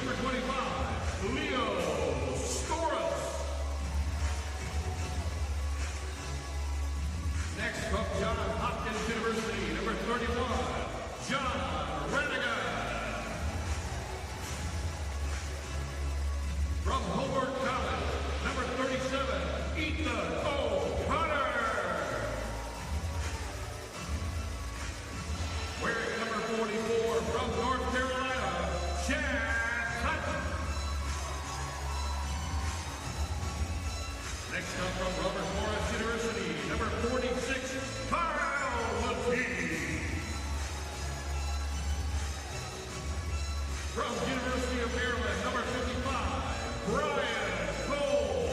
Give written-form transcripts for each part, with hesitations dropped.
number 25, Leo Storas. Next from Johns Hopkins University, number 31, John Rennigan. From Hobart College, number 37, Ethan O'Connor. Wearing number 44 from North Carolina, Chad Hutton. Next up from Robert Morris University, number 46, Kyle Lateef. From University of Maryland, number 55, Brian Cole.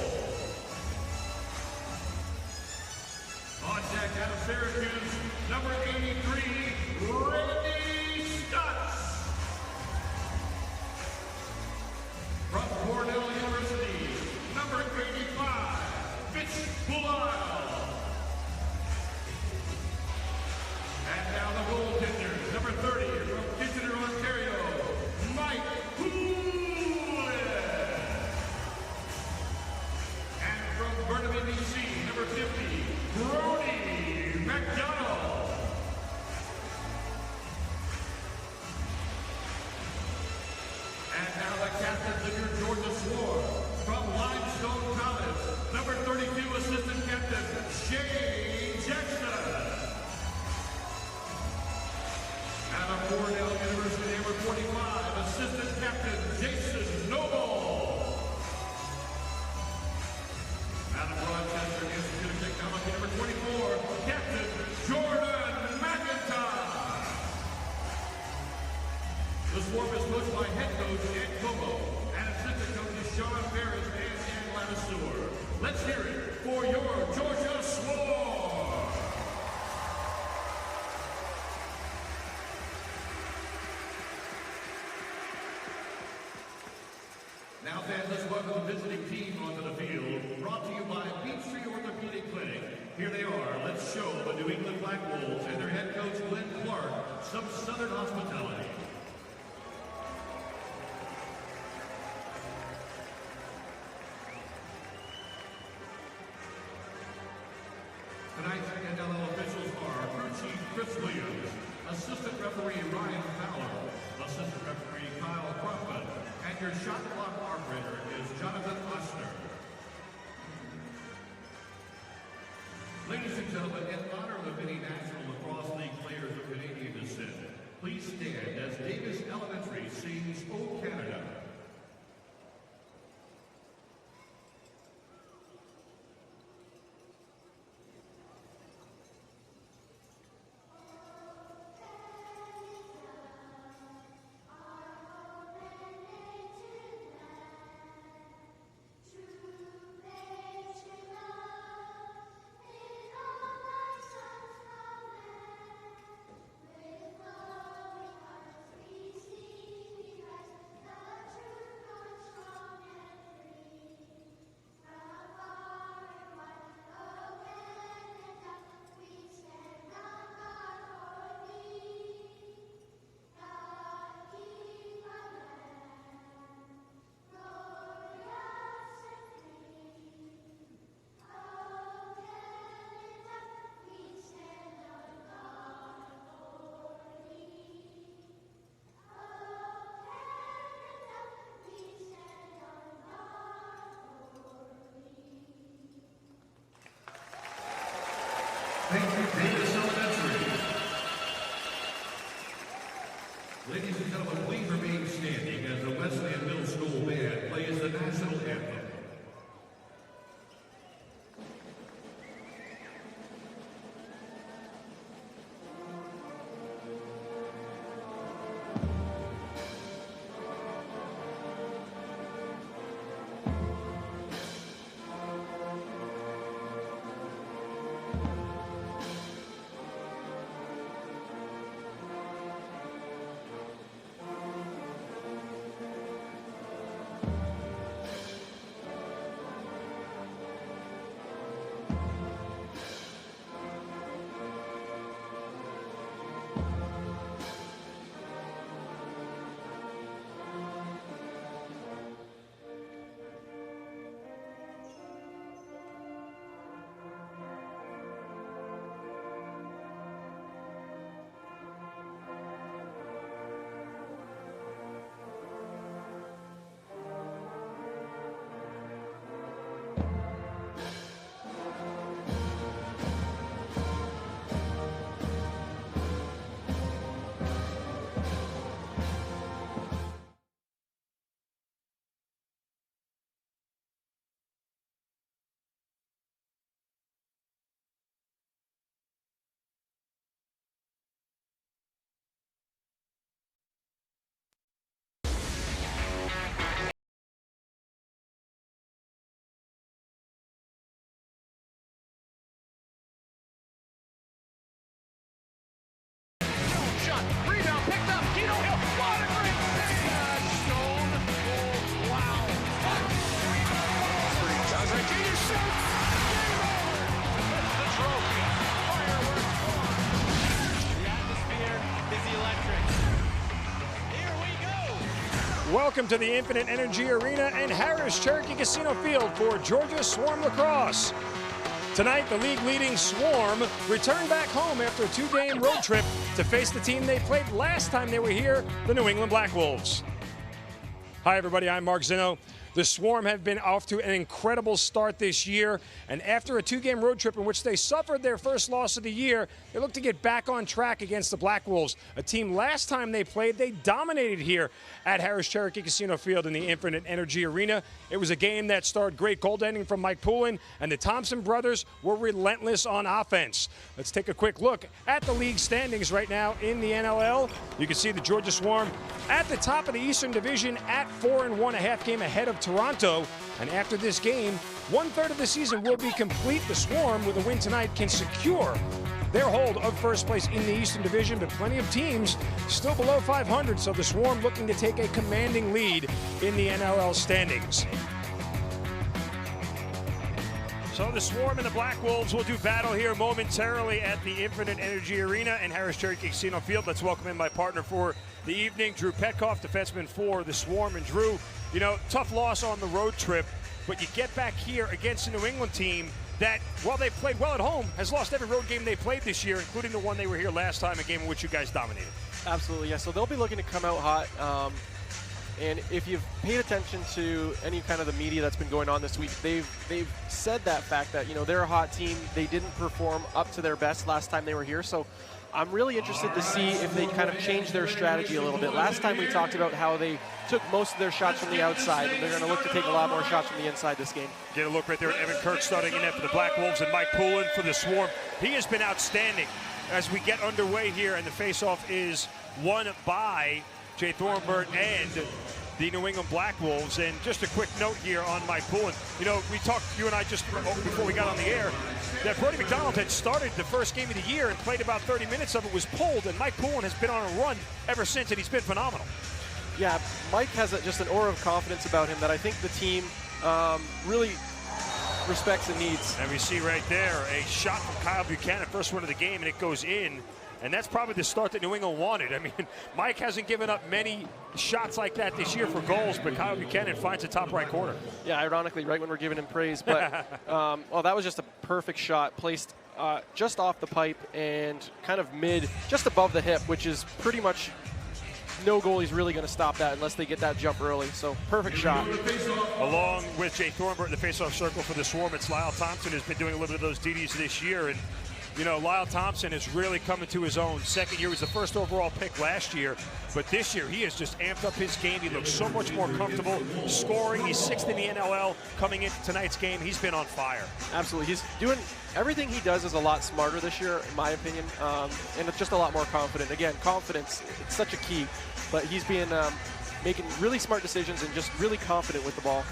On deck out of Syracuse, number 83, Randy Stutz. From Cornell University, number 85, Fitz Bullisle. And now the goaltenders, number 30, from Kitchener, Ontario, Mike Poulin. And from Burnaby, BC, number 50, Brody McDonald. And now the captains of your Georgia Swarm, from Limestone College, number 32, assistant captain, Shane Jackson. Out of Cornell University, number 45, assistant captain, Jason Noble. Out of Rochester Institute of Technology, number 24, captain, Jordan McIntyre. The Swarm is coached by head coach Ed Como and assistant coaches Sean Ferris and Dan Lattisour. Let's hear it for your Georgia Swarm. Now fans, let's welcome a visiting team onto the field, brought to you by Beach Tree Orthopedic Clinic. Here they are. Let's show the New England Black Wolves and their head coach Glenn Clark some Southern hospitality. Tonight's NLL officials are crew chief Chris Williams, assistant referee Ryan Fowler, assistant referee Kyle Crawford, and your shot clock operator is Jonathan Oshner. Ladies and gentlemen, in honor of the many National Lacrosse League players of Canadian descent, please stand as Davis Elementary sings "O Canada." Thank you, Davis Elementary. Ladies and gentlemen, please remain standing as the Wesleyan Middle School band plays the national anthem. Welcome to the Infinite Energy Arena and Harris Cherokee Casino Field for Georgia Swarm Lacrosse. Tonight, the league-leading Swarm returned back home after a 2-game road trip to face the team they played last time they were here, the New England Black Wolves. Hi, everybody. I'm Mark Zinno. The Swarm have been off to an incredible start this year, and after a 2-game road trip in which they suffered their first loss of the year, they look to get back on track against the Black Wolves, a team last time they played, they dominated here at Harris Cherokee Casino Field in the Infinite Energy Arena. It was a game that starred great goaltending from Mike Poulin, and the Thompson brothers were relentless on offense. Let's take a quick look at the league standings right now in the NLL. You can see the Georgia Swarm at the top of the Eastern Division at 4-1, a half game ahead of Toronto. And after this game, 1/3 of the season will be complete. The Swarm, with a win tonight, can secure their hold of first place in the Eastern Division, but plenty of teams still below 500, so the Swarm looking to take a commanding lead in the NLL standings. So the Swarm and the Black Wolves will do battle here momentarily at the Infinite Energy Arena and Harris Cherokee Casino Field. Let's welcome in my partner for the evening, Drew Petkoff, defenseman for the Swarm. And Drew, you know, tough loss on the road trip, but you get back here against a New England team that, while they played well at home, has lost every road game they played this year, including the one they were here last time, a game in which you guys dominated. Absolutely, yeah. So they'll be looking to come out hot. And if you've paid attention to any kind of the media that's been going on this week, they've said that fact that, you know, they're a hot team. They didn't perform up to their best last time they were here. So I'm really interested to see if they kind of change their strategy a little bit. Last time we talked about how they took most of their shots from the outside, and they're going to look to take a lot more shots from the inside this game. Get a look right there at Evan Kirk starting in there for the Black Wolves, and Mike Poulin for the Swarm. He has been outstanding as we get underway here, and the faceoff is won by Jay Thornburg and the New England Black Wolves. And just a quick note here on Mike Poulin. You know, we talked, you and I, just before we got on the air, that Brody McDonald had started the first game of the year and played about 30 minutes of it, was pulled, and Mike Poulin has been on a run ever since, and he's been phenomenal. Yeah, Mike has just an aura of confidence about him that I think the team really respects and needs. And we see right there a shot from Kyle Buchanan, first one of the game, and it goes in. And that's probably the start that New England wanted. I mean, Mike hasn't given up many shots like that this year for goals, but Kyle Buchanan finds the top right corner. Yeah, ironically, right when we're giving him praise. But, well, that was just a perfect shot, placed just off the pipe and kind of mid, just above the hip, which is pretty much no goalie's really going to stop that unless they get that jump early. So, perfect shot. Along with Jay Thornburg in the faceoff circle for the Swarm, it's Lyle Thompson who's been doing a little bit of those DDs this year. And you know, Lyle Thompson is really coming to his own. Second year, he was the first overall pick last year, but this year he has just amped up his game. He looks so much more comfortable scoring. He's 6th in the NLL coming into tonight's game. He's been on fire. Absolutely. He's doing everything he does is a lot smarter this year, in my opinion, and it's just a lot more confident. Again, confidence, it's such a key, but he's being making really smart decisions and just really confident with the ball.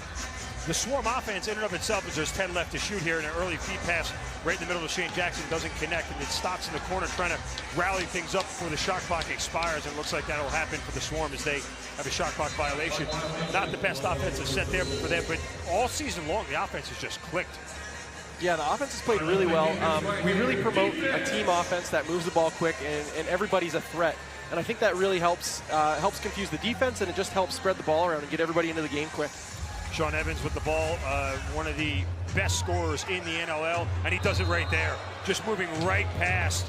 The Swarm offense in and of itself is there's 10 left to shoot here, and an early feed pass right in the middle of Shane Jackson doesn't connect, and it stops in the corner trying to rally things up before the shot clock expires, and it looks like that'll happen for the Swarm as they have a shot clock violation. Not the best offensive set there for them, but all season long the offense has just clicked. Yeah, the offense has played really well. We really promote a team offense that moves the ball quick, and everybody's a threat. And I think that really helps confuse the defense, and it just helps spread the ball around and get everybody into the game quick. Sean Evans with the ball, one of the best scorers in the NLL, and he does it right there. Just moving right past.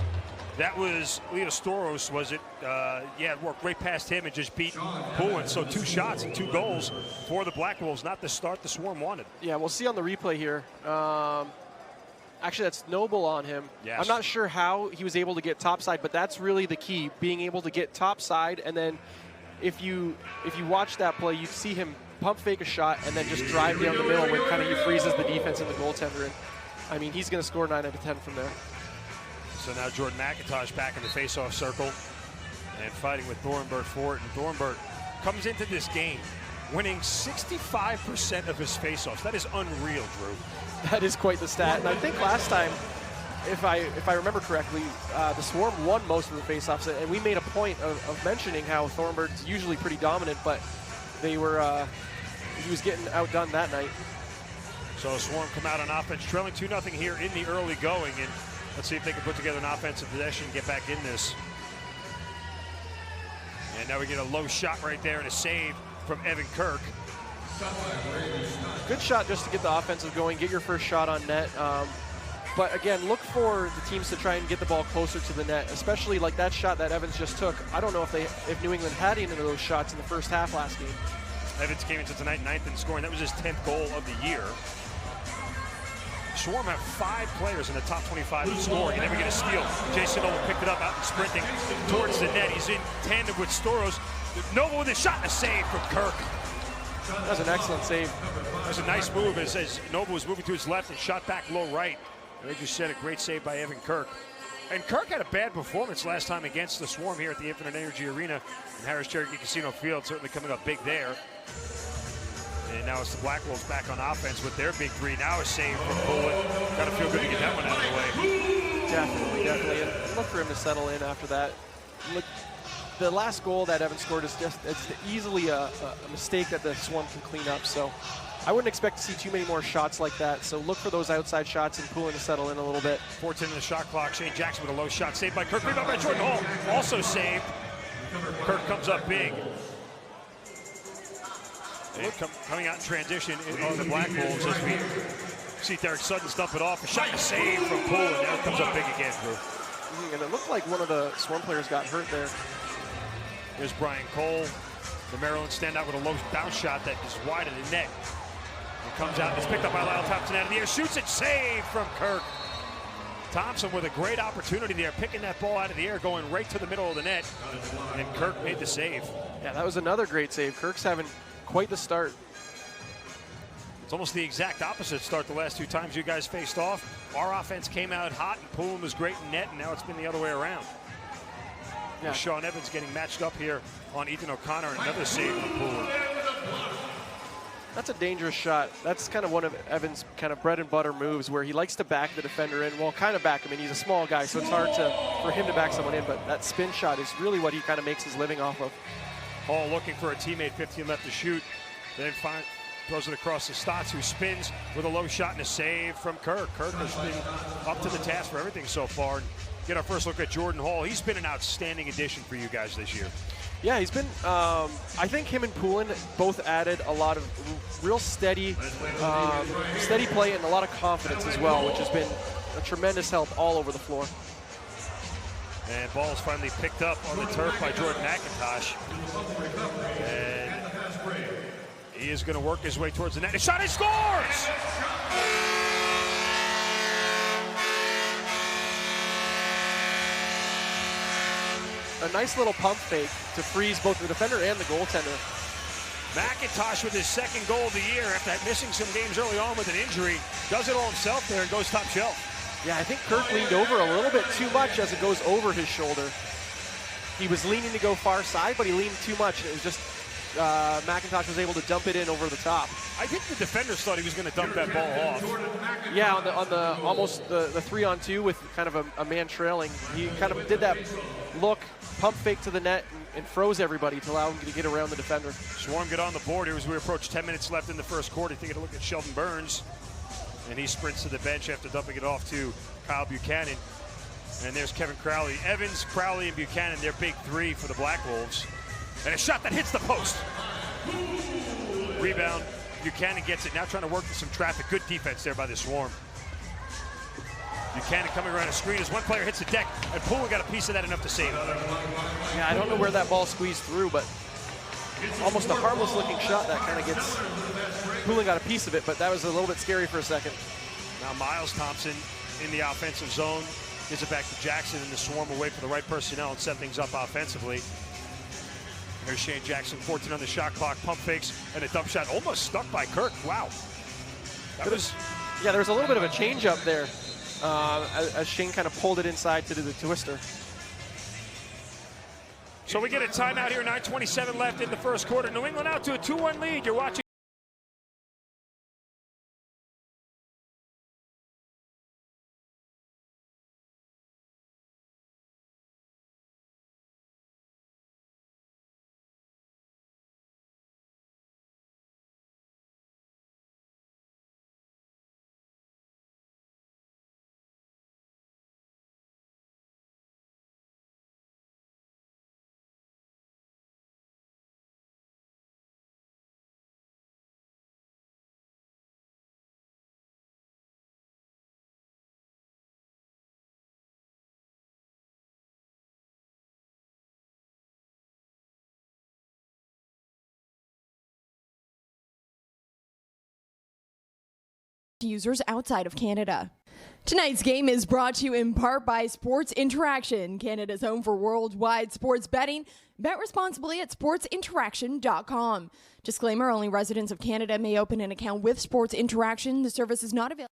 That was Leos Storos, was it? Yeah, it worked right past him and just beat Poulin. So 2 shots and 2 goals for the Black Wolves. Not the start the Swarm wanted. Yeah, we'll see on the replay here. Actually, that's Noble on him. Yes. I'm not sure how he was able to get topside, but that's really the key, being able to get topside. And then if you watch that play, you see him pump fake a shot and then just drive down the middle when kind of he freezes the defense and the goaltender. And I mean, he's going to score 9 out of 10 from there. So now Jordan McIntosh back in the faceoff circle and fighting with Thornburg for it. And Thornburg comes into this game winning 65% of his faceoffs. That is unreal, Drew. That is quite the stat. And I think last time, if I remember correctly, the Swarm won most of the faceoffs, and we made a point of mentioning how Thornburg's usually pretty dominant, but they were he was getting outdone that night. So Swarm come out on offense, trailing 2-0 here in the early going, and let's see if they can put together an offensive possession and get back in this. And now we get a low shot right there and a save from Evan Kirk. Good shot just to get the offensive going, get your first shot on net. But again, look for the teams to try and get the ball closer to the net, especially like that shot that Evans just took. I don't know if New England had any of those shots in the first half last game. Evans came into tonight 9th in scoring. That was his 10th goal of the year. Swarm have 5 players in the top 25 in scoring. You never get a steal. Jason Noble picked it up out and sprinting towards the net. He's in tandem with Storos. Noble with a shot and a save from Kirk. That was an excellent save. That was a nice move as Noble was moving to his left and shot back low right. They just said a great save by Evan Kirk. And Kirk had a bad performance last time against the Swarm here at the Infinite Energy Arena in Harris Cherokee Casino Field, certainly coming up big there. And now it's the Black Wolves back on offense with their big 3. Now a save from Poland. Got to feel good to get that one out of the way. Definitely. And look for him to settle in after that. Look, the last goal that Evans scored is just it's easily a mistake that the Swarm can clean up. So I wouldn't expect to see too many more shots like that. So look for those outside shots and Poland to settle in a little bit. 14 in the shot clock. Shane Jackson with a low shot saved by Kirk. Rebound by Jordan Hall. Also saved. Kirk comes up big. And coming out in transition on the Black Wolves as we see Derek Sutton stump it off. A shot and a save from Poland. Now it comes up big again, Drew. And it looked like one of the Swarm players got hurt there. Here's Brian Cole. The Maryland standout with a low bounce shot that is wide of the net. It comes out, it's picked up by Lyle Thompson out of the air. Shoots it, save from Kirk. Thompson with a great opportunity there, picking that ball out of the air, going right to the middle of the net. And Kirk made the save. Yeah, that was another great save. Kirk's having quite the start. It's almost the exact opposite start the last 2 times you guys faced off. Our offense came out hot and Poole was great in net, and now it's been the other way around. Yeah. Sean Evans getting matched up here on Ethan O'Connor, and another save from Poole. That's a dangerous shot. That's kind of one of Evans' kind of bread and butter moves where he likes to back the defender in. Well, kind of back him in. He's a small guy, so it's hard for him to back someone in, but that spin shot is really what he kind of makes his living off of. Hall looking for a teammate, 15 left to shoot. Then throws it across to Stotts, who spins with a low shot and a save from Kirk. Kirk has been up to the task for everything so far. And get our first look at Jordan Hall. He's been an outstanding addition for you guys this year. Yeah, he's been, I think him and Poulin both added a lot of real steady play and a lot of confidence as well, which has been a tremendous help all over the floor. And ball is finally picked up on the turf by Jordan McIntosh. And he is going to work his way towards the net. A shot, he scores! A nice little pump fake to freeze both the defender and the goaltender. McIntosh with his 2nd goal of the year after missing some games early on with an injury. Does it all himself there and goes top shelf. Yeah, I think Kirk leaned over a little bit too much as it goes over his shoulder. He was leaning to go far side, but he leaned too much. And it was just McIntosh was able to dump it in over the top. I think the defenders thought he was going to dump that ball off. Yeah, on the almost the 3-on-2 with kind of a man trailing. He kind of did that look, pump fake to the net, and froze everybody to allow him to get around the defender. Swarm get on the board here as we approach 10 minutes left in the first quarter. Taking a look at Sheldon Burns. And he sprints to the bench after dumping it off to Kyle Buchanan. And there's Kevin Crowley. Evans, Crowley, and Buchanan, their big 3 for the Black Wolves. And a shot that hits the post. Rebound. Buchanan gets it. Now trying to work through some traffic. Good defense there by the Swarm. Buchanan coming around a screen as one player hits the deck, and Poole got a piece of that enough to save it. Yeah, I don't know where that ball squeezed through, but almost a harmless looking shot that kind of gets, Poole got a piece of it, but that was a little bit scary for a second. Now Miles Thompson in the offensive zone. Gives it back to Jackson, and the Swarm will wait for the right personnel and set things up offensively. There's Shane Jackson, 14 on the shot clock, pump fakes, and a dump shot almost stuck by Kirk. Wow. Yeah, there was a little bit of a change up there as Shane kind of pulled it inside to do the twister. So we get a timeout here, 9:27 left in the first quarter. New England out to a 2-1 lead. You're watching to users outside of Canada. Tonight's game is brought to you in part by Sports Interaction, Canada's home for worldwide sports betting. Bet responsibly at sportsinteraction.com. Disclaimer, only residents of Canada may open an account with Sports Interaction. The service is not available.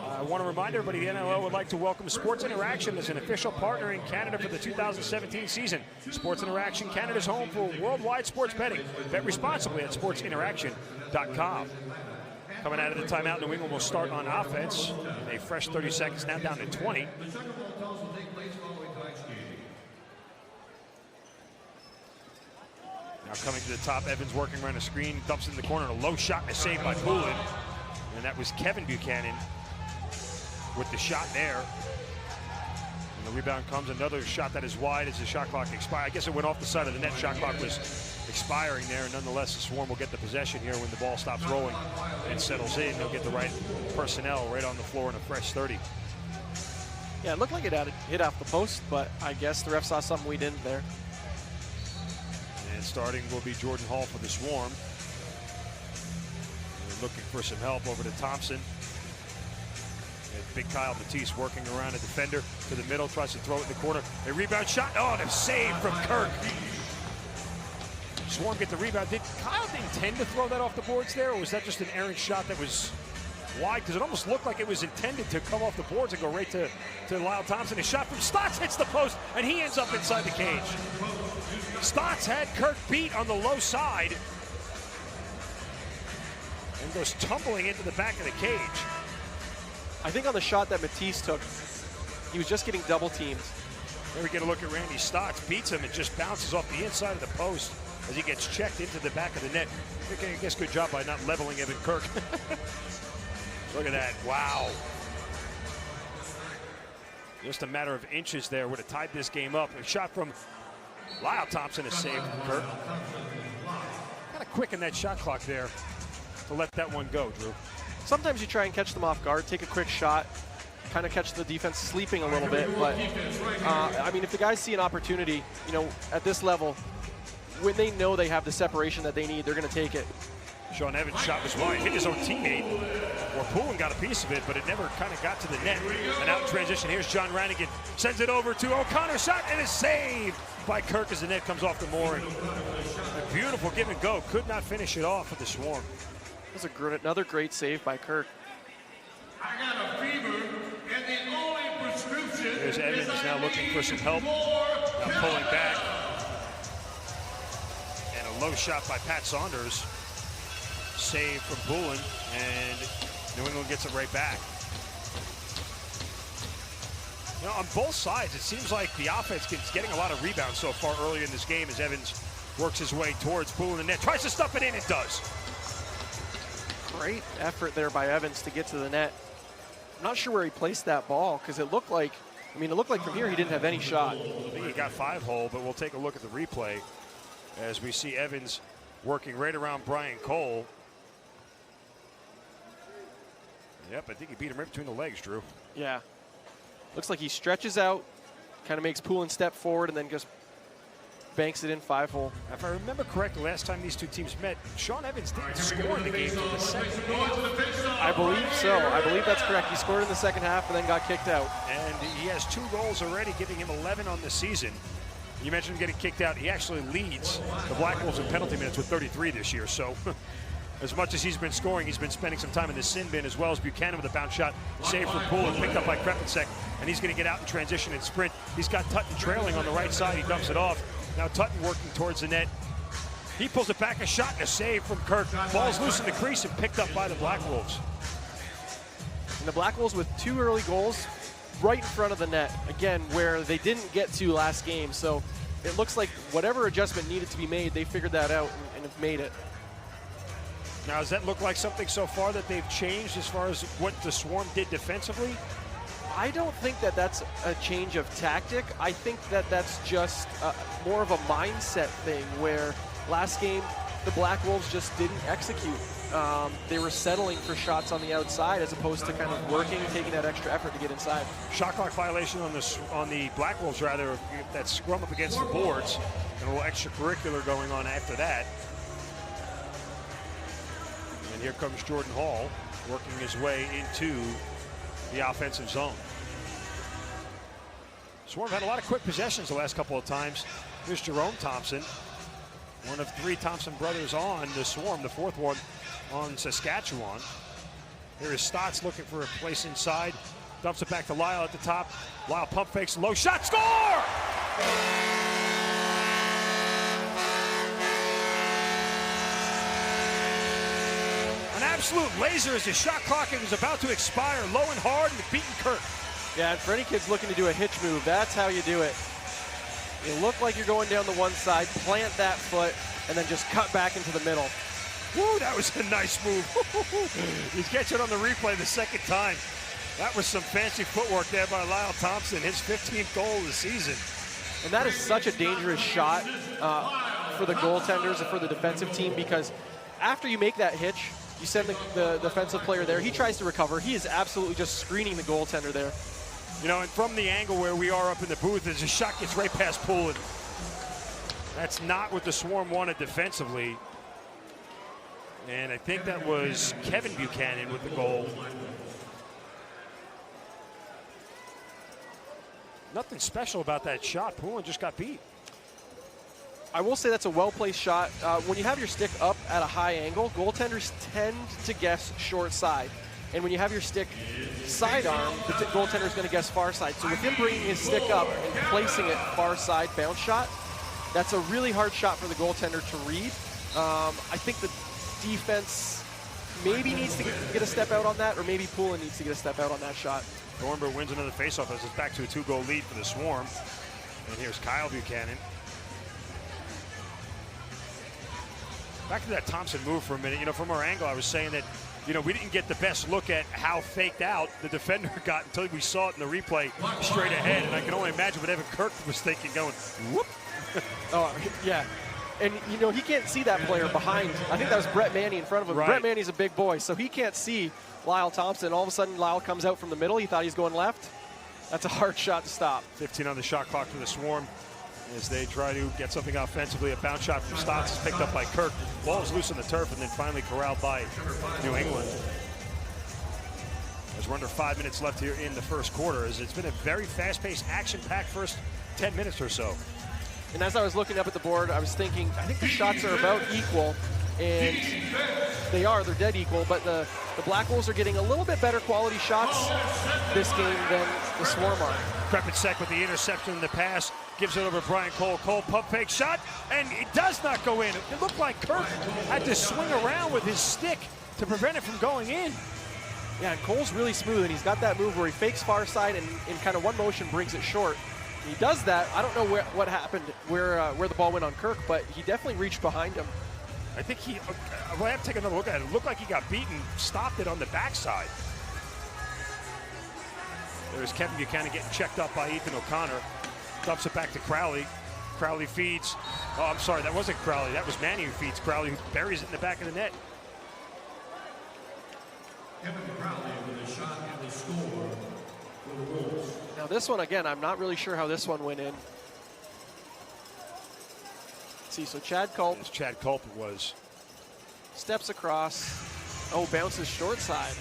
I want to remind everybody the NLL would like to welcome Sports Interaction as an official partner in Canada for the 2017 season. Sports Interaction, Canada's home for worldwide sports betting. Bet responsibly at sportsinteraction.com. Coming out of the timeout, New England will start on offense. A fresh 30 seconds, now down to 20. Now coming to the top, Evans working around the screen, dumps it in the corner, and a low shot and a save by Poulin. And that was Kevin Buchanan with the shot there. And the rebound comes, another shot that is wide as the shot clock expires. I guess it went off the side of the net. Shot clock was expiring there. And nonetheless, the Swarm will get the possession here when the ball stops rolling and settles in. They'll get the right personnel right on the floor in a fresh 30. Yeah, it looked like it had hit off the post, but I guess the ref saw something we didn't there. And starting will be Jordan Hall for the Swarm. They're looking for some help over to Thompson. And big Kyle Matisse working around a defender to the middle, tries to throw it in the corner. A rebound shot. Oh, and a save from Kirk. Swarm get the rebound. Did Kyle intend to throw that off the boards there, or was that just an errant shot that was wide? Because it almost looked like it was intended to come off the boards and go right to Lyle Thompson. A shot from Stotts hits the post, and he ends up inside the cage. Stotts had Kirk beat on the low side and goes tumbling into the back of the cage. I think on the shot that Matisse took, he was just getting double teamed. There we get a look at Randy Stotts. Beats him and just bounces off the inside of the post as he gets checked into the back of the net. I guess good job by not leveling Evan Kirk. Look at that. Wow. Just a matter of inches there would have tied this game up. A shot from Lyle Thompson, a save from Kirk. Kind of quick in that shot clock there to let that one go, Drew. Sometimes you try and catch them off guard, take a quick shot, kind of catch the defense sleeping a little bit. But, I mean, if the guys see an opportunity, you know, at this level, when they know they have the separation that they need, they're going to take it. Sean Evans' shot was wide, hit his own teammate, or Poulin got a piece of it, but it never kind of got to the net. And out in transition, here's John Ranigan, sends it over to O'Connor, shot, and is saved by Kirk as the net comes off the mooring. A beautiful give and go, could not finish it off for the Swarm. That was another great save by Kirk. I got a fever, and the only prescription. There's Evans now looking for some help, now pulling back. And a low shot by Pat Saunders. Save from Poulin, and New England gets it right back. You know, on both sides, it seems like the offense is getting a lot of rebounds so far early in this game as Evans works his way towards Poulin the net, tries to stuff it in, it does. Great effort there by Evans to get to the net. I'm not sure where he placed that ball because it looked like, from here he didn't have any shot. I think he got 5-hole, but we'll take a look at the replay as we see Evans working right around Brian Cole. Yep, I think he beat him right between the legs, Drew. Yeah. Looks like he stretches out, kind of makes Poulin step forward, and then just banks it in 5-hole. If I remember correctly, last time these two teams met, Sean Evans didn't score in the game for the second half. I believe so. I believe that's correct. He scored in the second half and then got kicked out. And he has 2 goals already, giving him 11 on the season. You mentioned him getting kicked out. He actually leads the Black Wolves in penalty minutes with 33 this year. So as much as he's been scoring, he's been spending some time in the sin bin, as well as Buchanan with a bounce shot. Save for Poulin, picked up by Krepensek, and he's going to get out in transition and sprint. He's got Tutton trailing on the right side. He dumps it off. Now Tutton working towards the net. He pulls it back, a shot and a save from Kirk. Ball's loose in the crease and picked up by the Black Wolves. And the Black Wolves with 2 early goals right in front of the net, again, where they didn't get to last game. So it looks like whatever adjustment needed to be made, they figured that out and have made it. Now, does that look like something so far that they've changed as far as what the Swarm did defensively? I don't think that that's a change of tactic. I think that that's just more of a mindset thing where last game the Black Wolves just didn't execute. They were settling for shots on the outside as opposed to kind of working and taking that extra effort to get inside. Shot clock violation on the Black Wolves, rather, that scrum up against the boards, and a little extracurricular going on after that. And here comes Jordan Hall working his way into the offensive zone. Swarm had a lot of quick possessions the last couple of times. Here's Jerome Thompson, one of 3 Thompson brothers on the Swarm, the 4th one on Saskatchewan. Here is Stotts looking for a place inside. Dumps it back to Lyle at the top. Lyle pump fakes, low shot, score! An absolute laser as the shot clock was about to expire, low and hard, and beating Kirk. Yeah, and for any kids looking to do a hitch move, that's how you do it. You look like you're going down the one side, plant that foot, and then just cut back into the middle. Woo, that was a nice move. You catch it on the replay the second time. That was some fancy footwork there by Lyle Thompson, his 15th goal of the season. And that is such a dangerous shot for the goaltenders and for the defensive team, because after you make that hitch, you send the defensive player there. He tries to recover. He is absolutely just screening the goaltender there. You know, and from the angle where we are up in the booth, as the shot gets right past Poulin. That's not what the Swarm wanted defensively. And I think that was Kevin Buchanan with the goal. Nothing special about that shot. Poulin just got beat. I will say that's a well-placed shot. When you have your stick up at a high angle, goaltenders tend to guess short side. And when you have your stick sidearm, the goaltender is going to guess far side. So with him bringing his stick up and placing it far side bounce shot, that's a really hard shot for the goaltender to read. I think the defense maybe needs to get a step out on that, or maybe Poulin needs to get a step out on that shot. Thornburg wins another faceoff as it's back to a 2-goal lead for the Swarm. And here's Kyle Buchanan. Back to that Thompson move for a minute. You know, from our angle, I was saying that, you know, we didn't get the best look at how faked out the defender got until we saw it in the replay straight ahead. And I can only imagine what Evan Kirk was thinking, going, whoop. Oh, yeah. And, you know, he can't see that player behind. I think that was Brett Manny in front of him. Right. Brett Manny's a big boy, so he can't see Lyle Thompson. All of a sudden, Lyle comes out from the middle. He thought he's going left. That's a hard shot to stop. 15 on the shot clock for the Swarm as they try to get something offensively. A bounce shot from Stotts is picked up by Kirk. Ball is loose on the turf and then finally corralled by New England. As we're under 5 minutes left here in the first quarter, as it's been a very fast-paced, action-packed first 10 minutes or so. And as I was looking up at the board, I was thinking, I think the shots are about equal, and they're dead equal, but the Black Wolves are getting a little bit better quality shots this game than the Swarm are. Krepicek with the interception in the pass, gives it over to Brian Cole. Cole pump fake shot, and it does not go in. It looked like Kirk had to swing around with his stick to prevent it from going in. Yeah, and Cole's really smooth, and he's got that move where he fakes far side and in kind of one motion brings it short. He does that. I don't know what happened, where the ball went on Kirk, but he definitely reached behind him. I think I have to take another look at it. It looked like he got beaten, stopped it on the backside. There's Kevin Buchanan getting checked up by Ethan O'Connor. Dumps it back to Crowley. Crowley feeds. Oh, I'm sorry, that wasn't Crowley. That was Manny who feeds Crowley, who buries it in the back of the net. Kevin Crowley with a shot and the score for the Wolves. Now this one, again, I'm not really sure how this one went in. Let's see, so Chad Culp. As Chad Culp was. Steps across. Oh, bounces short side.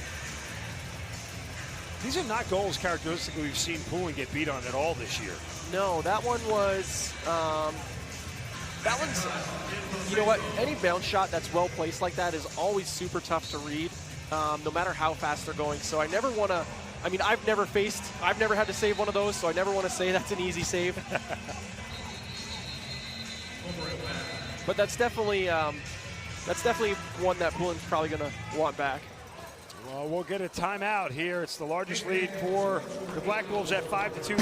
These are not goals characteristically we've seen Poulin get beat on at all this year. No, that one was, that one's, you know what, any bounce shot that's well placed like that is always super tough to read, no matter how fast they're going. So I never want to, I mean, I've never had to save one of those, so I never want to say that's an easy save. But that's definitely one that Poulin's probably going to want back. Well, we'll get a timeout here. It's the largest lead for the Black Wolves at 5-2.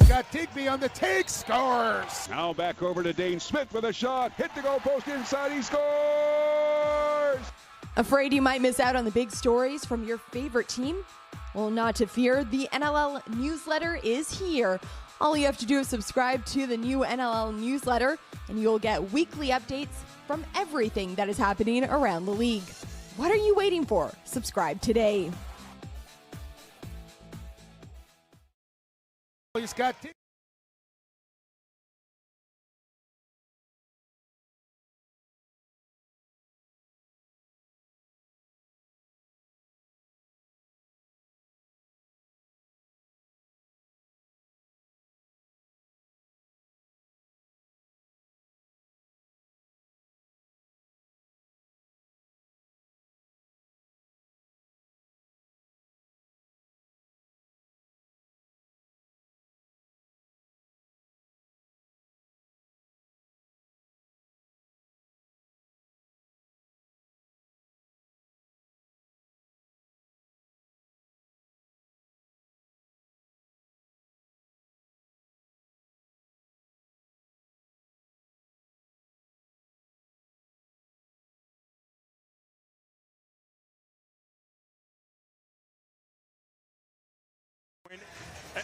Got Digby on the take, scores! Now back over to Dane Smith with a shot. Hit the goal post inside, he scores! Afraid you might miss out on the big stories from your favorite team? Well, not to fear, the NLL newsletter is here. All you have to do is subscribe to the new NLL newsletter, and you'll get weekly updates from everything that is happening around the league. What are you waiting for? Subscribe today. Scott Tigby.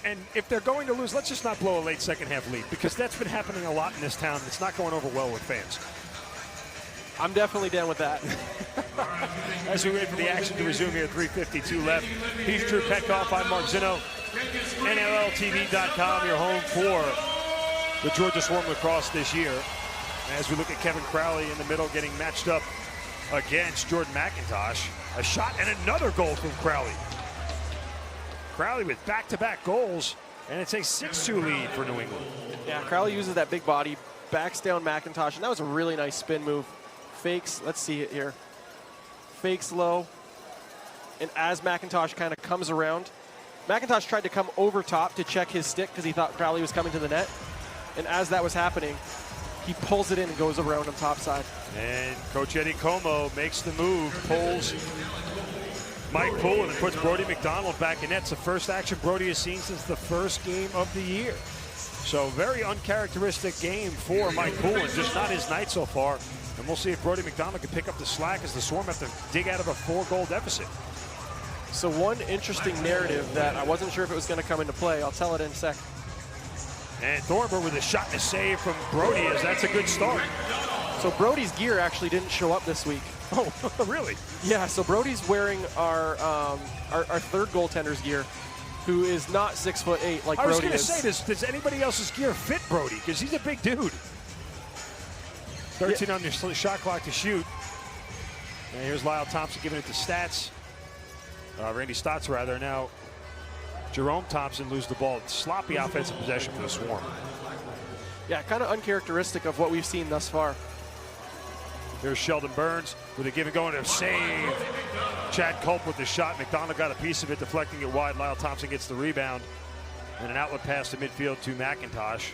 And if they're going to lose, let's just not blow a late second half lead, because that's been happening a lot in this town. It's not going over well with fans. I'm definitely down with that. As we wait for the action to resume here, 3:52 left. He's Drew Petkoff. I'm Mark Zinno. NLLTV.com, your home for the Georgia Swarm lacrosse this year. As we look at Kevin Crowley in the middle getting matched up against Jordan McIntosh. A shot and another goal from Crowley. Crowley with back-to-back goals, and it's a 6-2 lead for New England. Yeah, Crowley uses that big body, backs down McIntosh, and that was a really nice spin move. Fakes, let's see it here. Fakes low, and as McIntosh kind of comes around, McIntosh tried to come over top to check his stick because he thought Crowley was coming to the net, and as that was happening, he pulls it in and goes around on top side. And Coach Eddie Como makes the move, pulls Mike Poulin and puts Brody McDonald back in net. It's the first action Brody has seen since the first game of the year. So very uncharacteristic game for Mike Poulin, just not his night so far. And we'll see if Brody McDonald can pick up the slack as the Swarm have to dig out of a 4-goal deficit. So one interesting narrative that I wasn't sure if it was going to come into play. I'll tell it in a sec. And Thornburg with a shot and a save from Brody, as that's a good start. So Brody's gear actually didn't show up this week. Oh, really? Yeah, so Brody's wearing our third goaltender's gear, who is not 6'8" like Brody is. I was going to say, does anybody else's gear fit Brody? Because he's a big dude. 13 on your shot clock to shoot. And here's Lyle Thompson giving it to Stats. Randy Stotts, rather. Now, Jerome Thompson loses the ball. Sloppy offensive possession for the Swarm. Yeah, kind of uncharacteristic of what we've seen thus far. Here's Sheldon Burns with a give and go and a save. Chad Culp with the shot. McDonald got a piece of it, deflecting it wide. Lyle Thompson gets the rebound. And an outlet pass to midfield to McIntosh.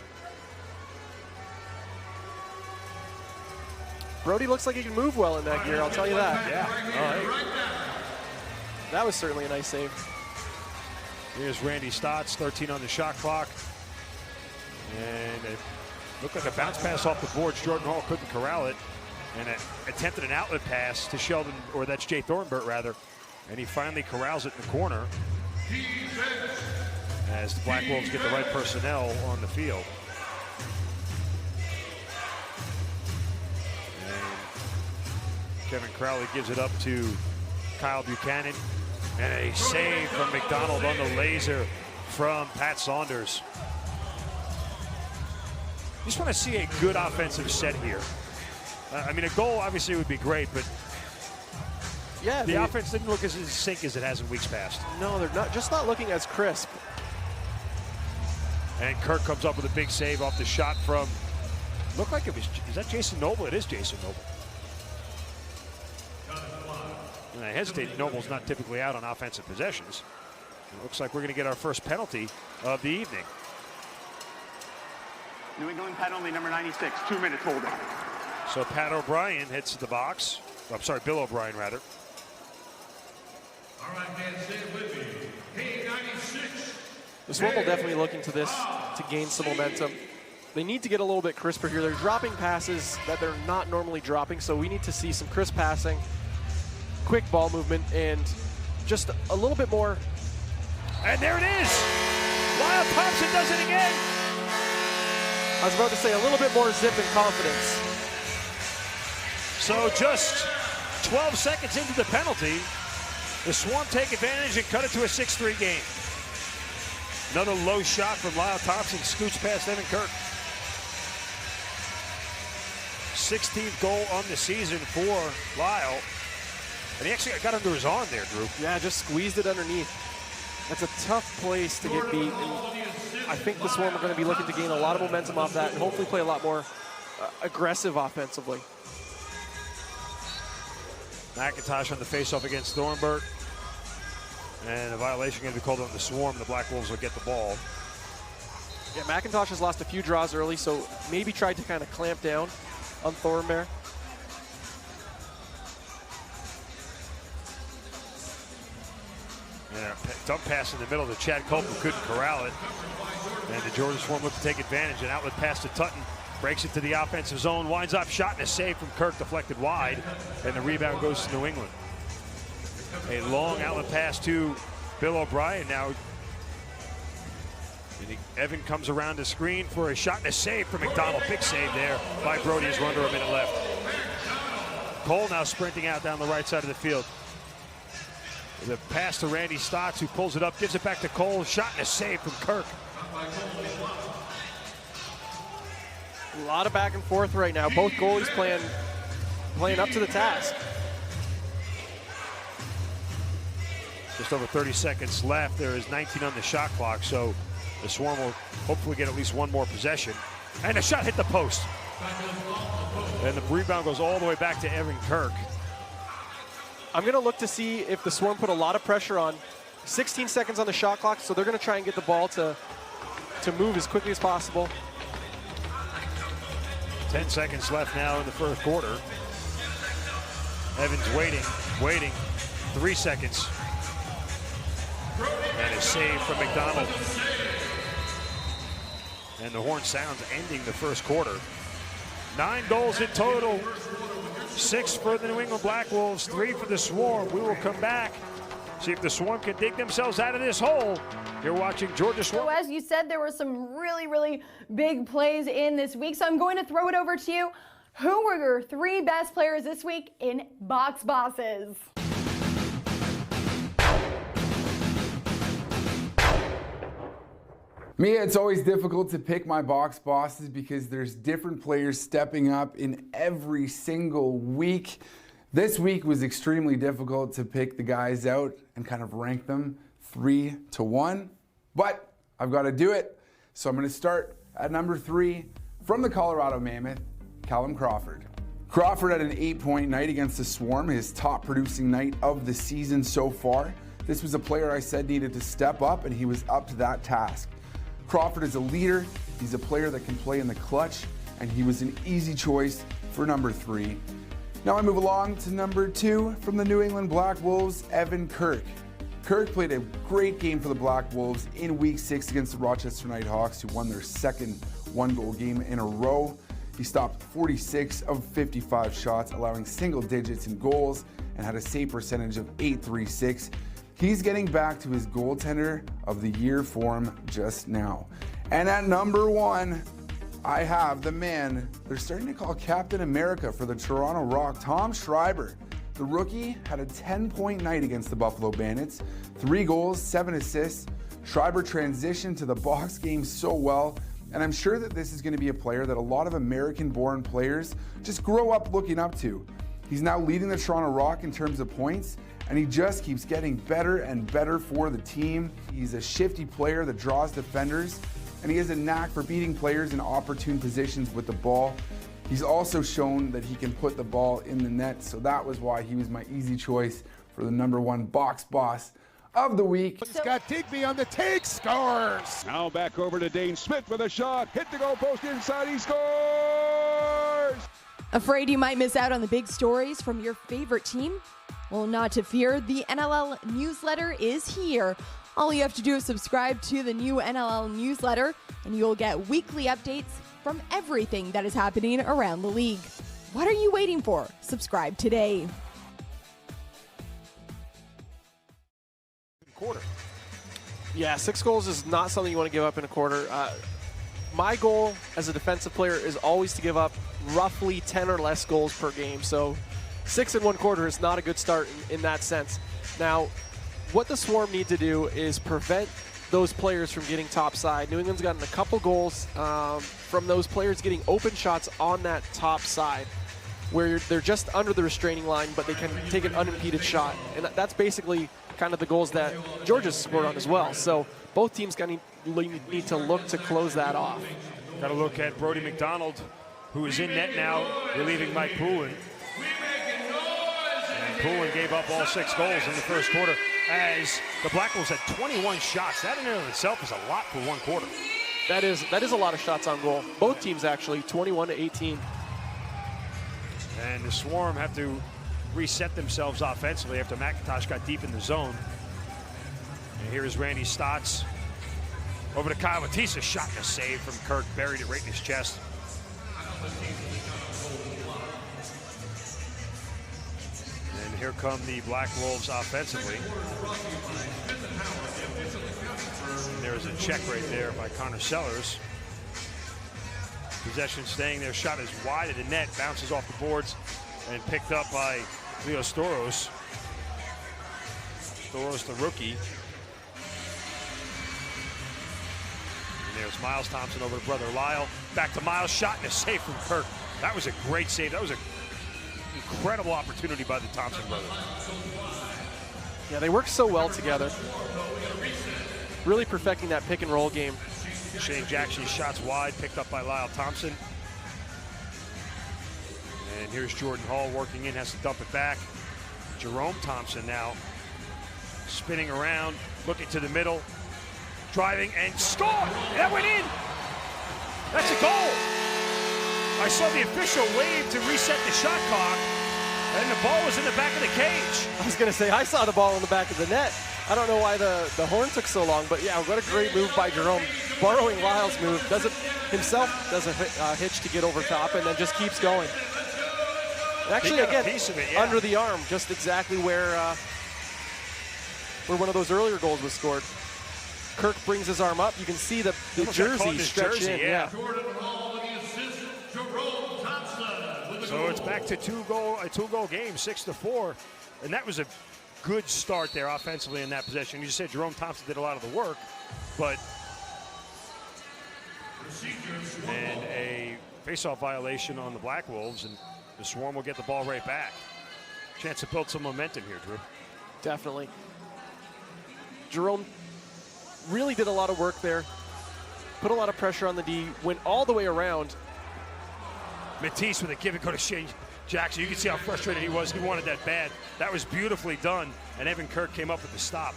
Brody looks like he can move well in that gear, I'll tell you that. Yeah, all right. That was certainly a nice save. Here's Randy Stotts, 13 on the shot clock. And it looked like a bounce pass off the boards. Jordan Hall couldn't corral it. And attempted an outlet pass to Sheldon, or that's Jay Thornburg rather, and he finally corrals it in the corner as the Black Wolves get the right personnel on the field. And Kevin Crowley gives it up to Kyle Buchanan, and a save from McDonald on the laser from Pat Saunders. Just want to see a good offensive set here. I mean, a goal obviously would be great, but yeah, the offense didn't look as in sync as it has in weeks past. No, they're not looking as crisp. And Kirk comes up with a big save off the shot from, looked like it was, is that Jason Noble? It is Jason Noble. And I hesitate, Noble's not typically out on offensive possessions. It looks like we're going to get our first penalty of the evening. New England penalty number 96, 2 minutes holding. So Pat O'Brien hits the box. I'm sorry, Bill O'Brien, rather. All right, man, say it with me. K96. The Swarm will definitely look into this to gain some momentum. They need to get a little bit crisper here. They're dropping passes that they're not normally dropping, so we need to see some crisp passing, quick ball movement, and just a little bit more. And there it is! Lyle Thompson does it again! I was about to say a little bit more zip and confidence. So just 12 seconds into the penalty, the Swarm take advantage and cut it to a 6-3 game. Another low shot from Lyle Thompson scoots past Evan Kirk. 16th goal on the season for Lyle. And he actually got under his arm there, Drew. Yeah, just squeezed it underneath. That's a tough place to get beat. And I think the Swarm are going to be looking to gain a lot of momentum off that and hopefully play a lot more aggressive offensively. McIntosh on the faceoff against Thornburg. And a violation going to be called on the Swarm. The Black Wolves will get the ball. Yeah, McIntosh has lost a few draws early, so maybe tried to kind of clamp down on Thornburg. And a dump pass in the middle to Chad Cope, who couldn't corral it. And the Georgia Swarm look to take advantage. An outlet pass to Tutton. Breaks it to the offensive zone. Winds up shot and a save from Kirk, deflected wide. And the rebound goes to New England. A long outlet pass to Bill O'Brien now. And Evan comes around the screen for a shot and a save from McDonald. Big save there by Brody as we're under a minute left. Cole now sprinting out down the right side of the field. The pass to Randy Stotts, who pulls it up, gives it back to Cole. Shot and a save from Kirk. A lot of back and forth right now. Both goalies playing up to the task. Just over 30 seconds left. There is 19 on the shot clock, so the Swarm will hopefully get at least one more possession. And the shot hit the post. And the rebound goes all the way back to Evan Kirk. I'm going to look to see if the Swarm put a lot of pressure on. 16 seconds on the shot clock, so they're going to try and get the ball to move as quickly as possible. 10 seconds left now in the first quarter. Evans waiting. 3 seconds. And a save from McDonald. And the horn sounds ending the first quarter. 9 goals in total. 6 for the New England Black Wolves, 3 for the Swarm. We will come back, see if the Swarm can dig themselves out of this hole. You're watching Georgia Swarm. So as you said, there were some really big plays in this week. So I'm going to throw it over to you. Who were your 3 best players this week in Box Bosses? Me, it's always difficult to pick my box bosses because there's different players stepping up in every single week. This week was extremely difficult to pick the guys out and kind of rank them 3 to 1, but I've got to do it. So I'm going to start at number 3 from the Colorado Mammoth, Callum Crawford. Crawford had an 8-point night against the Swarm, his top producing night of the season so far. This was a player I said needed to step up, and he was up to that task. Crawford is a leader, he's a player that can play in the clutch, and he was an easy choice for number 3. Now I move along to number 2 from the New England Black Wolves, Evan Kirk. Kirk played a great game for the Black Wolves in Week 6 against the Rochester Nighthawks, who won their second 1-goal game in a row. He stopped 46 of 55 shots, allowing single digits in goals, and had a save percentage of .836. He's getting back to his goaltender of the year form just now. And at number 1, I have the man they're starting to call Captain America for the Toronto Rock, Tom Schreiber. The rookie had a 10-point night against the Buffalo Bandits, 3 goals, 7 assists. Schreiber transitioned to the box game so well, and I'm sure that this is going to be a player that a lot of American-born players just grow up looking up to. He's now leading the Toronto Rock in terms of points, and he just keeps getting better and better for the team. He's a shifty player that draws defenders, and he has a knack for beating players in opportune positions with the ball. He's also shown that he can put the ball in the net, so that was why he was my easy choice for the number 1 box boss of the week. Scott Digby on the take, scores! Now back over to Dane Smith with a shot. Hit the goal post inside, he scores! Afraid you might miss out on the big stories from your favorite team? Well, not to fear, the NLL newsletter is here. All you have to do is subscribe to the new NLL newsletter, and you'll get weekly updates from everything that is happening around the league. What are you waiting for? Subscribe today. Quarter. Yeah, 6 goals is not something you want to give up in a quarter. My goal as a defensive player is always to give up roughly 10 or less goals per game. So 6 1/4 is not a good start in that sense. Now, what the Swarm need to do is prevent those players from getting topside. New England's gotten a couple goals from those players getting open shots on that top side, where they're just under the restraining line, but they can take an unimpeded shot. And that's basically kind of the goals that Georgia's scored on as well. So both teams need to look to close that off. Got to look at Brody McDonald, who is in net now, relieving Mike Poulin. And Poulin gave up all 6 goals in the first quarter, as the Black Wolves had 21 shots. That in and of itself is a lot for one quarter. That is a lot of shots on goal. Both teams actually, 21-18. And the Swarm have to reset themselves offensively after McIntosh got deep in the zone. And here is Randy Stotts over to Kyle Matisse. Shot and a save from Kirk, buried it right in his chest. And here come the Black Wolves offensively. And there's a check right there by Connor Sellers. Possession staying there, shot is wide of the net, bounces off the boards, and picked up by Leo Storos. Storos, the rookie. And there's Miles Thompson over to brother Lyle. Back to Miles, shot and a save from Kirk. That was a great save. That was an incredible opportunity by the Thompson brothers. Yeah, they work so well together. Really perfecting that pick and roll game. Shane Jackson's shots wide, picked up by Lyle Thompson. And here's Jordan Hall working in, has to dump it back. Jerome Thompson now spinning around, looking to the middle, driving and score! That went in! That's a goal! I saw the official wave to reset the shot clock, and the ball was in the back of the cage. I was going to say, I saw the ball in the back of the net. I don't know why the horn took so long, but yeah, what a great move by Jerome. Borrowing Lyle's move, does a hitch to get over top, and then just keeps going. And actually, again, under the arm, just exactly where one of those earlier goals was scored. Kirk brings his arm up. You can see the jersey stretch in. Yeah. So it's back to a two-goal game, 6-4, and that was a good start there offensively in that possession. You said Jerome Thompson did a lot of the work, but and a face-off violation on the Black Wolves, and the Swarm will get the ball right back. Chance to build some momentum here, Drew. Definitely. Jerome really did a lot of work there, put a lot of pressure on the D, went all the way around. Matisse with a give and go to Shane Jackson. You can see how frustrated he was. He wanted that bad. That was beautifully done, and Evan Kirk came up with the stop.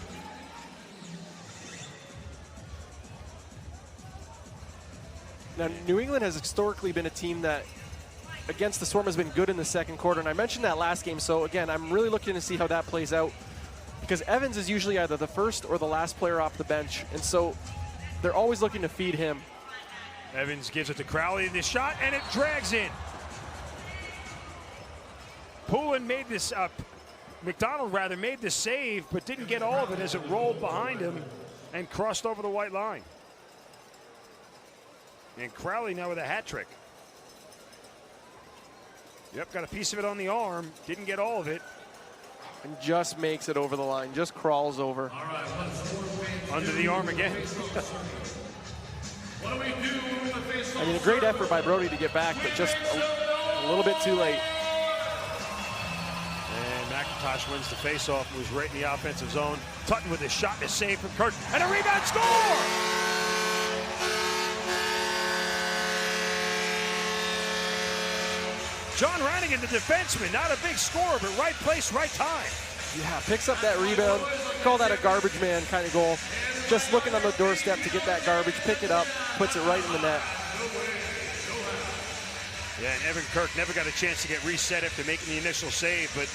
Now, New England has historically been a team that, against the Swarm, has been good in the second quarter, and I mentioned that last game, so again, I'm really looking to see how that plays out, because Evans is usually either the first or the last player off the bench, and so they're always looking to feed him. Evans gives it to Crowley in this shot, and it drags in. Poulin made this, McDonald rather, made the save, but didn't get all of it as it rolled behind him and crossed over the white line. And Crowley now with a hat trick. Yep, got a piece of it on the arm, didn't get all of it. And just makes it over the line, just crawls over. Under the arm again. I mean, a great effort by Brody to get back, but just a little bit too late. And McIntosh wins the faceoff, moves right in the offensive zone. Tutton with a shot and a save from Kirk, and a rebound score! John Ranigan, the defenseman, not a big scorer, but right place, right time. Yeah, picks up that rebound. Call that a garbage man kind of goal. Just looking on the doorstep to get that garbage, pick it up, puts it right in the net. Yeah, and Evan Kirk never got a chance to get reset after making the initial save, but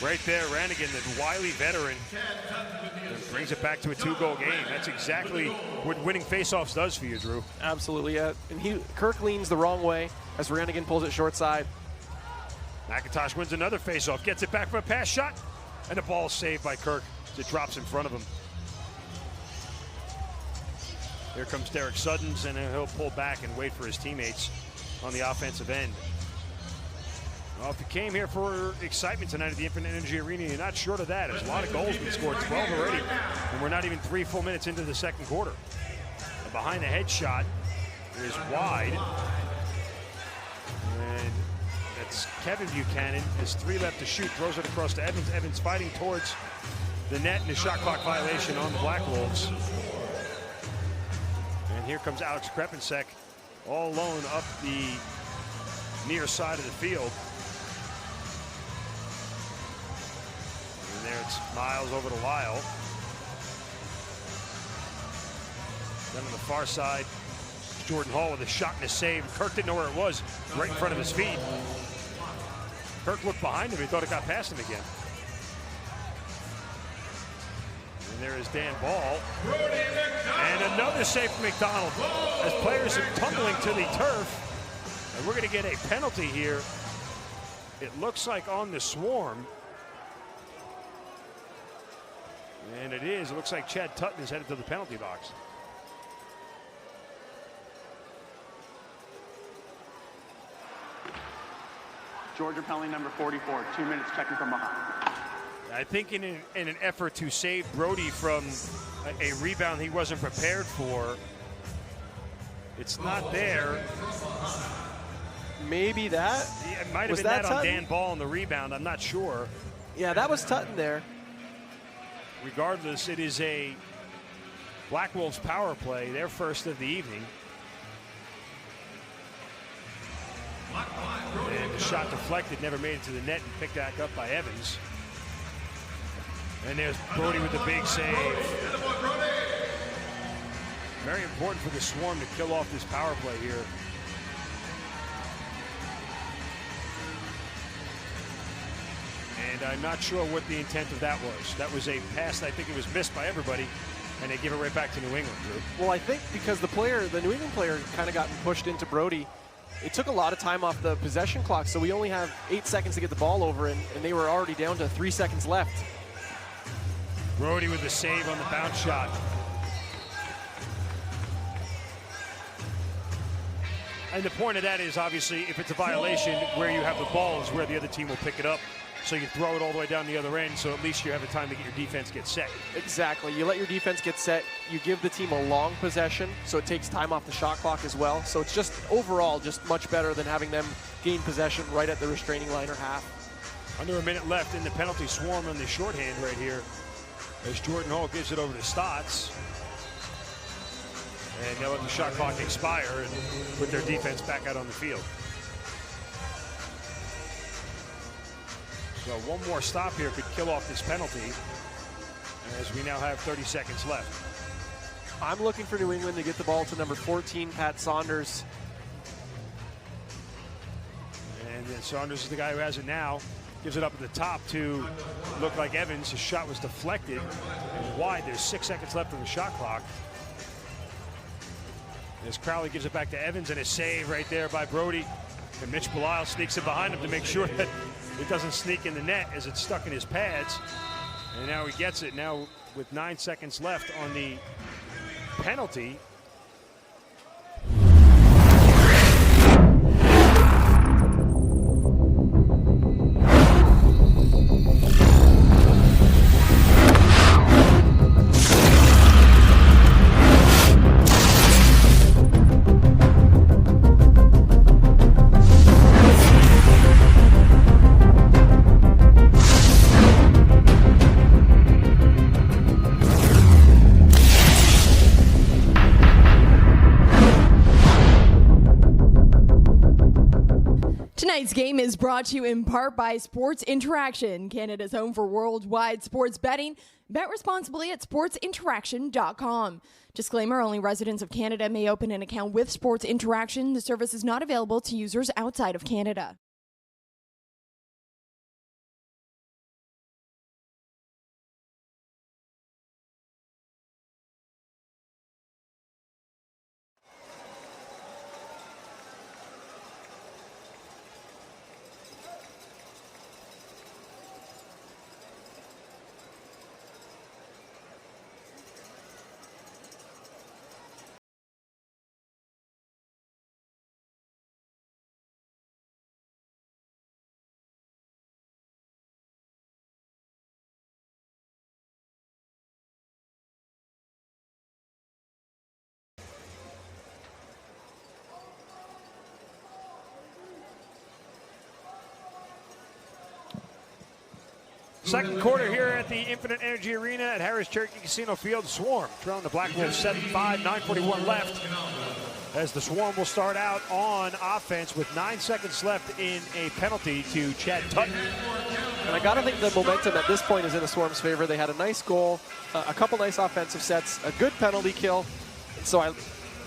right there, Ranigan, the wily veteran, brings it back to a two-goal game. That's exactly what winning faceoffs does for you, Drew. Absolutely, yeah. And Kirk leans the wrong way as Ranigan pulls it short side. McIntosh wins another faceoff, gets it back from a pass shot, and the ball is saved by Kirk as it drops in front of him. Here comes Derek Suddens, and he'll pull back and wait for his teammates on the offensive end. Well, if you came here for excitement tonight at the Infinite Energy Arena, you're not short of that. There's a lot of goals been scored, 12 already, and we're not even 3 full minutes into the second quarter. A behind the head shot is wide. And that's Kevin Buchanan. There's 3 left to shoot, throws it across to Evans. Evans fighting towards the net and a shot clock violation on the Black Wolves. And here comes Alex Krepensek all alone up the near side of the field. And there it's Miles over to Lyle. Then on the far side, Jordan Hall with a shot and a save. Kirk didn't know where it was, right in front of his feet. Kirk looked behind him, he thought it got past him again. And there is Dan Ball. And another save from McDonald as players are tumbling to the turf. And we're going to get a penalty here. It looks like on the Swarm. And it is. It looks like Chad Tutton is headed to the penalty box. Georgia penalty number 44, 2 minutes checking from behind. I think in an effort to save Brody from a rebound he wasn't prepared for, it's not there. Maybe that? Yeah, it might have Was been that that on Tutton? Dan Ball on the rebound. I'm not sure. Yeah, that was Tutton there. Regardless, it is a Black Wolves power play, their first of the evening. And the shot deflected, never made it to the net and picked back up by Evans. And there's Brody with the big save. Very important for the Swarm to kill off this power play here. And I'm not sure what the intent of that was. That was a pass, I think it was missed by everybody, and they give it right back to New England, Drew. Well, I think because the New England player kind of got pushed into Brody, it took a lot of time off the possession clock, so we only have 8 seconds to get the ball over, and they were already down to 3 seconds left. Brody with the save on the bounce shot. And the point of that is, obviously, if it's a violation, where you have the ball is where the other team will pick it up. So you throw it all the way down the other end, so at least you have the time to get your defense get set. Exactly. You let your defense get set. You give the team a long possession, so it takes time off the shot clock as well. So it's just overall just much better than having them gain possession right at the restraining line or half. Under a minute left in the penalty. Swarm on the shorthand right here as Jordan Hall gives it over to Stotts. And they'll let the shot clock expire and put their defense back out on the field. So one more stop here could kill off this penalty, as we now have 30 seconds left. I'm looking for New England to get the ball to number 14, Pat Saunders. And then Saunders is the guy who has it now. Gives it up at the top to look like Evans. His shot was deflected and wide. There's 6 seconds left on the shot clock. As Crowley gives it back to Evans, and a save right there by Brody. And Mitch Belisle sneaks it behind him to make sure that it doesn't sneak in the net as it's stuck in his pads. And now he gets it. Now with 9 seconds left on the penalty. Tonight's game is brought to you in part by Sports Interaction, Canada's home for worldwide sports betting. Bet responsibly at sportsinteraction.com. Disclaimer, only residents of Canada may open an account with Sports Interaction. The service is not available to users outside of Canada. Second quarter here at the Infinite Energy Arena at Harris Cherokee Casino Field. Swarm trailing the Black Wolves 7-5, 9:41 left. As the Swarm will start out on offense with 9 seconds left in a penalty to Chad Tutton. And I gotta think the momentum at this point is in the Swarm's favor. They had a nice goal, a couple nice offensive sets, a good penalty kill. So I'm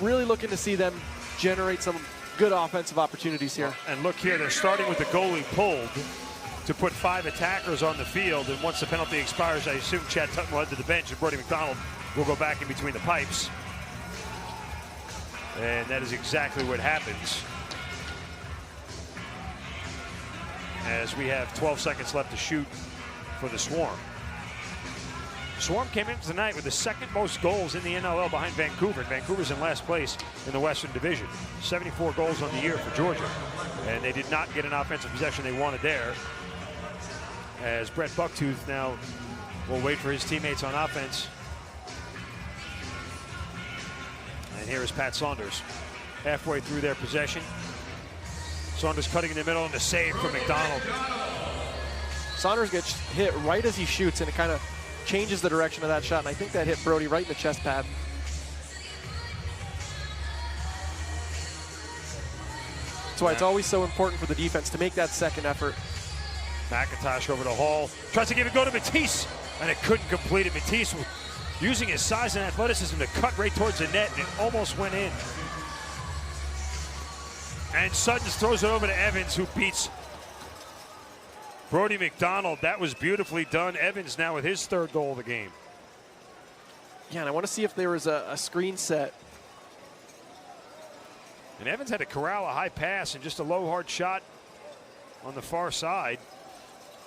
really looking to see them generate some good offensive opportunities here. And look here, they're starting with the goalie pulled to put 5 attackers on the field. And once the penalty expires, I assume Chad Tutton will head to the bench and Brody McDonald will go back in between the pipes. And that is exactly what happens. As we have 12 seconds left to shoot for the Swarm. Swarm came in tonight with the second most goals in the NLL behind Vancouver. Vancouver's in last place in the Western Division. 74 goals on the year for Georgia. And they did not get an offensive possession they wanted there. As Brett Bucktooth now will wait for his teammates on offense. And here is Pat Saunders halfway through their possession. Saunders cutting in the middle and the save from McDonald. Saunders gets hit right as he shoots, and it kind of changes the direction of that shot, and I think that hit Brody right in the chest pad. That's why it's always so important for the defense to make that second effort. McIntosh over to Hall. Tries to give it go to Matisse, and it couldn't complete it. Matisse using his size and athleticism to cut right towards the net, and it almost went in. And Sutton throws it over to Evans, who beats Brody McDonald. That was beautifully done. Evans now with his third goal of the game. Yeah, and I want to see if there was a screen set. And Evans had to corral a high pass and just a low, hard shot on the far side.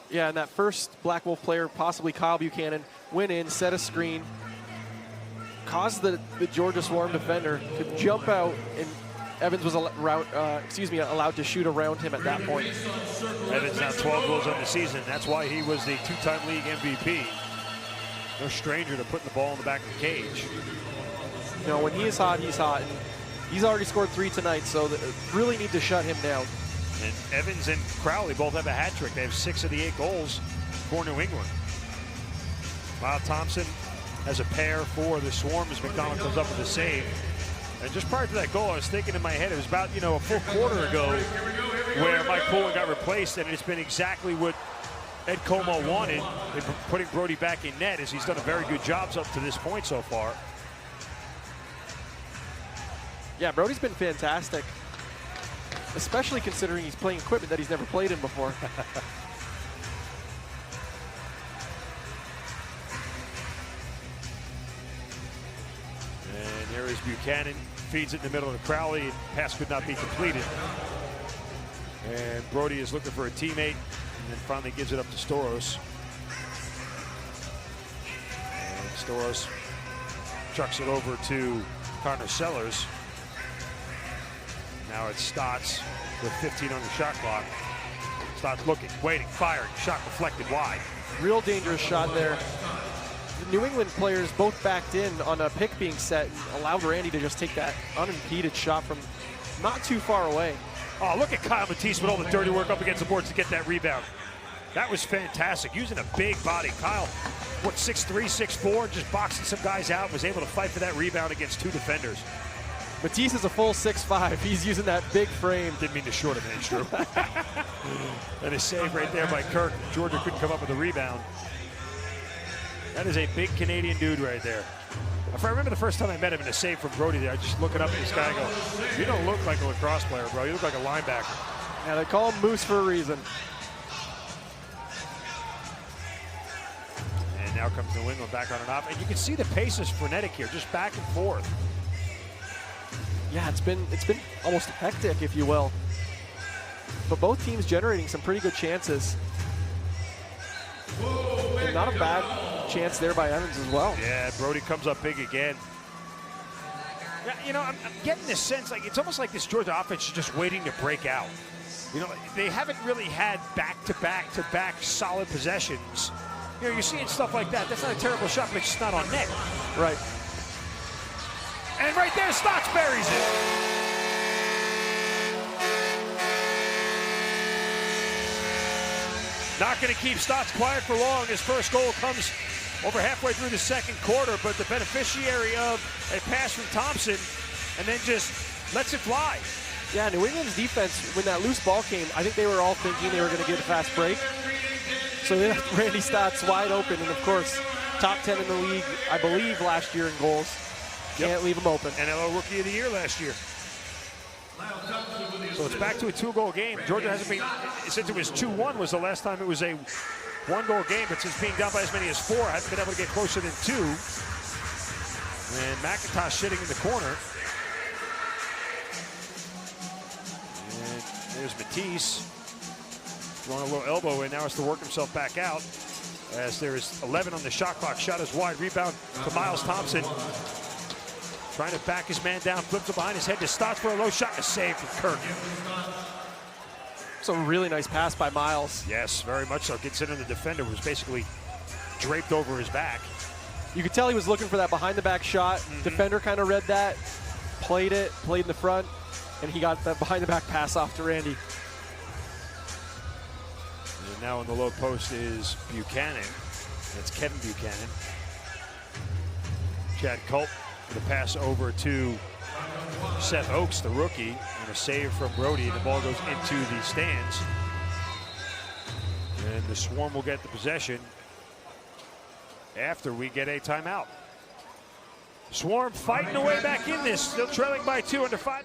Yeah, and that first Black Wolf player, possibly Kyle Buchanan, went in, set a screen, caused the Georgia Swarm defender to jump out, and Evans was allowed to shoot around him at that point. Evans now 12 goals on the season. That's why he was the 2-time league MVP. No stranger to putting the ball in the back of the cage. You know, when he is hot, he's hot. And he's already scored 3 tonight, so really need to shut him down. And Evans and Crowley both have a hat trick. They have 6 of the 8 goals for New England. Lyle Thompson has a pair for the Swarm as McDonald comes up with a save. And just prior to that goal, I was thinking in my head, it was about, a full quarter ago where Mike Pullen got replaced, and it's been exactly what Ed Como wanted in putting Brody back in net, as he's done a very good job up to this point so far. Yeah, Brody's been fantastic, especially considering he's playing equipment that he's never played in before. And there is Buchanan, feeds it in the middle of Crowley, and pass could not be completed. And Brody is looking for a teammate, and then finally gives it up to Storos. And Storos chucks it over to Connor Sellers. Now it's Stotts with 15 on the shot clock. Stotts looking, waiting, firing, shot deflected wide. Real dangerous shot there. The New England players both backed in on a pick being set and allowed Randy to just take that unimpeded shot from not too far away. Oh, look at Kyle Matisse with all the dirty work up against the boards to get that rebound. That was fantastic, using a big body. Kyle, 6'3", 6'4", just boxing some guys out, was able to fight for that rebound against 2 defenders. Matisse is a full 6'5". He's using that big frame. Didn't mean to short him, it's true. And a save right there by Kirk. Georgia couldn't come up with a rebound. That is a big Canadian dude right there. If I remember the first time I met him in a save from Brody there, I just looking up at this guy and go, you don't look like a lacrosse player, bro. You look like a linebacker. Yeah, they call him Moose for a reason. And now comes New England back on and off. And you can see the pace is frenetic here, just back and forth. Yeah, it's been almost hectic, if you will. But both teams generating some pretty good chances. And not a bad chance there by Evans as well. Yeah, Brody comes up big again. Yeah, I'm getting this sense, like it's almost like this Georgia offense is just waiting to break out. They haven't really had back-to-back solid possessions. You're seeing stuff like that. That's not a terrible shot, but it's just not on net. Right. And right there, Stotts buries it. Not going to keep Stotts quiet for long. His first goal comes over halfway through the second quarter, but the beneficiary of a pass from Thompson and then just lets it fly. Yeah, New England's defense, when that loose ball came, I think they were all thinking they were going to get a fast break. So they left Randy Stotts wide open, and of course, top 10 in the league, I believe, last year in goals. Can't leave him open. NLL Rookie of the Year last year. So it's back to a 2-goal game. Georgia hasn't been, since it was 2-1 was the last time it was a 1-goal game, but since being down by as many as 4, hasn't been able to get closer than 2. And McIntosh sitting in the corner. And there's Matisse. Throwing a little elbow in, now has to work himself back out. As there is 11 on the shot clock. Shot is wide, rebound to Miles Thompson. Trying to back his man down, flips it behind his head to Stotts for a low shot, a save from Kirk. It's a really nice pass by Miles. Yes, very much so. Considering the defender was basically draped over his back. You could tell he was looking for that behind-the-back shot. Defender kind of read that, played in the front, and he got that behind-the-back pass off to Randy. And now in the low post is Buchanan. That's Kevin Buchanan. Chad Culp for the pass over to Seth Oakes, the rookie, and a save from Brody, and the ball goes into the stands. And the Swarm will get the possession after we get a timeout. Swarm fighting their way back in this, still trailing by 2 under 5.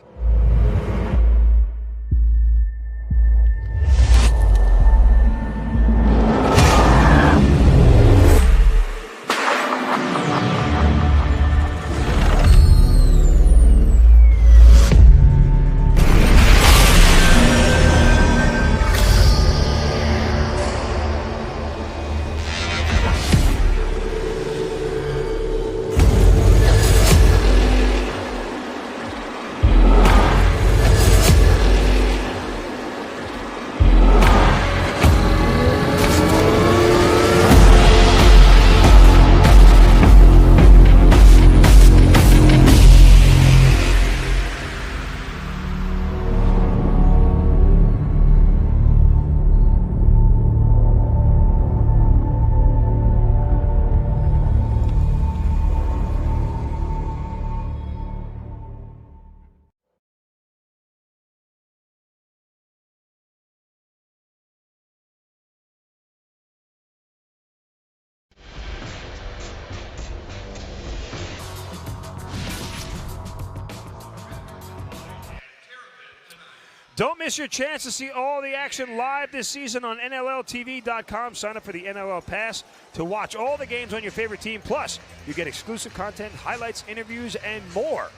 Don't miss your chance to see all the action live this season on NLLTV.com. Sign up for the NLL Pass to watch all the games on your favorite team. Plus, you get exclusive content, highlights, interviews, and more.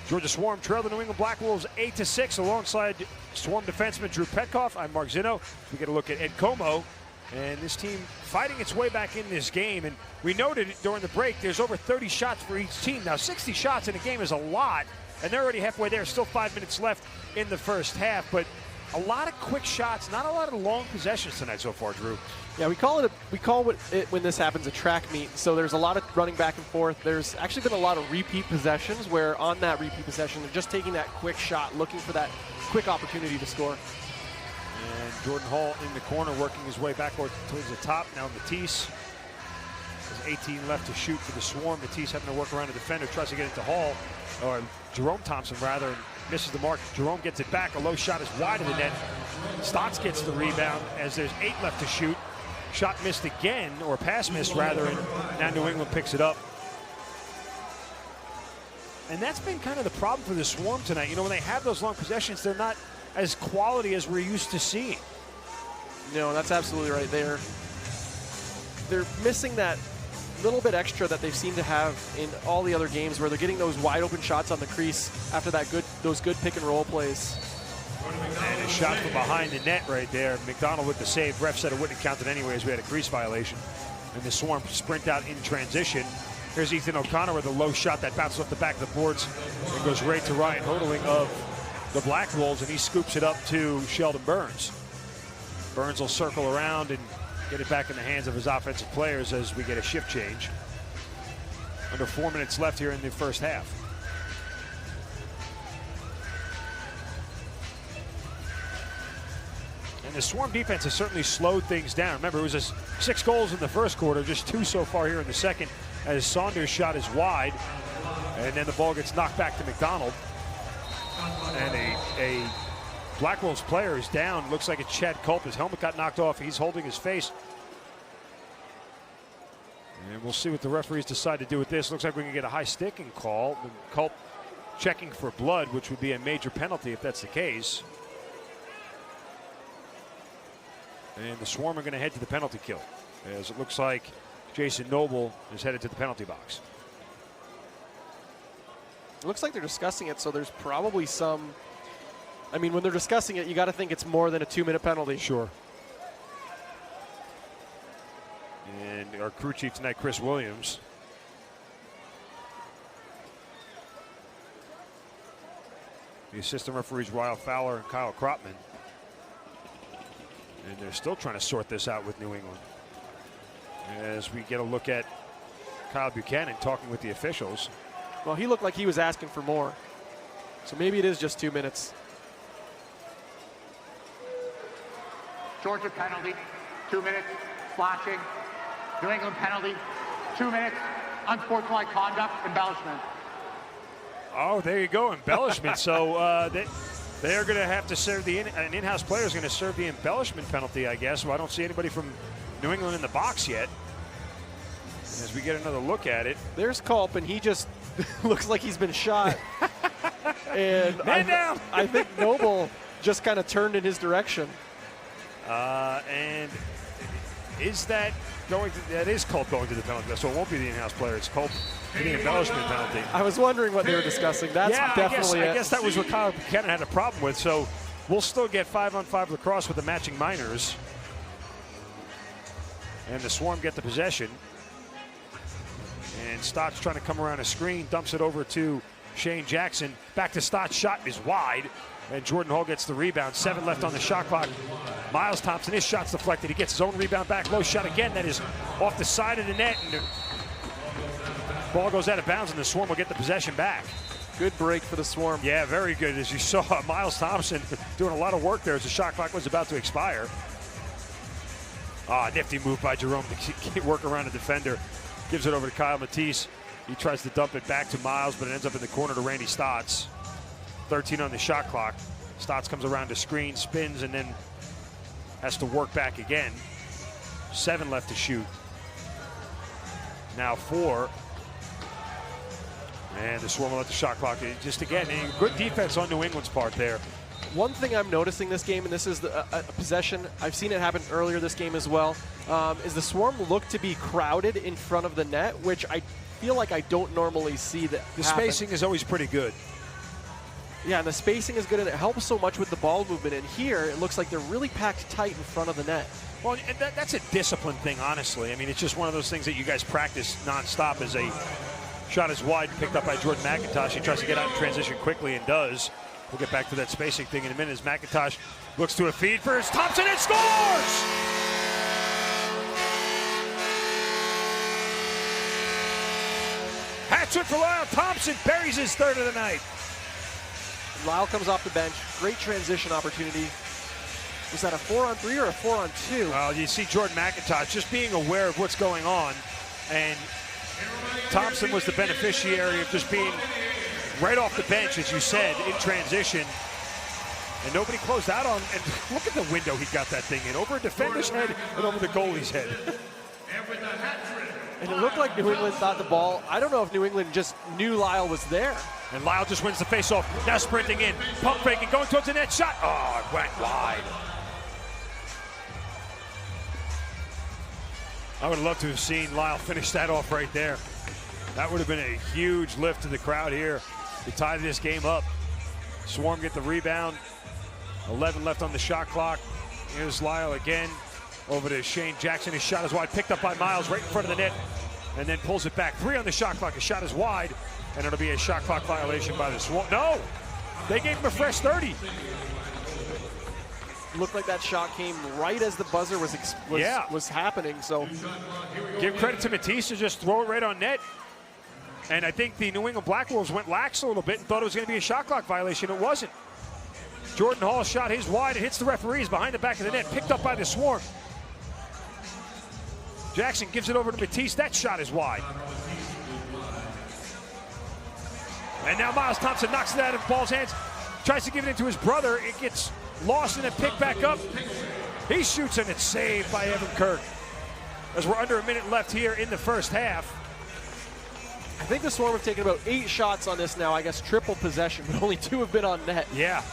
Georgia Swarm trailed the New England Black Wolves 8-6 alongside Swarm defenseman Drew Petkoff. I'm Mark Zinno. We get a look at Ed Como. And this team fighting its way back in this game. And we noted during the break, there's over 30 shots for each team. Now, 60 shots in a game is a lot. And they're already halfway there. Still 5 minutes left in the first half. But a lot of quick shots, not a lot of long possessions tonight so far, Drew. Yeah, we call it when this happens a track meet. So there's a lot of running back and forth. There's actually been a lot of repeat possessions where on that repeat possession, they're just taking that quick shot, looking for that quick opportunity to score. And Jordan Hall in the corner working his way back towards the top. Now Matisse. There's 18 left to shoot for the Swarm. Matisse having to work around the defender, tries to get into Hall, or Jerome Thompson rather, and misses the mark. Jerome gets it back. A low shot is wide of the net. Stotts gets the rebound as there's 8 left to shoot. Shot missed again, or pass missed rather, and now New England picks it up. And that's been kind of the problem for the Swarm tonight. You know, when they have those long possessions, they're not as quality as we're used to seeing. No, that's absolutely right. They're missing that little bit extra that they've seemed to have in all the other games where they're getting those wide open shots on the crease after those good pick and roll plays. And a shot from behind the net right there. McDonald with the save. Ref said it wouldn't count it anyways. We had a crease violation. And the Swarm sprint out in transition. Here's Ethan O'Connor with a low shot that bounces off the back of the boards and goes right to Ryan Hodling of the Black Wolves, and he scoops it up to Sheldon Burns. Burns will circle around and get it back in the hands of his offensive players as we get a shift change. Under 4 minutes left here in the first half. And the Swarm defense has certainly slowed things down. Remember, it was 6 goals in the first quarter, just 2 so far here in the second, as Saunders' shot is wide, and then the ball gets knocked back to McDonald. And a Black Wolves player is down. Looks like it's Chad Culp. His helmet got knocked off. He's holding his face. And we'll see what the referees decide to do with this. Looks like we can get a high sticking call. Culp checking for blood, which would be a major penalty if that's the case. And the Swarm are going to head to the penalty kill, as it looks like Jason Noble is headed to the penalty box. It looks like they're discussing it, so there's probably some. I mean, when they're discussing it, you got to think it's more than a 2-minute penalty. Sure. And our crew chief tonight, Chris Williams. The assistant referees, Ryle Fowler and Kyle Kropman. And they're still trying to sort this out with New England. As we get a look at Kyle Buchanan talking with the officials. Well, he looked like he was asking for more. So maybe it is just 2 minutes. Georgia penalty, 2 minutes, slashing. New England penalty, 2 minutes, unsportsmanlike conduct, embellishment. Oh, there you go, embellishment. So they are going to have to serve an in-house player is going to serve the embellishment penalty, I guess. Well, I don't see anybody from New England in the box yet. As we get another look at it. There's Culp, and he just looks like he's been shot. And Man down! I think Noble just kind of turned in his direction. And is that going to, that is Culp going to the penalty, so it won't be the in-house player, it's Culp for the embellishment penalty. I was wondering what they were discussing. That's definitely I guess that was what Kyle Buchanan had a problem with, so we'll still get 5-on-5 lacrosse with the matching minors. And the Swarm get the possession. And Stott's trying to come around a screen, dumps it over to Shane Jackson. Back to Stott, shot is wide. And Jordan Hall gets the rebound. 7 left on the shot clock. Miles Thompson, his shot's deflected. He gets his own rebound back. Low shot again. That is off the side of the net. And the ball goes out of bounds, and the Swarm will get the possession back. Good break for the Swarm. Yeah, very good. As you saw, Miles Thompson doing a lot of work there as the shot clock was about to expire. Nifty move by Jerome to work around the defender. Gives it over to Kyle Matisse. He tries to dump it back to Miles, but it ends up in the corner to Randy Stotts. 13 on the shot clock. Stotts comes around to screen, spins, and then has to work back again. 7 left to shoot. Now 4. And the Swarm will let the shot clock. Just again, good defense on New England's part there. One thing I'm noticing this game, and this is a possession, I've seen it happen earlier this game as well, is the Swarm look to be crowded in front of the net, which I feel like I don't normally see that The happen. spacing is always pretty good. Yeah, and the spacing is good, and it helps so much with the ball movement. And here, it looks like they're really packed tight in front of the net. Well, and that's a discipline thing, honestly. I mean, it's just one of those things that you guys practice nonstop. As a shot is wide, picked up by Jordan McIntosh. He tries to get out in transition quickly and does. We'll get back to that spacing thing in a minute as McIntosh looks to a feed for his Thompson and scores! Hat-trick for Lyle Thompson, buries his third of the night. Lyle comes off the bench. Great transition opportunity. Was that a 4-on-3 or a 4-on-2? Well, you see Jordan McIntosh just being aware of what's going on, and Thompson was the beneficiary of just being right off the bench, as you said, in transition. And nobody closed out on, and look at the window he got that thing in, over a defender's head and over the goalie's head. And it looked like New England thought the ball, I don't know if New England just knew Lyle was there. And Lyle just wins the faceoff, now sprinting in, pump faking, going towards the net, shot, oh, it went wide. I would love to have seen Lyle finish that off right there. That would have been a huge lift to the crowd here to tie this game up. Swarm get the rebound. 11 left on the shot clock. Here's Lyle again. Over to Shane Jackson. His shot is wide. Picked up by Miles right in front of the net. And then pulls it back. 3 on the shot clock. His shot is wide. And it'll be a shot clock violation by the Swarm. No! They gave him a fresh 30. Looked like that shot came right as the buzzer was happening. So give credit to Matisse to just throw it right on net. And I think the New England Black Wolves went lax a little bit and thought it was going to be a shot clock violation. It wasn't. Jordan Hall shot his wide. It hits the referees behind the back of the net. Picked up by the Swarm. Jackson gives it over to Matisse. That shot is wide. And now Miles Thompson knocks it out of Paul's hands. Tries to give it into his brother. It gets lost and then picked back up. He shoots and it's saved by Evan Kirk. As we're under a minute left here in the first half. I think the Swarm have taken about 8 shots on this now. I guess triple possession, but only 2 have been on net. Yeah.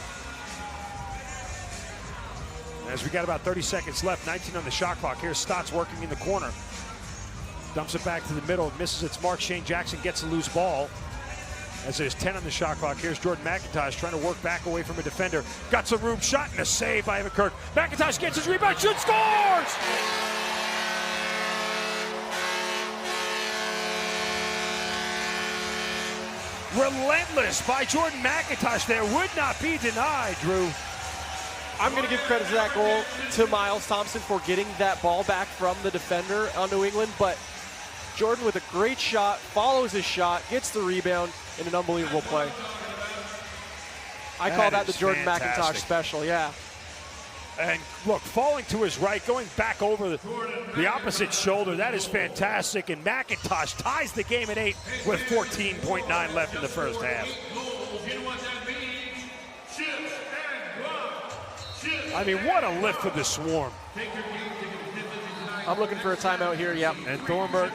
As we got about 30 seconds left, 19 on the shot clock. Here's Stotts working in the corner. Dumps it back to the middle, misses its mark. Shane Jackson gets a loose ball. As there's 10 on the shot clock, here's Jordan McIntosh trying to work back away from a defender. Got some room, shot, and a save by Evan Kirk. McIntosh gets his rebound, shoots, scores! Relentless by Jordan McIntosh there, would not be denied, Drew. I'm going to give credit to that goal to Miles Thompson for getting that ball back from the defender on New England, but Jordan with a great shot, follows his shot, gets the rebound in an unbelievable play. I call that the Jordan McIntosh special, yeah. And look, falling to his right, going back over the opposite shoulder, that is fantastic. And McIntosh ties the game at 8 with 14.9 left in the first half. I mean, what a lift for the Swarm. I'm looking for a timeout here, yep. And Thornburg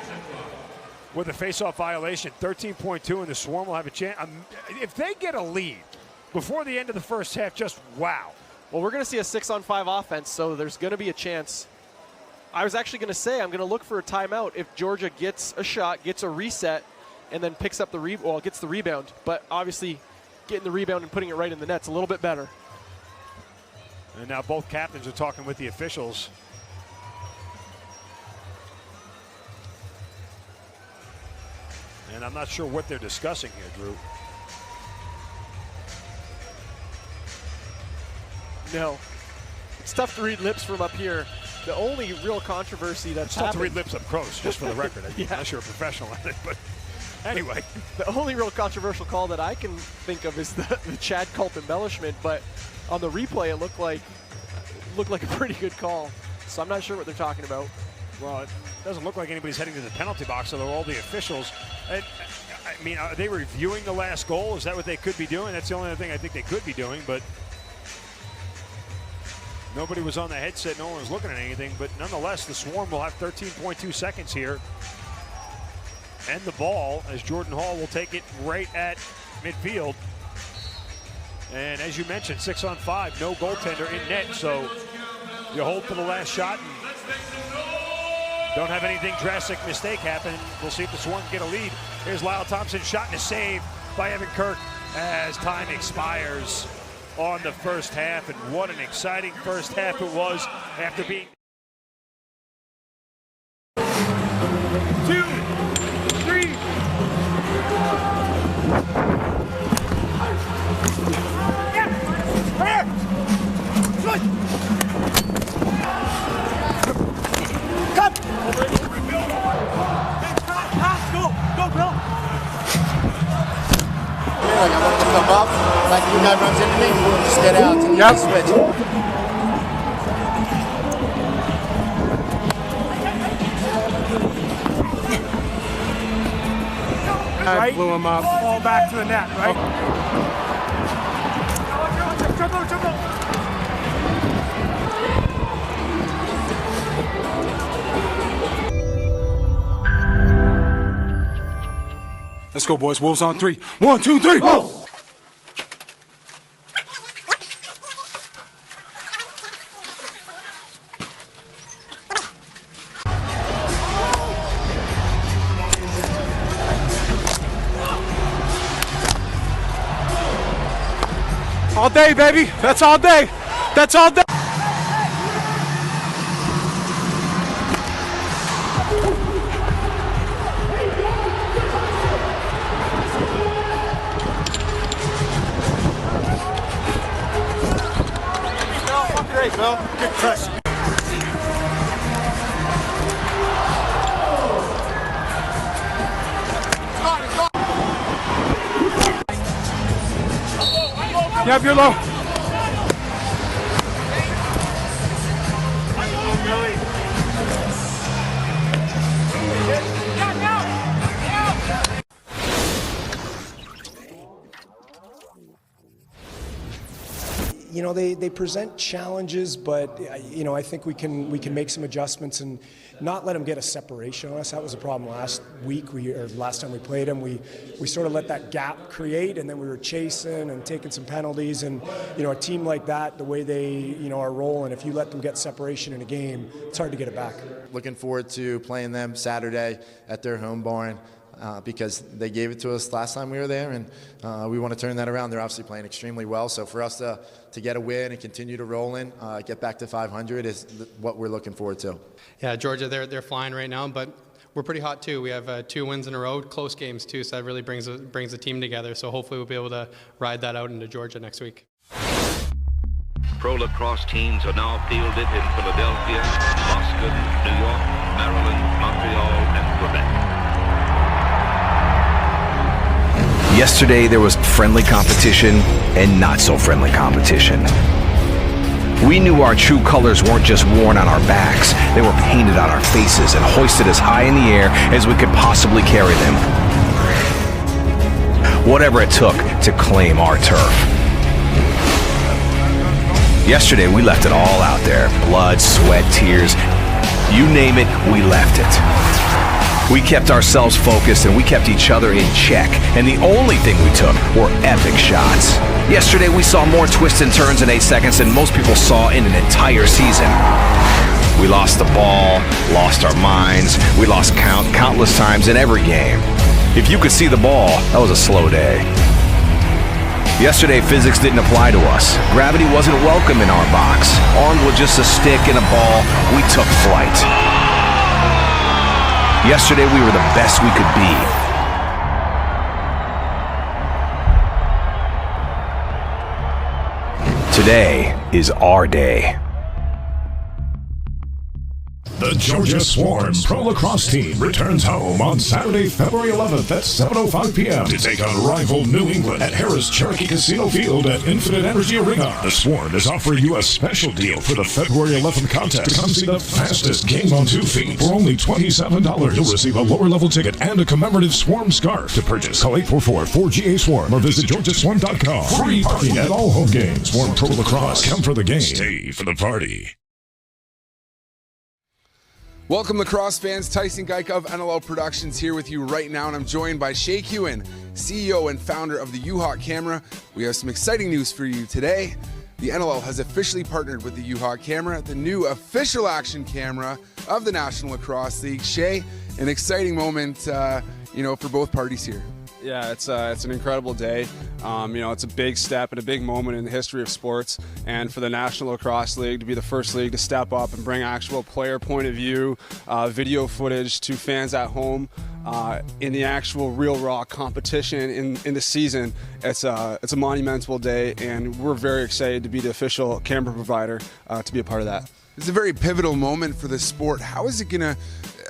with a face-off violation, 13.2, and the Swarm will have a chance. If they get a lead before the end of the first half, just wow. Well, we're going to see a 6-on-5 offense, so there's going to be a chance. I was actually going to say I'm going to look for a timeout if Georgia gets a shot, gets a reset, and then picks up the gets the rebound. But obviously, getting the rebound and putting it right in the net's a little bit better. And now both captains are talking with the officials. And I'm not sure what they're discussing here, Drew. No. It's tough to read lips from up here. The only real controversy that's happened... It's tough to read lips up close, just for the record, yeah. Unless you're a professional at it. But anyway. The only real controversial call that I can think of is the Chad Culp embellishment, but on the replay it looked like a pretty good call. So I'm not sure what they're talking about. Well, it doesn't look like anybody's heading to the penalty box, so they're all the officials. And, I mean, are they reviewing the last goal? Is that what they could be doing? That's the only other thing I think they could be doing, but nobody was on the headset. No one was looking at anything, but nonetheless, the Swarm will have 13.2 seconds here. And the ball, as Jordan Hall will take it right at midfield. And as you mentioned, 6-on-5, no goaltender in net, so you hold for the last shot and don't have anything drastic mistake happen. We'll see if the Swarm get a lead. Here's Lyle Thompson, shot and a save by Evan Kirk as time expires on the first half. And what an exciting first half it was after being 2, 3. Like I want to come up, like you guy runs into me, just get out and you switch. Right? Blew him up. Ball back to the net, right? Let's go, boys. Wolves on 3. 1, 2, 3. Go! All day, baby. That's all day. That's all day. Great, Bill. Good crush. Yep, you're low. you know, they present challenges, but you know, I think we can make some adjustments and not let them get a separation on us. That was a problem last week, or last time we played them. We sort of let that gap create, and then we were chasing and taking some penalties. And you know, a team like that, the way they, you know, are rolling, if you let them get separation in a game, it's hard to get it back. Looking forward to playing them Saturday at their home barn. Because they gave it to us last time we were there, and we want to turn that around. They're obviously playing extremely well, so for us to get a win and continue to roll in, get back to 500 is what we're looking forward to. Yeah, Georgia, they're flying right now, but we're pretty hot too. We have 2 wins in a row, close games too, so that really brings the team together. So hopefully we'll be able to ride that out into Georgia next week. Pro lacrosse teams are now fielded in Philadelphia, Boston, New York, Maryland, Montreal, and Quebec. Yesterday, there was friendly competition and not so friendly competition. We knew our true colors weren't just worn on our backs, they were painted on our faces and hoisted as high in the air as we could possibly carry them. Whatever it took to claim our turf. Yesterday, we left it all out there. Blood, sweat, tears, you name it, we left it. We kept ourselves focused and we kept each other in check, and the only thing we took were epic shots. Yesterday we saw more twists and turns in 8 seconds than most people saw in an entire season. We lost the ball, lost our minds, we lost countless times in every game. If you could see the ball, that was a slow day. Yesterday physics didn't apply to us. Gravity wasn't welcome in our box. Armed with just a stick and a ball, we took flight. Yesterday, we were the best we could be. Today is our day. The Georgia Swarm Pro Lacrosse team returns home on Saturday, February 11th at 7:05 p.m. to take on rival New England at Harris Cherokee Casino Field at Infinite Energy Arena. The Swarm is offering you a special deal for the February 11th contest. Come see the fastest game on 2 feet for only $27. You'll receive a lower-level ticket and a commemorative Swarm scarf. To purchase, call 844-4GA-SWARM or visit georgiaswarm.com. Free parking at all home games. Swarm Pro Lacrosse. Come for the game. Stay for the party. Welcome, lacrosse fans. Tyson Geik of NLL Productions here with you right now, and I'm joined by Shay Hewen, CEO and founder of the U-Hawk Camera. We have some exciting news for you today. The NLL has officially partnered with the U-Hawk Camera, the new official action camera of the National Lacrosse League. Shay, an exciting moment, for both parties here. Yeah, it's an incredible day. It's a big step and a big moment in the history of sports, and for the National Lacrosse League to be the first league to step up and bring actual player point of view, video footage to fans at home in the actual real raw competition in the season. It's a monumental day, and we're very excited to be the official camera provider to be a part of that. It's a very pivotal moment for the sport. How is it going to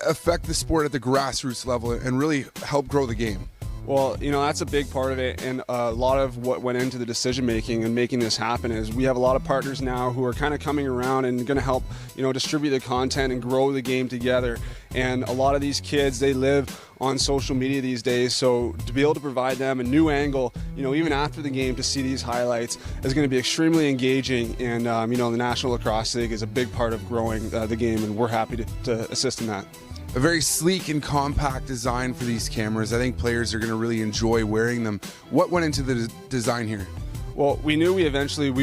affect the sport at the grassroots level and really help grow the game? Well, that's a big part of it, and a lot of what went into the decision making and making this happen is we have a lot of partners now who are kind of coming around and going to help, distribute the content and grow the game together. And a lot of these kids, they live on social media these days, so to be able to provide them a new angle, even after the game to see these highlights is going to be extremely engaging. And, the National Lacrosse League is a big part of growing the game, and we're happy to assist in that. A very sleek and compact design for these cameras. I think players are going to really enjoy wearing them. What went into the design here? Well, we knew we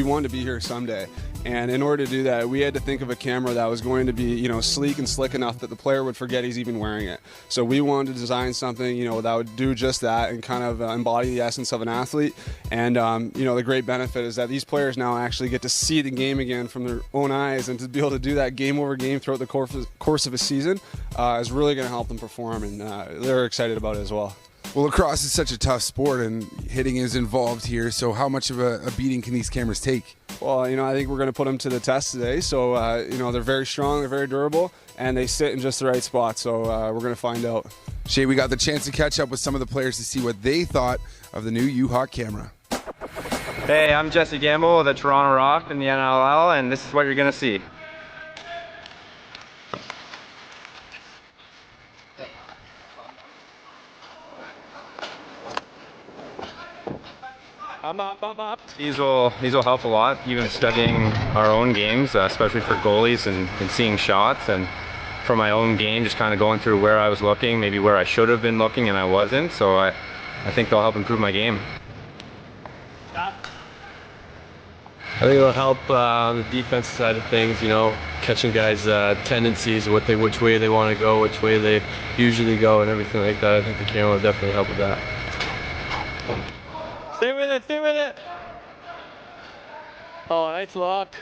wanted to be here someday. And in order to do that, we had to think of a camera that was going to be, sleek and slick enough that the player would forget he's even wearing it. So we wanted to design something, that would do just that and kind of embody the essence of an athlete. And, the great benefit is that these players now actually get to see the game again from their own eyes, and to be able to do that game over game throughout the course of a season is really going to help them perform, and they're excited about it as well. Well, lacrosse is such a tough sport, and hitting is involved here. So how much of a beating can these cameras take? Well, I think we're going to put them to the test today. So, they're very strong, they're very durable, and they sit in just the right spot. So we're going to find out. Shay, we got the chance to catch up with some of the players to see what they thought of the new U-Hawk camera. Hey, I'm Jesse Gamble of the Toronto Rock in the NLL, and this is what you're going to see. These will help a lot, even studying our own games, especially for goalies and seeing shots, and for my own game, just kind of going through where I was looking, maybe where I should have been looking and I wasn't. So I think they'll help improve my game. I think it'll help on the defensive side of things, you know, catching guys' tendencies, which way they want to go, which way they usually go, and everything like that. I think the camera will definitely help with that. 3 minutes, 3 minutes. Oh, nice lock.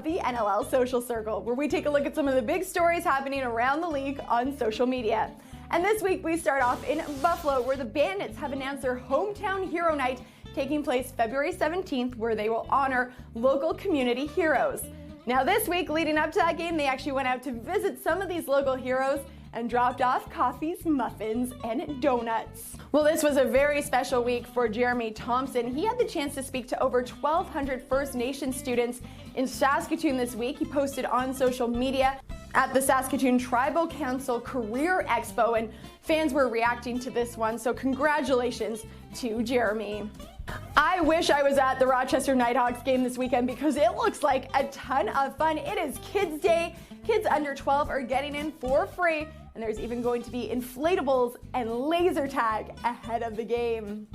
The NLL Social Circle, where we take a look at some of the big stories happening around the league on social media. And this week we start off in Buffalo, where the Bandits have announced their Hometown Hero Night taking place February 17th, where they will honor local community heroes. Now this week, leading up to that game, they actually went out to visit some of these local heroes and dropped off coffees, muffins, and donuts. Well, this was a very special week for Jeremy Thompson. He had the chance to speak to over 1,200 First Nation students in Saskatoon this week. He posted on social media at the Saskatoon Tribal Council Career Expo, and fans were reacting to this one, so congratulations to Jeremy. I wish I was at the Rochester Nighthawks game this weekend because it looks like a ton of fun. It is Kids Day. Kids under 12 are getting in for free, and there's even going to be inflatables and laser tag ahead of the game.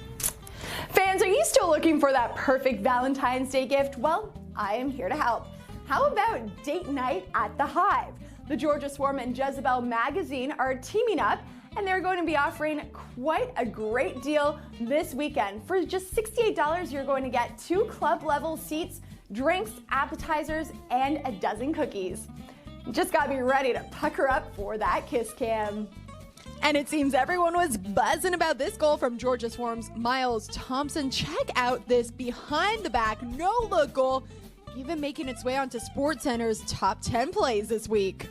Fans, are you still looking for that perfect Valentine's Day gift? Well, I am here to help. How about date night at the Hive? The Georgia Swarm and Jezebel magazine are teaming up, and they're going to be offering quite a great deal this weekend. For just $68, you're going to get 2 club-level seats, drinks, appetizers, and a dozen cookies. You just gotta be ready to pucker up for that kiss cam. And it seems everyone was buzzing about this goal from Georgia Swarm's Miles Thompson. Check out this behind-the-back, no-look goal, even making its way onto SportsCenter's top 10 plays this week.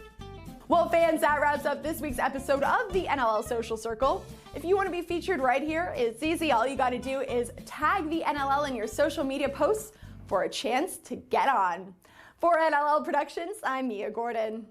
Well, fans, that wraps up this week's episode of the NLL Social Circle. If you want to be featured right here, it's easy. All you got to do is tag the NLL in your social media posts for a chance to get on. For NLL Productions, I'm Mia Gordon.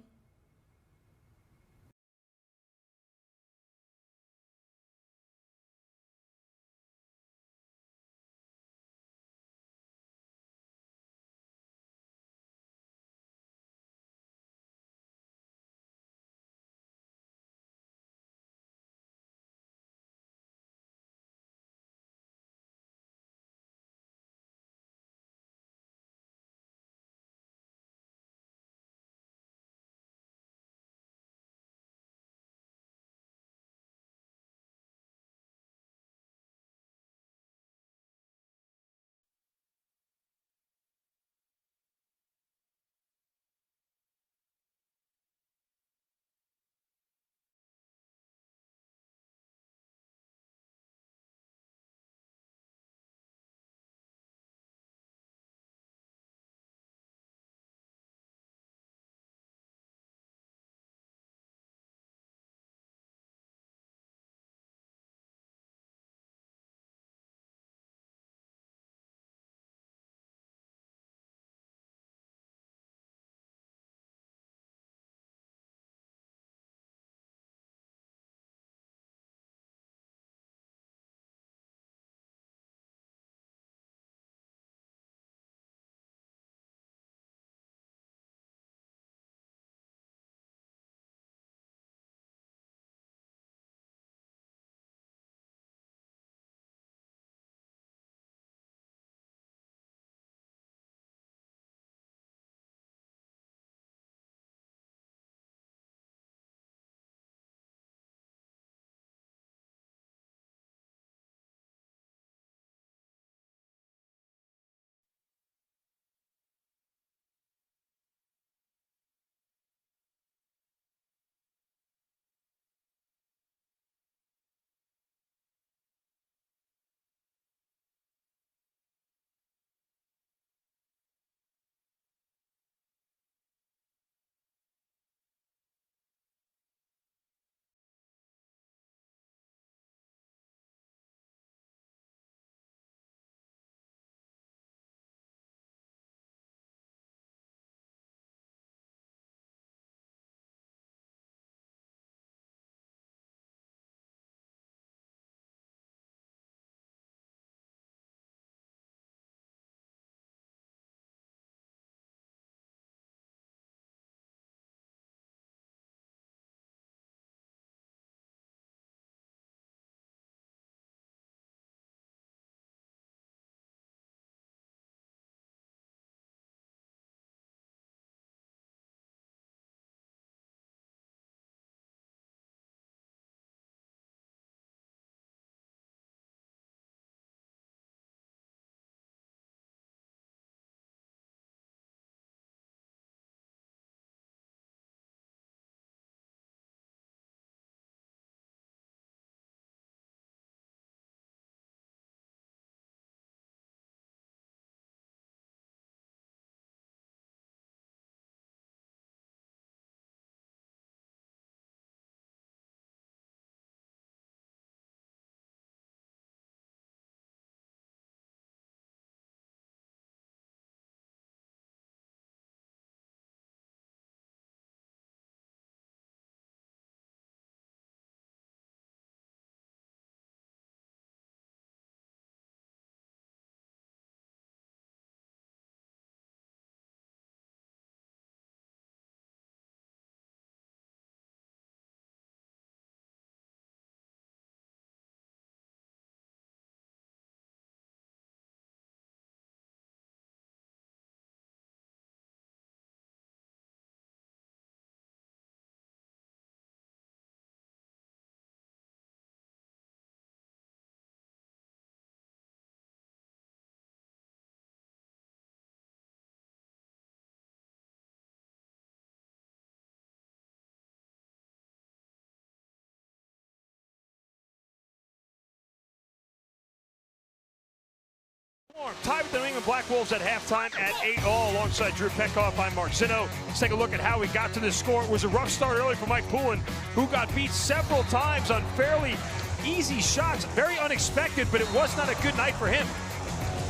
Tied with the New England Black Wolves at halftime at 8-all alongside Drew Peckoff. I'm Mark Zinno. Let's take a look at how we got to this score. It was a rough start early for Mike Poulin, who got beat several times on fairly easy shots. Very unexpected, but it was not a good night for him.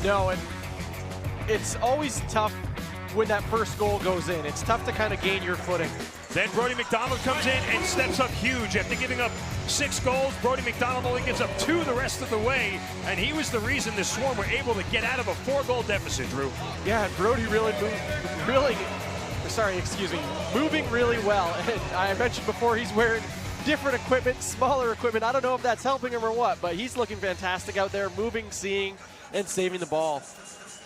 No, and it's always tough when that first goal goes in. It's tough to kind of gain your footing. Then Brody McDonald comes in and steps up huge. After giving up 6 goals, Brody McDonald only gives up 2 the rest of the way, and he was the reason the Swarm were able to get out of a 4-goal deficit, Drew. Yeah, Brody moving really well. And I mentioned before, he's wearing different equipment, smaller equipment. I don't know if that's helping him or what, but he's looking fantastic out there, moving, seeing, and saving the ball.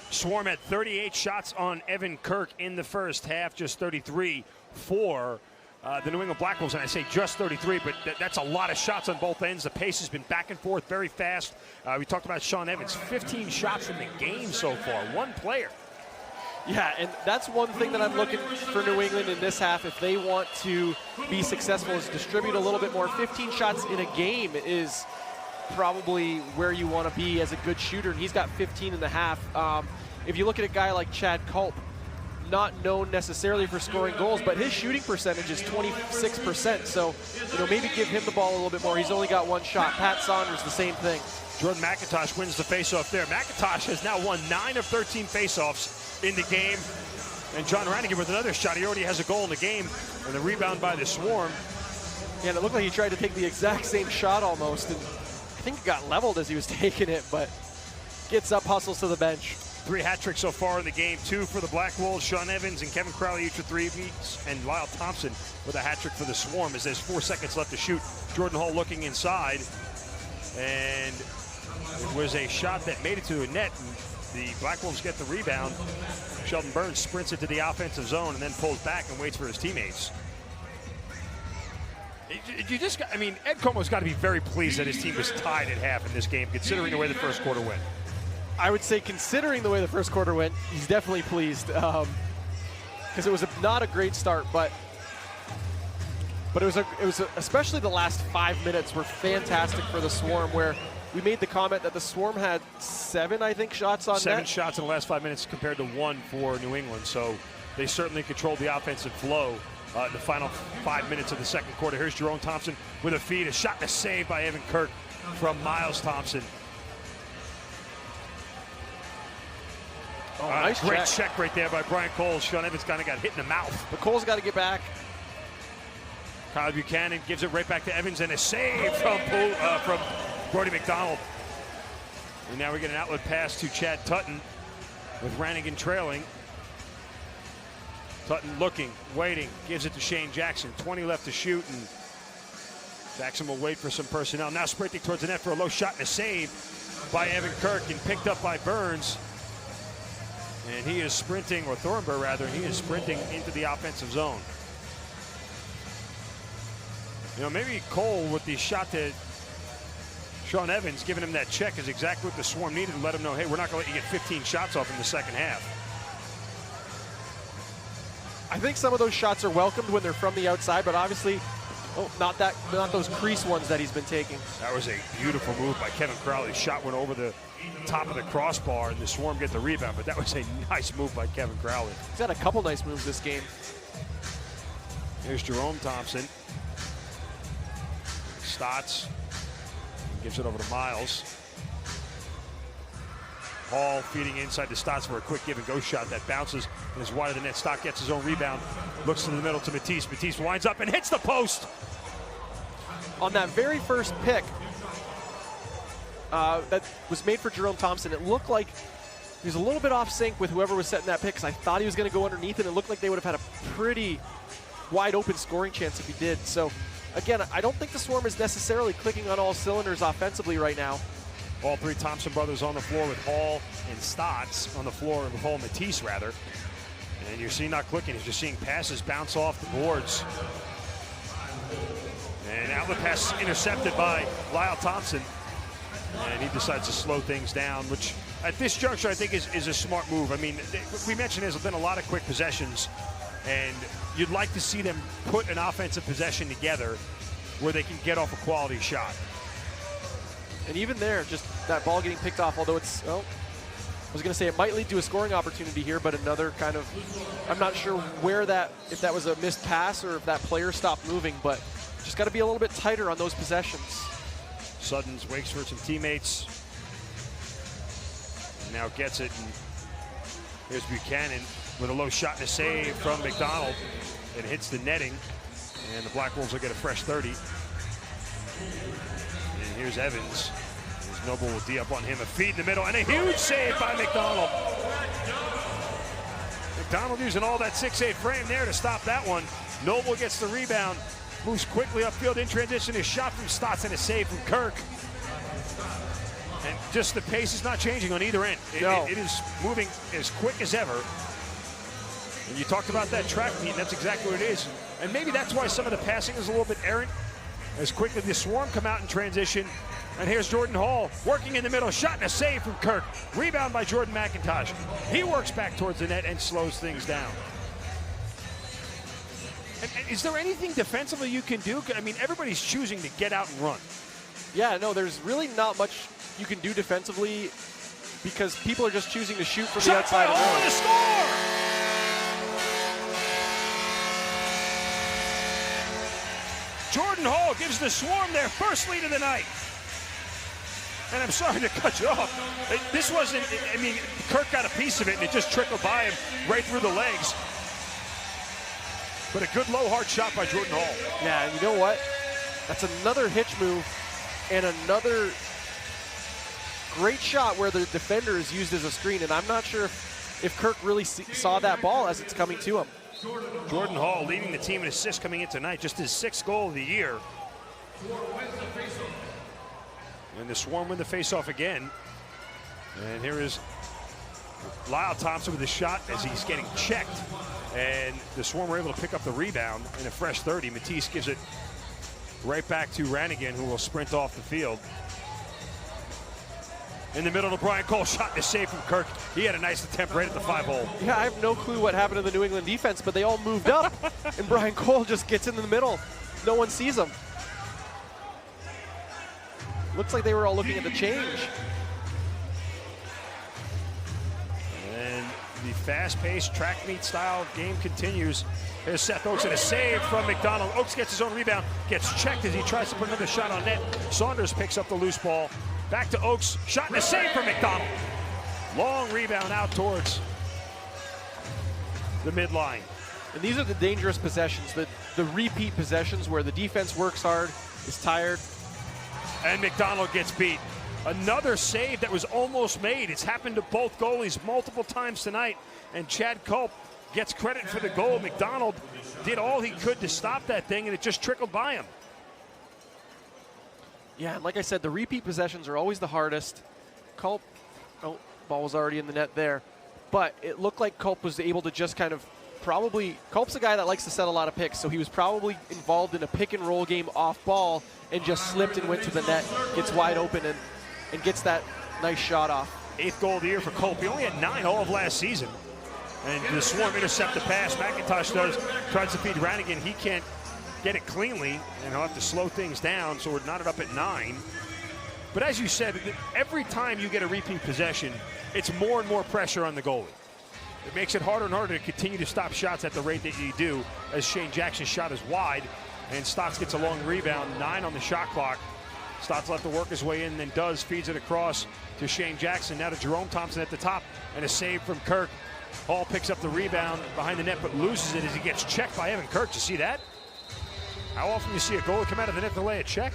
Swarm had 38 shots on Evan Kirk in the first half, just 33 for the New England Black Wolves. And I say just 33, but that's a lot of shots on both ends. The pace has been back and forth very fast. We talked about Sean Evans, 15 shots in the game so far, one player. Yeah, and that's one thing that I'm looking for New England in this half. If they want to be successful, is distribute a little bit more. 15 shots in a game is probably where you want to be as a good shooter, and he's got 15 and a half. If you look at a guy like Chad Culp, not known necessarily for scoring goals, but his shooting percentage is 26%. So, maybe give him the ball a little bit more. He's only got 1 shot. Pat Saunders, the same thing. Jordan McIntosh wins the faceoff there. McIntosh has now won 9 of 13 faceoffs in the game. And John Ranigan with another shot. He already has a goal in the game. And the rebound by the Swarm. Yeah, and it looked like he tried to take the exact same shot almost. And I think it got leveled as he was taking it, but gets up, hustles to the bench. 3 hat tricks so far in the game, 2 for the Black Wolves. Sean Evans and Kevin Crowley each with 3 beats, and Lyle Thompson with a hat trick for the Swarm as there's 4 seconds left to shoot. Jordan Hall looking inside, and it was a shot that made it to a net. And the Black Wolves get the rebound. Sheldon Burns sprints into the offensive zone and then pulls back and waits for his teammates. Ed Como's got to be very pleased that his team was tied at half in this game, considering the way the first quarter went. I would say, considering the way the first quarter went, he's definitely pleased, because it was not a great start, but it was especially the last 5 minutes were fantastic for the Swarm, where we made the comment that the Swarm had 7, I think, shots on net. 7 shots in the last 5 minutes compared to 1 for New England, so they certainly controlled the offensive flow in the final 5 minutes of the second quarter. Here's Jerome Thompson with a feed, a shot and a save by Evan Kirk from Miles Thompson. Oh, nice great check right there by Brian Cole. Sean Evans kind of got hit in the mouth. But Cole's got to get back. Kyle Buchanan gives it right back to Evans, and a save from Brody McDonald. And now we get an outlet pass to Chad Tutton with Ranigan trailing. Tutton looking, waiting, gives it to Shane Jackson. 20 left to shoot, and Jackson will wait for some personnel. Now sprinting towards the net for a low shot and a save by Evan Kirk, and picked up by Burns. And he is sprinting, or Thornburg rather, he is sprinting into the offensive zone. Maybe Cole with the shot to Sean Evans, giving him that check, is exactly what the Swarm needed to let him know, hey, we're not going to let you get 15 shots off in the second half. I think some of those shots are welcomed when they're from the outside, but obviously, not those crease ones that he's been taking. That was a beautiful move by Kevin Crowley. Shot went over the top of the crossbar, and the Swarm get the rebound, but that was a nice move by Kevin Crowley. He's had a couple nice moves this game. Here's Jerome Thompson. Stotts gives it over to Miles. Hall feeding inside to Stotts for a quick give-and-go shot that bounces and is wide of the net. Stott gets his own rebound, looks to the middle to Matisse. Matisse winds up and hits the post. On that very first pick that was made for Jerome Thompson, it looked like he was a little bit off sync with whoever was setting that pick, because I thought he was going to go underneath, and it looked like they would have had a pretty wide open scoring chance if he did. So again, I don't think the Swarm is necessarily clicking on all cylinders offensively right now. All 3 Thompson brothers on the floor with Hall and Stotts on the floor, with Hall and Matisse rather. And you're seeing not clicking, you're just seeing passes bounce off the boards. And outlet pass intercepted by Lyle Thompson. And he decides to slow things down, which at this juncture I think is a smart move. I mean, we mentioned there's been a lot of quick possessions, and you'd like to see them put an offensive possession together where they can get off a quality shot. And even there, just that ball getting picked off, although it's, was going to say it might lead to a scoring opportunity here, but another kind of, I'm not sure where that, if that was a missed pass or if that player stopped moving, but just got to be a little bit tighter on those possessions. Suddens waits for some teammates. And now gets it. And here's Buchanan with a low shot and a save from McDonald. It hits the netting, and the Black Wolves will get a fresh 30. And here's Evans. Here's Noble will D up on him, a feed in the middle, and a huge save by McDonald. McDonald using all that 6'8" frame there to stop that one. Noble gets the rebound, moves quickly upfield in transition. A shot from Stotts and a save from Kirk. And just the pace is not changing on either end. It is moving as quick as ever. And you talked about that track meet, and that's exactly what it is. And maybe that's why some of the passing is a little bit errant. As quickly the Swarm come out in transition. And here's Jordan Hall working in the middle. Shot and a save from Kirk. Rebound by Jordan McIntosh. He works back towards the net and slows things down. And is there anything defensively you can do? I mean, everybody's choosing to get out and run. Yeah, no, there's really not much you can do defensively because people are just choosing to shoot from the outside. Shot by Hall to score! Jordan Hall gives the Swarm their first lead of the night. And I'm sorry to cut you off. This wasn't, I mean, Kirk got a piece of it and it just trickled by him right through the legs. But a good low hard shot by Jordan Hall. Yeah, and you know what? That's another hitch move and another great shot where the defender is used as a screen. And I'm not sure if Kirk really saw that ball as it's coming to him. Jordan Hall leading the team in assists coming in tonight, just his 6th goal of the year. And the Swarm win the faceoff again. And here is Lyle Thompson with a shot as he's getting checked. And the Swarm were able to pick up the rebound in a fresh 30. Matisse gives it right back to Ranigan, who will sprint off the field. In the middle to Brian Cole, shot and a save from Kirk. He had a nice attempt right at the 5-hole. Yeah, I have no clue what happened to the New England defense, but they all moved up, and Brian Cole just gets in the middle. No one sees him. Looks like they were all looking at the change. And the fast-paced track meet style game continues. Here's Seth Oakes and a save from McDonald. Oakes gets his own rebound, gets checked as he tries to put another shot on net. Saunders picks up the loose ball. Back to Oakes, shot and a save from McDonald. Long rebound out towards the midline. And these are the dangerous possessions, the repeat possessions where the defense works hard, is tired. And McDonald gets beat. Another save that was almost made. It's happened to both goalies multiple times tonight. And Chad Culp gets credit for the goal. McDonald did all he could to stop that thing, and it just trickled by him. Yeah, and like I said, the repeat possessions are always the hardest. Culp, oh, ball was already in the net there. But it looked like Culp was able to just kind of Culp's a guy that likes to set a lot of picks, so he was probably involved in a pick and roll game off ball and just slipped and went to the net, gets wide open and gets that nice shot off. 8th goal of the year for Culp. He only had 9 all of last season. And the Swarm intercept the pass. McIntosh tries to feed Ranigan. He can't get it cleanly, and he'll have to slow things down, so we're knotted up at 9. But as you said, every time you get a repeat possession, it's more and more pressure on the goalie. It makes it harder and harder to continue to stop shots at the rate that you do, as Shane Jackson's shot is wide, and Stotts gets a long rebound, 9 on the shot clock. Stotts left to work his way in, then feeds it across to Shane Jackson, now to Jerome Thompson at the top, and a save from Kirk. Hall picks up the rebound behind the net, but loses it as he gets checked by Evan Kirk. You see that? How often do you see a goalie come out of the net to lay a check?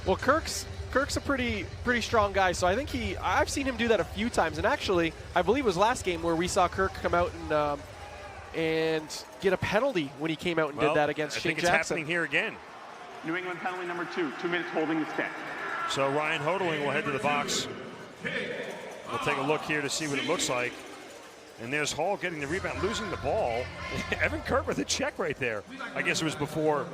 Well, Kirk's a pretty strong guy, so I think I've seen him do that a few times. And actually, I believe it was last game where we saw Kirk come out and get a penalty when he came out and did that against Shane Jackson. I think it's happening here again. New England penalty number 2, 2 minutes holding the stick. So Ryan Hodling will head to the box. We'll take a look here to see what it looks like. And there's Hall getting the rebound, losing the ball. Evan Kirk with a check right there. I guess it was before,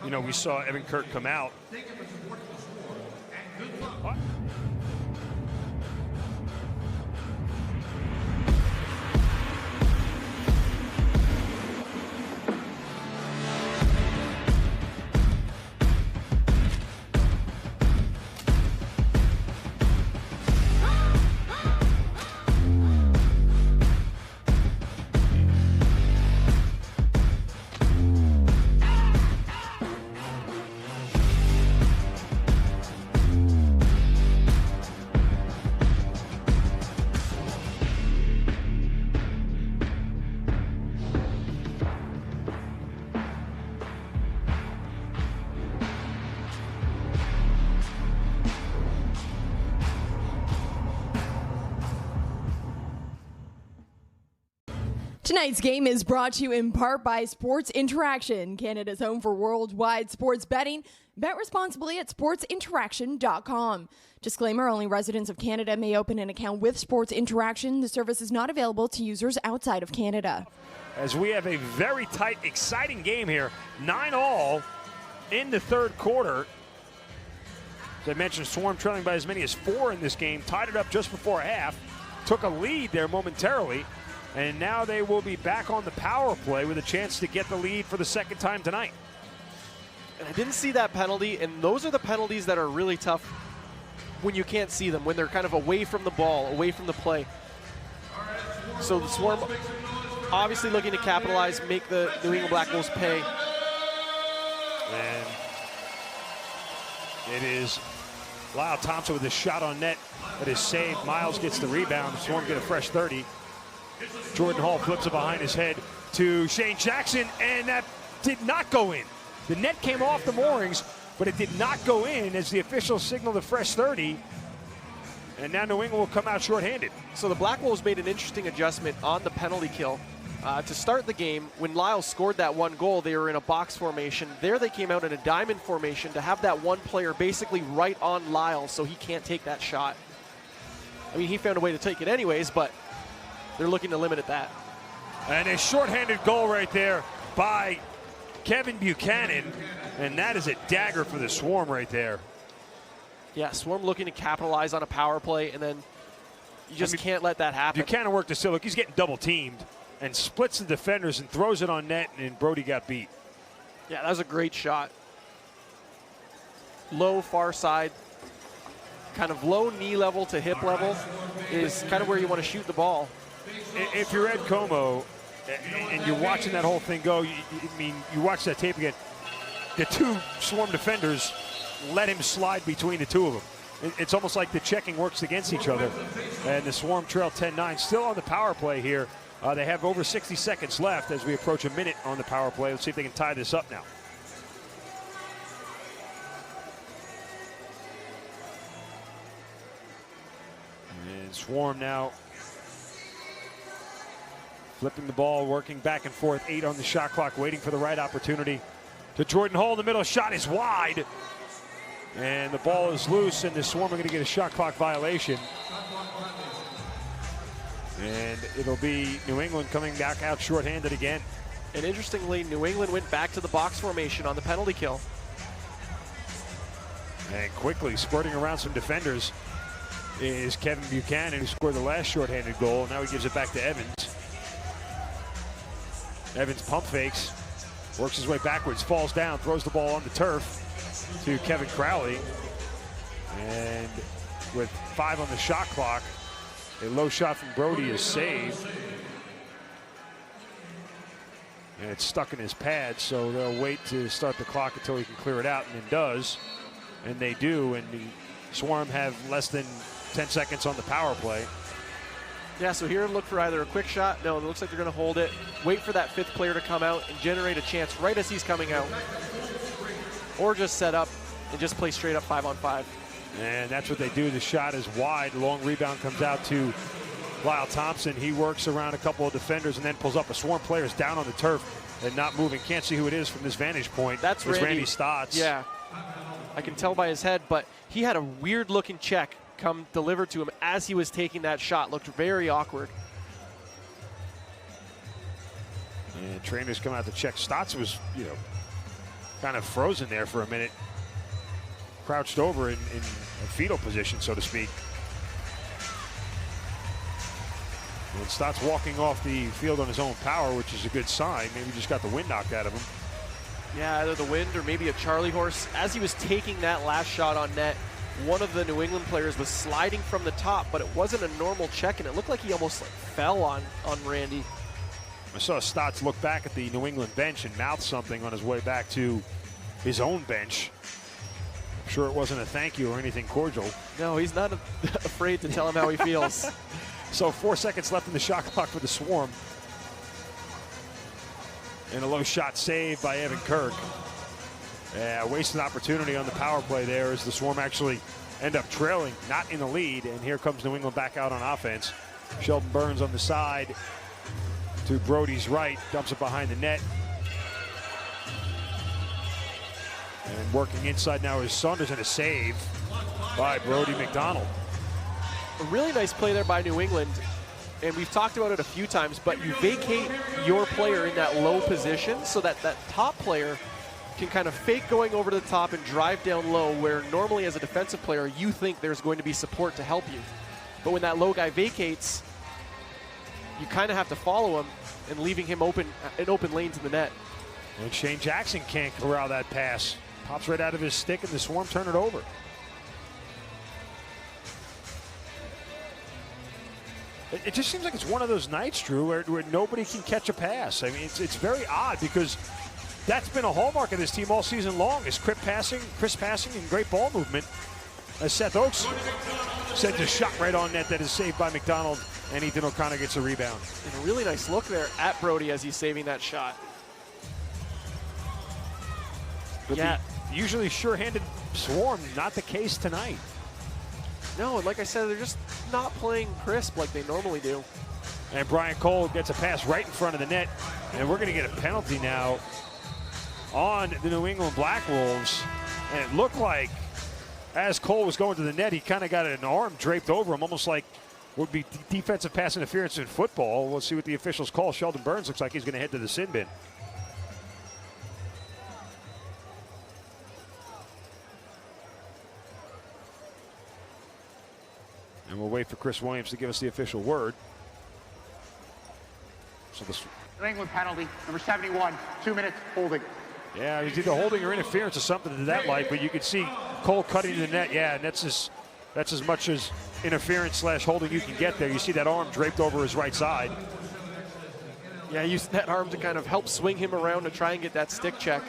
we saw Evan Kirk come out. What? Tonight's game is brought to you in part by Sports Interaction, Canada's home for worldwide sports betting. Bet responsibly at sportsinteraction.com. Disclaimer, only residents of Canada may open an account with Sports Interaction. The service is not available to users outside of Canada. As we have a very tight, exciting game here. 9-all in the third quarter. As I mentioned, Swarm trailing by as many as 4 in this game. Tied it up just before half. Took a lead there momentarily. And now they will be back on the power play with a chance to get the lead for the second time tonight. And I didn't see that penalty, and those are the penalties that are really tough when you can't see them, when they're kind of away from the ball, away from the play. So the Swarm obviously looking to capitalize, make the New England Black Wolves pay. And it is Lyle Thompson with a shot on net that is saved. Miles gets the rebound. The Swarm get a fresh 30. Jordan Hall flips it behind his head to Shane Jackson, and that did not go in. The net came off the moorings, but it did not go in as the officials signaled a fresh 30. And now New England will come out shorthanded. So the Black Wolves made an interesting adjustment on the penalty kill. To start the game, when Lyle scored that one goal, they were in a box formation. There they came out in a diamond formation to have that one player basically right on Lyle so he can't take that shot. I mean, he found a way to take it anyways, but they're looking to limit at that. And a shorthanded goal right there by Kevin Buchanan, and that is a dagger for the Swarm right there. Yeah, Swarm looking to capitalize on a power play, and then you just can't let that happen. Buchanan worked to still look. He's getting double teamed and splits the defenders and throws it on net, and Brody got beat. Yeah, that was a great shot. Low far side, kind of low knee level to hip level is kind of where you want to shoot the ball. If you're Ed Como and you're watching that whole thing go, you watch that tape again, the two Swarm defenders let him slide between the two of them. It's almost like the checking works against each other. And the Swarm trail 10-9, still on the power play here. They have over 60 seconds left as we approach a minute on the power play. Let's see if they can tie this up now. And Swarm now flipping the ball, working back and forth. 8 on the shot clock, waiting for the right opportunity. To Jordan Hall in the middle. Shot is wide. And the ball is loose, and the Swarm are going to get a shot clock violation. And it'll be New England coming back out shorthanded again. And interestingly, New England went back to the box formation on the penalty kill. And quickly spurting around some defenders is Kevin Buchanan, who scored the last shorthanded goal. Now he gives it back to Evans. Evans pump fakes, works his way backwards, falls down, throws the ball on the turf to Kevin Crowley. And with 5 on the shot clock, a low shot from Brody is saved. And it's stuck in his pad, so they'll wait to start the clock until he can clear it out, and then does. And they do, and the Swarm have less than 10 seconds on the power play. Yeah, so here look for either a quick shot. No, it looks like they're going to hold it. Wait for that 5th player to come out and generate a chance right as he's coming out. Or just set up and just play straight up 5-on-5. And that's what they do. The shot is wide. The long rebound comes out to Lyle Thompson. He works around a couple of defenders and then pulls up. A Swarm player's down on the turf and not moving. Can't see who it is from this vantage point. That's Randy Stotts. Yeah, I can tell by his head, but he had a weird-looking check come delivered to him as he was taking that shot. Looked very awkward. And trainers come out to check. Stotts was, kind of frozen there for a minute. Crouched over in a fetal position, so to speak. And Stotts walking off the field on his own power, which is a good sign. Maybe just got the wind knocked out of him. Yeah, either the wind or maybe a Charlie horse. As he was taking that last shot on net, one of the New England players was sliding from the top, but it wasn't a normal check, and it looked like he almost fell on Randy. I saw Stotts look back at the New England bench and mouth something on his way back to his own bench. I'm sure it wasn't a thank you or anything cordial. No, he's not afraid to tell him how he feels. So 4 seconds left in the shot clock for the Swarm. And a low shot saved by Evan Kirk. Yeah, wasted opportunity on the power play there as the Swarm actually end up trailing, not in the lead. And here comes New England back out on offense. Sheldon Burns on the side to Brody's right, dumps it behind the net. And working inside now is Saunders, and a save by Brody McDonald. A really nice play there by New England, and we've talked about it a few times, but you vacate your player in that low position so that that top player can kind of fake going over to the top and drive down low, where normally as a defensive player you think there's going to be support to help you. But when that low guy vacates, you kind of have to follow him and leaving him open lane to the net. And Shane Jackson can't corral that pass. Pops right out of his stick, and the Swarm turn it over. It just seems like it's one of those nights, Drew, where nobody can catch a pass. I mean, it's very odd, because that's been a hallmark of this team all season long, is crisp passing, and great ball movement. As Seth Oakes sends a shot right on net that is saved by McDonald, and Ethan O'Connor gets a rebound. And a really nice look there at Brody as he's saving that shot. But yeah, the usually sure-handed Swarm, not the case tonight. No, and like I said, they're just not playing crisp like they normally do. And Brian Cole gets a pass right in front of the net, and we're going to get a penalty now on the New England Black Wolves. And it looked like as Cole was going to the net, he kind of got an arm draped over him, almost like would be defensive pass interference in football. We'll see what the officials call. Sheldon Burns looks like he's going to head to the sin bin. And we'll wait for Chris Williams to give us the official word. So this New England penalty, number 71, 2 minutes, holding. Yeah, he's either holding or interference or something to that like, but you can see Cole cutting to the net. Yeah, and that's as much as interference / holding you can get there. You see that arm draped over his right side. Yeah, using that arm to kind of help swing him around to try and get that stick check.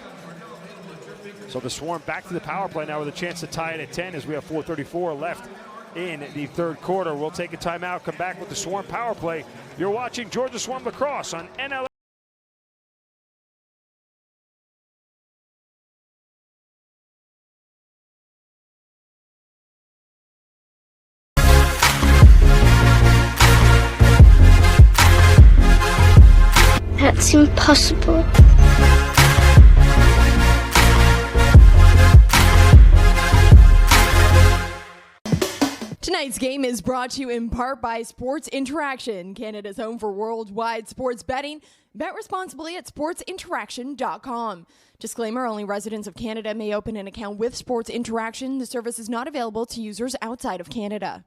So the Swarm back to the power play now with a chance to tie it at 10 as we have 4:34 left in the third quarter. We'll take a timeout, come back with the Swarm power play. You're watching Georgia Swarm Lacrosse on NLL. That's impossible. Tonight's game is brought to you in part by Sports Interaction, Canada's home for worldwide sports betting. Bet responsibly at sportsinteraction.com. Disclaimer, only residents of Canada may open an account with Sports Interaction. The service is not available to users outside of Canada.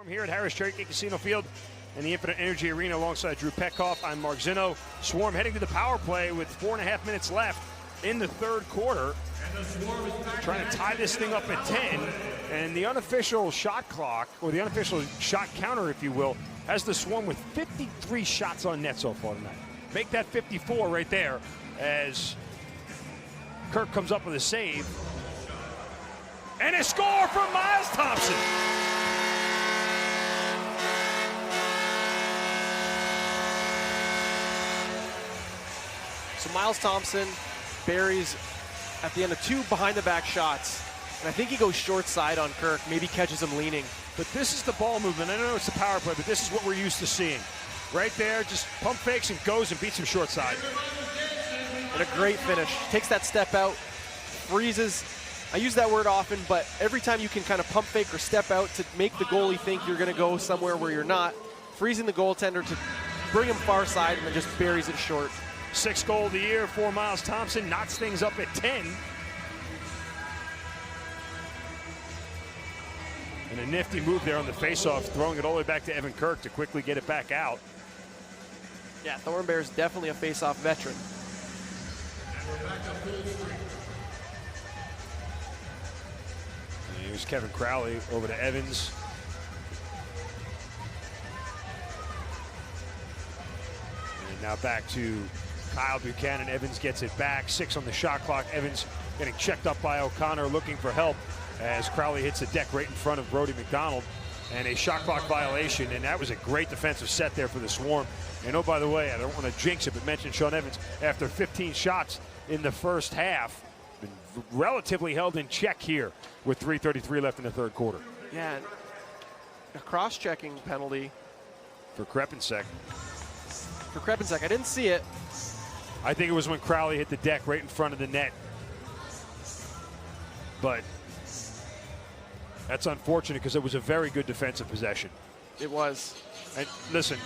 Here at Harris Cherokee Casino Field and the Infinite Energy Arena alongside Drew Petkoff. I'm Mark Zinno. Swarm heading to the power play with 4.5 minutes left in the third quarter. Trying to tie this thing up at 10. And the unofficial shot clock, or the unofficial shot counter, if you will, has the Swarm with 53 shots on net so far tonight. Make that 54 right there as Kirk comes up with a save. And a score from Miles Thompson. So Miles Thompson buries at the end of 2 behind-the-back shots. And I think he goes short side on Kirk, maybe catches him leaning. But this is the ball movement. I know it's the power play, but this is what we're used to seeing. Right there, just pump fakes and goes and beats him short side. And a great finish. Takes that step out, freezes. I use that word often, but every time you can kind of pump fake or step out to make the goalie think you're going to go somewhere where you're not, freezing the goaltender to bring him far side and then just buries it short. 6th goal of the year for Miles Thompson, knocks things up at 10. And a nifty move there on the faceoff, throwing it all the way back to Evan Kirk to quickly get it back out. Yeah, Thorn Bear's definitely a faceoff veteran. And here's Kevin Crowley over to Evans. And now back to Kyle Buchanan. Evans gets it back. 6 on the shot clock. Evans getting checked up by O'Connor, looking for help as Crowley hits the deck right in front of Brody McDonald. And a shot clock violation, and that was a great defensive set there for the Swarm. And oh, by the way, I don't want to jinx it, but mention Sean Evans, after 15 shots in the first half, been relatively held in check here with 3:33 left in the third quarter. Yeah, a cross-checking penalty. For Krepensek. I didn't see it. I think it was when Crowley hit the deck right in front of the net. But that's unfortunate because it was a very good defensive possession. It was. And listen,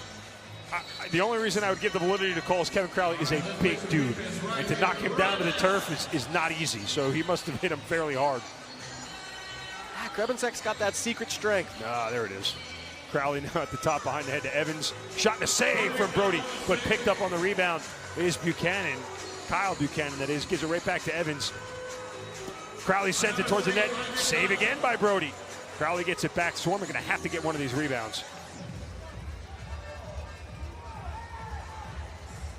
the only reason I would give the validity to call is Kevin Crowley is a big dude. And to knock him down to the turf is not easy. So he must have hit him fairly hard. Krebensek's got that secret strength. Ah, there it is. Crowley now at the top behind the head to Evans. Shot and a save from Brody, but picked up on the rebound is Buchanan. Kyle Buchanan, that is, gives it right back to Evans. Crowley sends it towards the net. Save again by Brody. Crowley gets it back. Swarm are going to have to get one of these rebounds.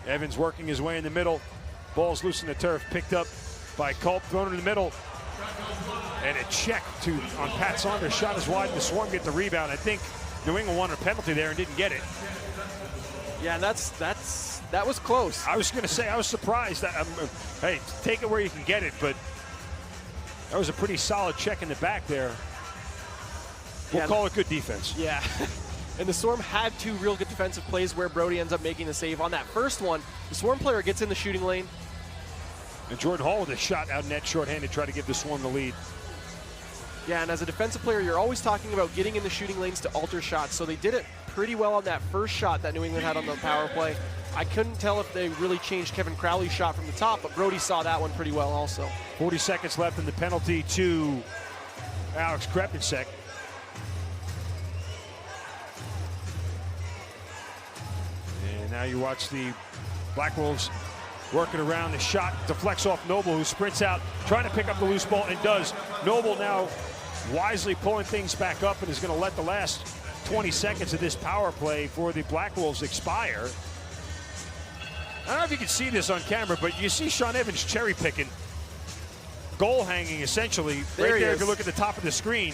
Evans working his way in the middle. Ball's loose in the turf. Picked up by Culp. Thrown in the middle. And a check on Pat Saunders. Shot is wide. The Swarm get the rebound. I think New England wanted a penalty there and didn't get it. Yeah, and that was close. I was going to say, I was surprised. Hey, take it where you can get it, but that was a pretty solid check in the back there. We'll call it good defense. Yeah. And the Swarm had 2 real good defensive plays where Brody ends up making the save. On that first one, the Swarm player gets in the shooting lane. And Jordan Hall with a shot out net shorthanded, try to give the Swarm the lead. Yeah, and as a defensive player, you're always talking about getting in the shooting lanes to alter shots. So they did it pretty well on that first shot that New England had on the power play. I couldn't tell if they really changed Kevin Crowley's shot from the top, but Brody saw that one pretty well also. 40 seconds left in the penalty to Alex Krepensek. And now you watch the Black Wolves working around. The shot deflects off Noble, who sprints out, trying to pick up the loose ball, and does. Noble now wisely pulling things back up and is going to let the last 20 seconds of this power play for the Black Wolves expire. I don't know if you can see this on camera, but you see Sean Evans cherry picking. Goal hanging, essentially. Right there, if you look at the top of the screen.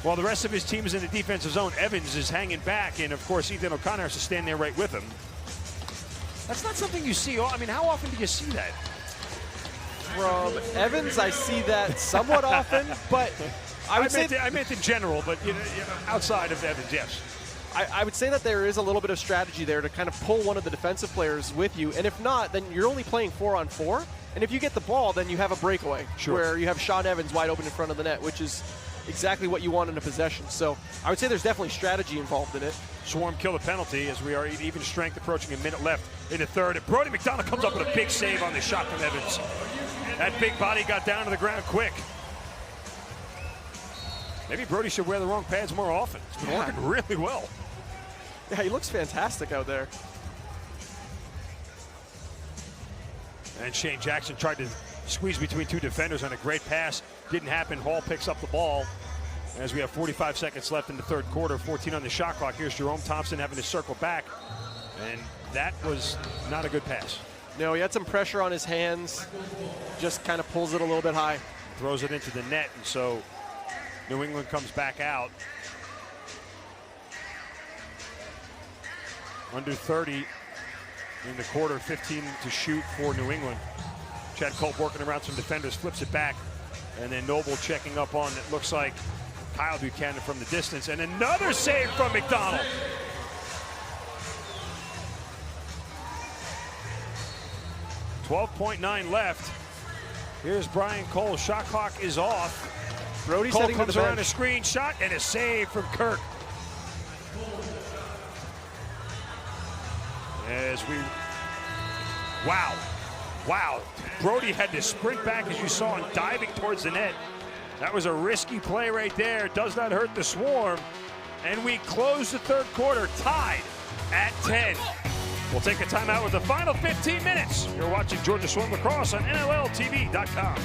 While the rest of his team is in the defensive zone, Evans is hanging back, and of course Ethan O'Connor has to stand there right with him. That's not something you see. I mean, how often do you see that? From Evans, I see that somewhat often, but I meant in general, but outside of Evans, yes. I would say that there is a little bit of strategy there to kind of pull one of the defensive players with you, and if not, then you're only playing 4-on-4, and if you get the ball, then you have a breakaway where you have Sean Evans wide open in front of the net, which is exactly what you want in a possession. So I would say there's definitely strategy involved in it. Swarm kill the penalty as we are even strength, approaching a minute left in the third. And Brody McDonald comes up with a big save on the shot from Evans. That big body got down to the ground quick. Maybe Brody should wear the wrong pads more often. It's been working really well. Yeah, he looks fantastic out there. And Shane Jackson tried to squeeze between 2 defenders on a great pass. Didn't happen. Hall picks up the ball. As we have 45 seconds left in the third quarter, 14 on the shot clock. Here's Jerome Thompson having to circle back. And that was not a good pass. No, he had some pressure on his hands. Just kind of pulls it a little bit high. Throws it into the net, and so New England comes back out. Under 30 in the quarter, 15 to shoot for New England. Chad Culp working around some defenders, flips it back. And then Noble checking up on, it looks like Kyle Buchanan from the distance. And another save from McDonald. .9 left. Here's Brian Cole. Shot clock is off. Brody's Cole heading comes to the around bench. a screen shot and a save from Kirk. As we, wow. Brody had to sprint back, as you saw him diving towards the net. That was a risky play right there. Does not hurt the Swarm. And we close the third quarter tied at 10. We'll take a timeout with the final 15 minutes. You're watching Georgia Swarm Lacrosse on NLLTV.com.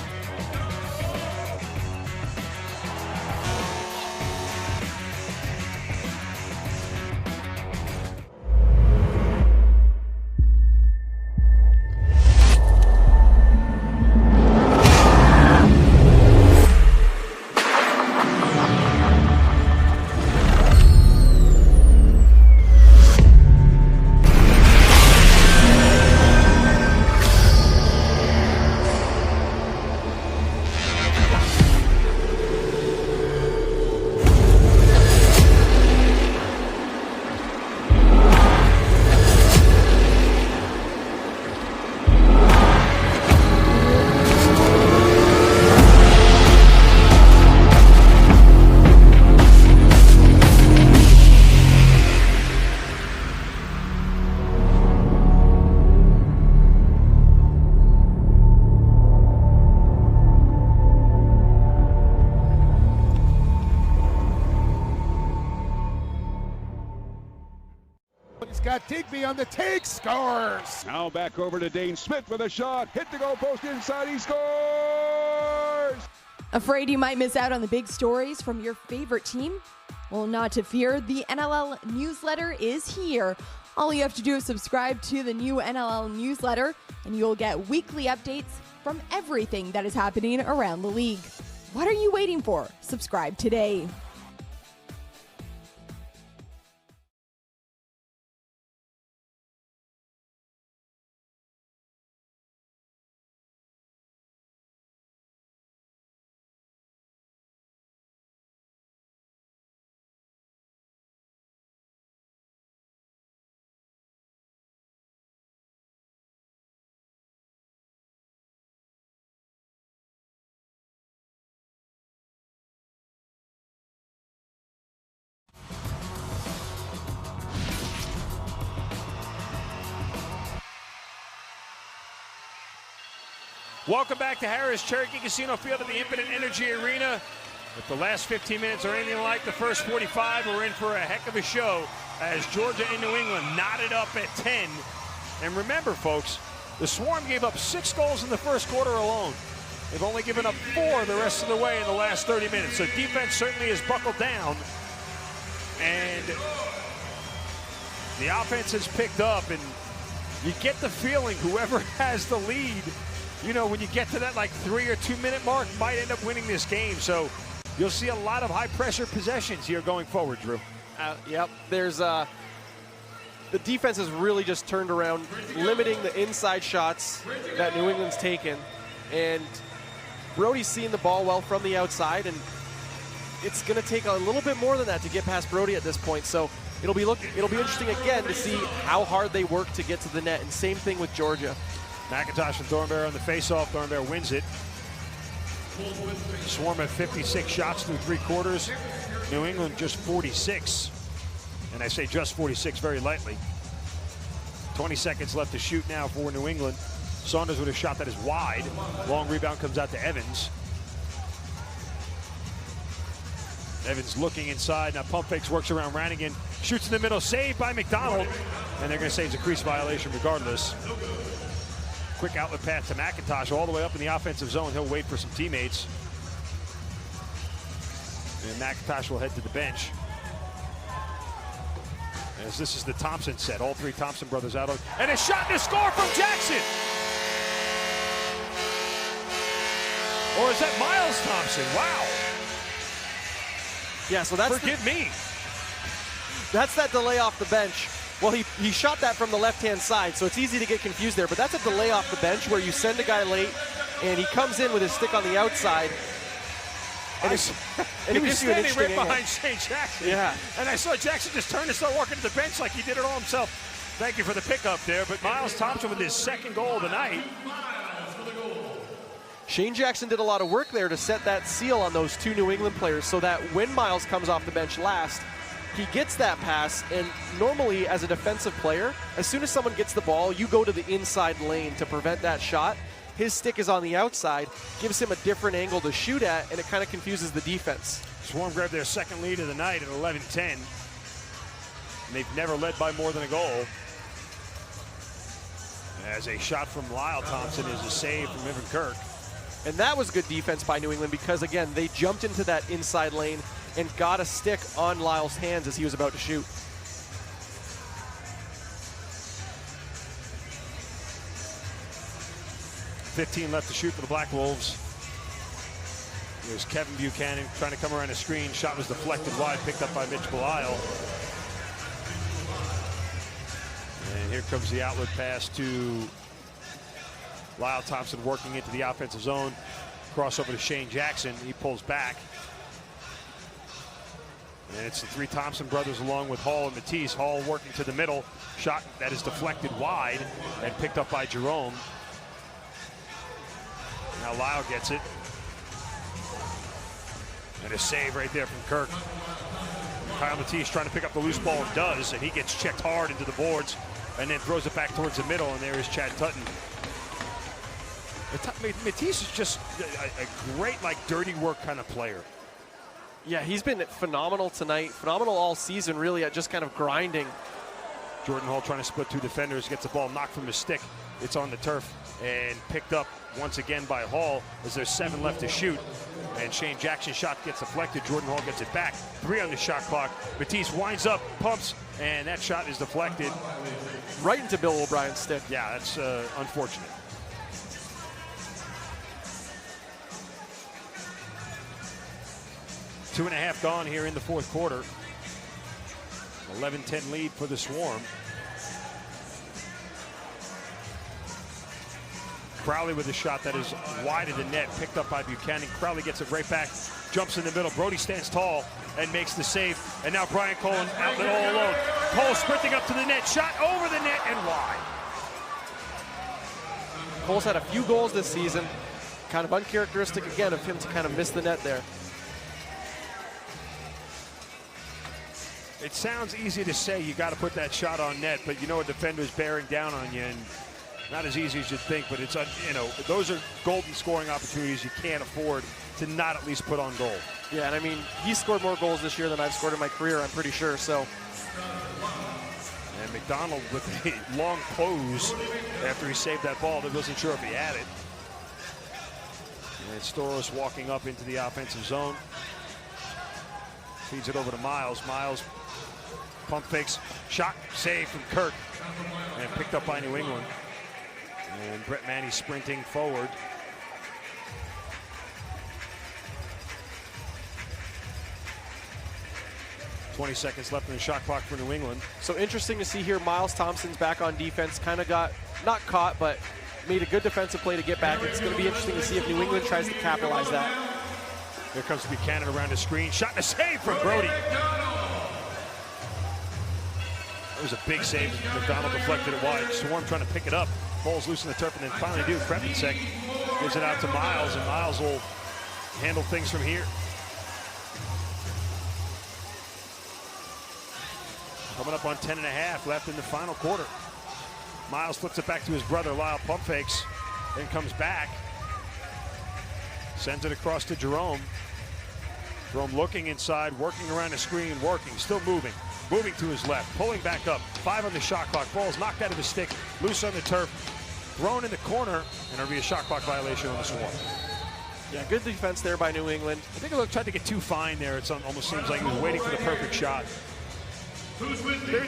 Digby on the take, scores! Now back over to Dane Smith with a shot. Hit the goal post inside, he scores! Afraid you might miss out on the big stories from your favorite team? Well, not to fear, the NLL newsletter is here. All you have to do is subscribe to the new NLL newsletter, and you'll get weekly updates from everything that is happening around the league. What are you waiting for? Subscribe today. Welcome back to Harris Cherokee Casino Field at the Infinite Energy Arena. If the last 15 minutes are anything like the first 45, we're in for a heck of a show as Georgia and New England knotted up at 10. And remember, folks, the Swarm gave up 6 goals in the first quarter alone. They've only given up 4 the rest of the way in the last 30 minutes. So defense certainly has buckled down. And the offense has picked up, and you get the feeling whoever has the lead, you know, when you get to that like 3 or 2 minute mark, might end up winning this game. So you'll see a lot of high pressure possessions here going forward, Drew. Yep, there's the defense has really just turned around, limiting the inside shots that New England's taken, and Brody's seeing the ball well from the outside, and it's going to take a little bit more than that to get past Brody at this point. So it'll be interesting again to see how hard they work to get to the net, and same thing with Georgia. McIntosh and Thornberry on the faceoff. Thornberry wins it. Swarm at 56 shots through 3 quarters. New England just 46. And I say just 46 very lightly. 20 seconds left to shoot now for New England. Saunders with a shot that is wide. Long rebound comes out to Evans. Evans looking inside. Now pump fakes, works around Rannigan. Shoots in the middle, saved by McDonald. And they're going to say it's a crease violation regardless. Quick outlet pass to McIntosh all the way up in the offensive zone. He'll wait for some teammates. And McIntosh will head to the bench. As this is the Thompson set. All 3 Thompson brothers out. And a shot and a score from Jackson. Or is that Miles Thompson? Wow. Yeah, so that's Forgive me. That's that delay off the bench. Well, he shot that from the left-hand side, so it's easy to get confused there. But that's a delay off the bench where you send a guy late, and he comes in with his stick on the outside. And he was standing right behind Shane Jackson. Yeah. And I saw Jackson just turn and start walking to the bench like he did it all himself. Thank you for the pickup there. But Miles Thompson with his 2nd goal of the night. Shane Jackson did a lot of work there to set that seal on those 2 New England players so that when Miles comes off the bench last, he gets that pass, and normally as a defensive player, as soon as someone gets the ball, you go to the inside lane to prevent that shot. His stick is on the outside, gives him a different angle to shoot at, and it kind of confuses the defense. Swarm grabbed their 2nd lead of the night at 11-10. And they've never led by more than a goal. As a shot from Lyle Thompson is a save from Evan Kirk. And that was good defense by New England because, again, they jumped into that inside lane and got a stick on Lyle's hands as he was about to shoot. .15 left to shoot for the Black Wolves. There's Kevin Buchanan trying to come around the screen. Shot was deflected wide, picked up by Mitch Belisle. And here comes the outlet pass to Lyle Thompson working into the offensive zone. Crossover to Shane Jackson. He pulls back. And it's the 3 Thompson brothers along with Hall and Matisse. Hall working to the middle. Shot that is deflected wide and picked up by Jerome. Now Lyle gets it. And a save right there from Kirk. Kyle Matisse trying to pick up the loose ball and does, and he gets checked hard into the boards and then throws it back towards the middle, and there is Chad Tutton. Matisse is just a great, like, dirty work kind of player. Yeah, he's been phenomenal tonight, phenomenal all season, really, at just kind of grinding. Jordan Hall trying to split two defenders, gets the ball knocked from his stick. It's on the turf and picked up once again by Hall as there's 7 left to shoot. And Shane Jackson's shot gets deflected. Jordan Hall gets it back. 3 on the shot clock. Matisse winds up, pumps, and that shot is deflected. Right into Bill O'Brien's stick. Yeah, that's unfortunate. Two and a half gone here in the fourth quarter. 11-10 lead for the Swarm. Crowley with a shot that is wide of the net, picked up by Buchanan. Crowley gets it right back, jumps in the middle. Brody stands tall and makes the save. And now Brian Cole outlet all alone. Cole sprinting up to the net, shot over the net and wide. Cole's had a few goals this season. Kind of uncharacteristic again of him to kind of miss the net there. It sounds easy to say you got to put that shot on net, but you know a defender's bearing down on you, and not as easy as you'd think, but it's, you know, those are golden scoring opportunities you can't afford to not at least put on goal. Yeah, and I mean, he scored more goals this year than I've scored in my career, I'm pretty sure, so. And McDonald with a long pose after he saved that ball. That wasn't sure if he had it. And Storos walking up into the offensive zone. Feeds it over to Miles. Miles pump fakes, shot, save from Kirk, and picked up by New England. And Brett Manny sprinting forward. .20 seconds left in the shot clock for New England. So interesting to see here, Miles Thompson's back on defense, kind of got, not caught, but made a good defensive play to get back. It's going to be interesting to see if New England tries to capitalize that. Here comes Buchanan around the screen. Shot and a save from Brody. It was a big save. McDonald deflected it wide. Swarm trying to pick it up. Ball's loose in the turf, and then finally do. Krepinski gives it out to Miles, and Miles will handle things from here. Coming up on 10.5 left in the final quarter. Miles flips it back to his brother. Lyle pump fakes, then comes back. Sends it across to Jerome. Jerome looking inside, working around the screen, working, still moving. Moving to his left, pulling back up. 5 on the shot clock. Ball's knocked out of his stick, loose on the turf, thrown in the corner, and it'll be a shot clock violation on the Swarm. Yeah, good defense there by New England. I think he tried to get too fine there. It almost seems like he was waiting for the perfect shot.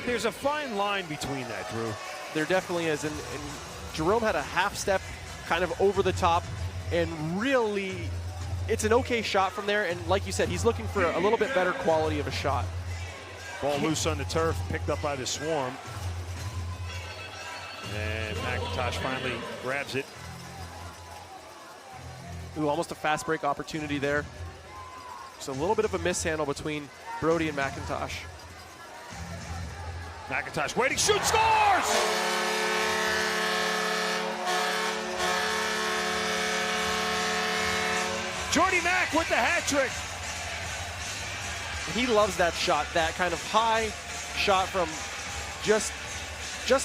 There's a fine line between that, Drew. There definitely is, and Jerome had a half step kind of over the top, and really, it's an okay shot from there, and like you said, he's looking for a little bit better quality of a shot. Ball loose on the turf, picked up by the Swarm. And McIntosh finally grabs it. Ooh, almost a fast break opportunity there. Just a little bit of a mishandle between Brody and McIntosh. McIntosh waiting, shoots, scores! Jordy Mack with the hat trick. He loves that shot, that kind of high shot from just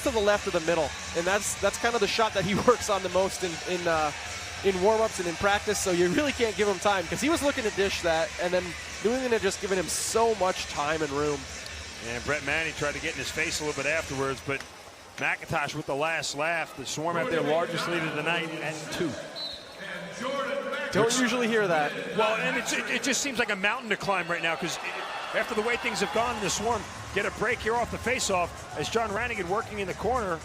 to the left of the middle, and that's kind of the shot that he works on the most in warm-ups and in practice. So you really can't give him time because he was looking to dish that, and then New England had just given him so much time and room. And Brett Manny tried to get in his face a little bit afterwards, but McIntosh with the last laugh. The Swarm have their largest lead of the night at 2. Don't usually hear that. Well, and it just seems like a mountain to climb right now because after the way things have gone, the Swarm get a break here off the faceoff as John Rannigan working in the corner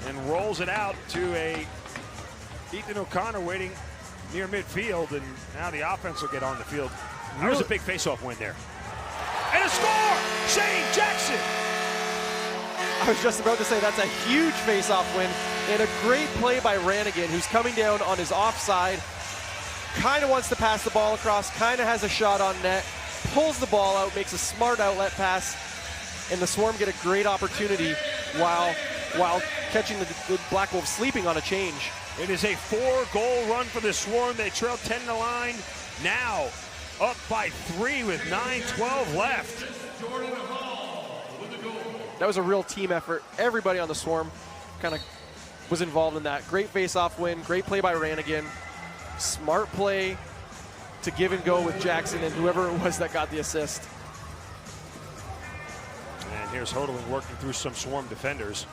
and rolls it out to a Ethan O'Connor waiting near midfield, and now the offense will get on the field. That was a big faceoff win there. And a score! Shane Jackson! I was just about to say that's a huge face-off win and a great play by Rannigan, who's coming down on his offside. Kind of wants to pass the ball across, kind of has a shot on net, pulls the ball out, makes a smart outlet pass, and the Swarm get a great opportunity while catching the Black Wolves sleeping on a change. It is a 4-goal run for the Swarm. They trail 10-9, now up by 3 with 9:12 left. That was a real team effort. Everybody on the Swarm kind of was involved in that. Great face-off win, great play by Rannigan. Smart play to give and go with Jackson and whoever it was that got the assist. And here's Hodling working through some Swarm defenders.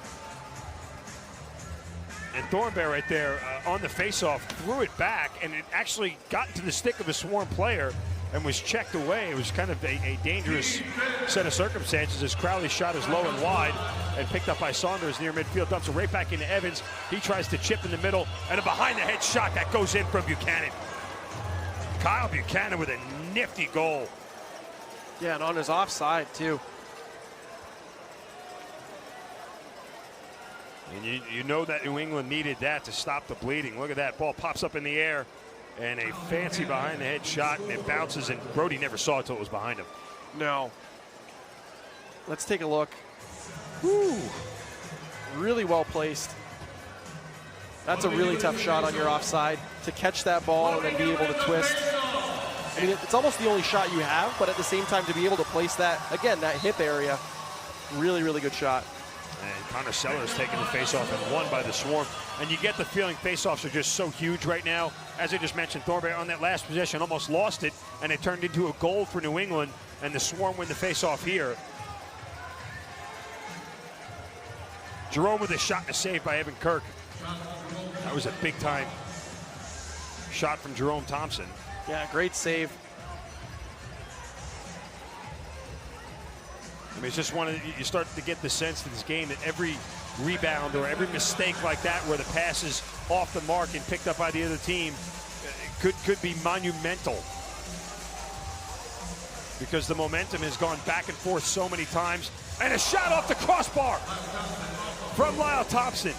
And Thornberry right there on the faceoff threw it back, and it actually got into the stick of a Swarm player and was checked away. It was kind of a dangerous set of circumstances as Crowley's shot is low and wide and picked up by Saunders near midfield. Dumps it right back into Evans. He tries to chip in the middle, and a behind-the-head shot that goes in from Buchanan. Kyle Buchanan with a nifty goal. Yeah, and on his offside, too. And you know that New England needed that to stop the bleeding. Look at that. Ball pops up in the air, and a fancy behind-the-head shot, and it bounces, and Brody never saw it until it was behind him. No. Let's take a look. Woo. Really well placed. That's a really tough shot on your offside, to catch that ball and then be able to twist. I mean, it's almost the only shot you have, but at the same time, to be able to place that, again, that hip area, really, really good shot. And Connor Sellers taking the faceoff and won by the Swarm. And you get the feeling faceoffs are just so huge right now. As I just mentioned, Thornberry on that last possession almost lost it, and it turned into a goal for New England, and the Swarm win the faceoff here. Jerome with a shot and a save by Evan Kirk. That was a big-time shot from Jerome Thompson. Yeah, great save. I mean, it's just you start to get the sense in this game that every rebound or every mistake like that where the pass is off the mark and picked up by the other team could be monumental. Because the momentum has gone back and forth so many times. And a shot off the crossbar from Lyle Thompson.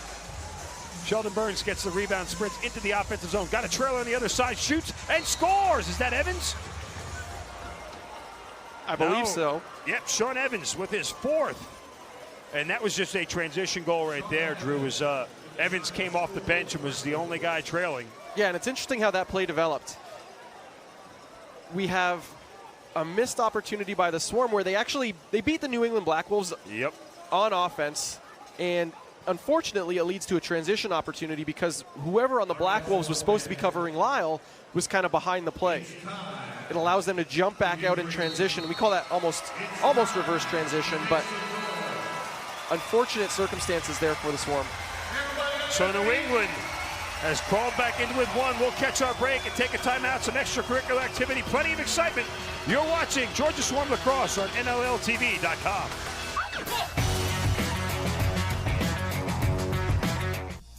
Sheldon Burns gets the rebound, sprints into the offensive zone. Got a trailer on the other side, shoots and scores. Is that Evans? I believe so. Yep, Sean Evans with his fourth. And that was just a transition goal right there, Drew, as Evans came off the bench and was the only guy trailing. Yeah, and it's interesting how that play developed. We have a missed opportunity by the Swarm where they beat the New England Black Wolves on offense, and unfortunately it leads to a transition opportunity because whoever on the Black Wolves was supposed to be covering Lyle was kind of behind the play. It allows them to jump back out in transition. We call that almost reverse transition, but unfortunate circumstances there for the Swarm. So New England has crawled back into it one. We'll catch our break and take a timeout, some extracurricular activity, plenty of excitement. You're watching Georgia Swarm Lacrosse on NLLTV.com.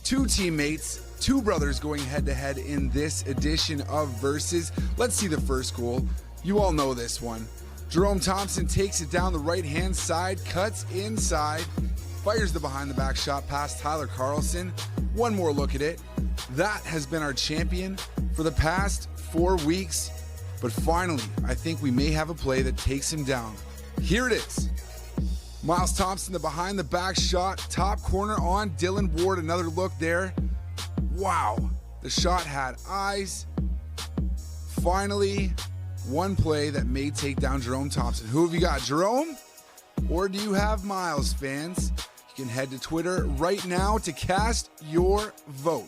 Two teammates, two brothers going head-to-head in this edition of Versus. Let's see the first goal. You all know this one. Jerome Thompson takes it down the right-hand side, cuts inside, fires the behind-the-back shot past Tyler Carlson. One more look at it. That has been our champion for the past 4 weeks. But finally, I think we may have a play that takes him down. Here it is. Miles Thompson, the behind-the-back shot, top corner on Dylan Ward. Another look there. Wow, the shot had eyes. Finally, one play that may take down Jerome Thompson. Who have you got, Jerome? Or do you have Miles, fans? You can head to Twitter right now to cast your vote.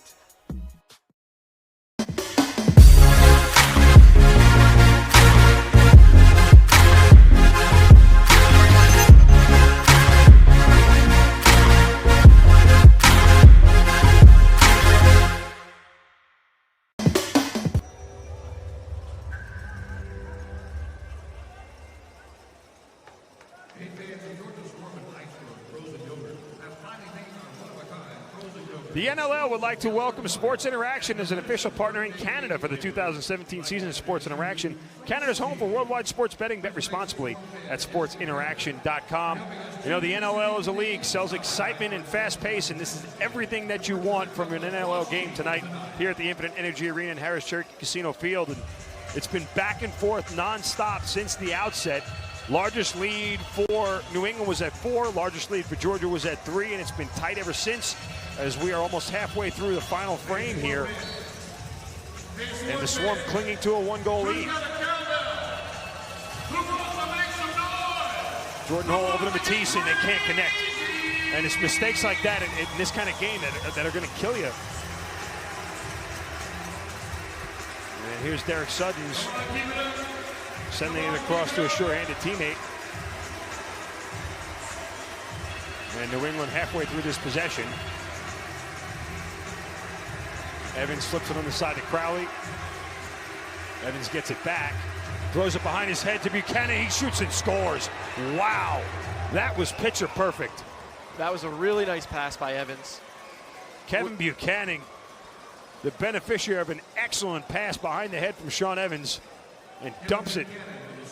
The NLL would like to welcome Sports Interaction as an official partner in Canada for the 2017 season of Sports Interaction. Canada's home for worldwide sports betting. Bet responsibly at sportsinteraction.com. You know, the NLL as a league sells excitement and fast pace, and this is everything that you want from an NLL game tonight here at the Infinite Energy Arena in Harris Cherokee Casino Field. And it's been back and forth nonstop since the outset. Largest lead for New England was at 4. Largest lead for Georgia was at 3, and it's been tight ever since as we are almost halfway through the final frame here. And the Swarm clinging to a 1-goal lead. Jordan Hall over to Matisse, and they can't connect. And it's mistakes like that in this kind of game that are going to kill you. And here's Derek Suddens sending it across to a sure-handed teammate. And New England halfway through this possession. Evans flips it on the side to Crowley. Evans gets it back. Throws it behind his head to Buchanan. He shoots and scores. Wow. That was pitcher perfect. That was a really nice pass by Evans. Kevin Buchanan, the beneficiary of an excellent pass behind the head from Sean Evans, and dumps it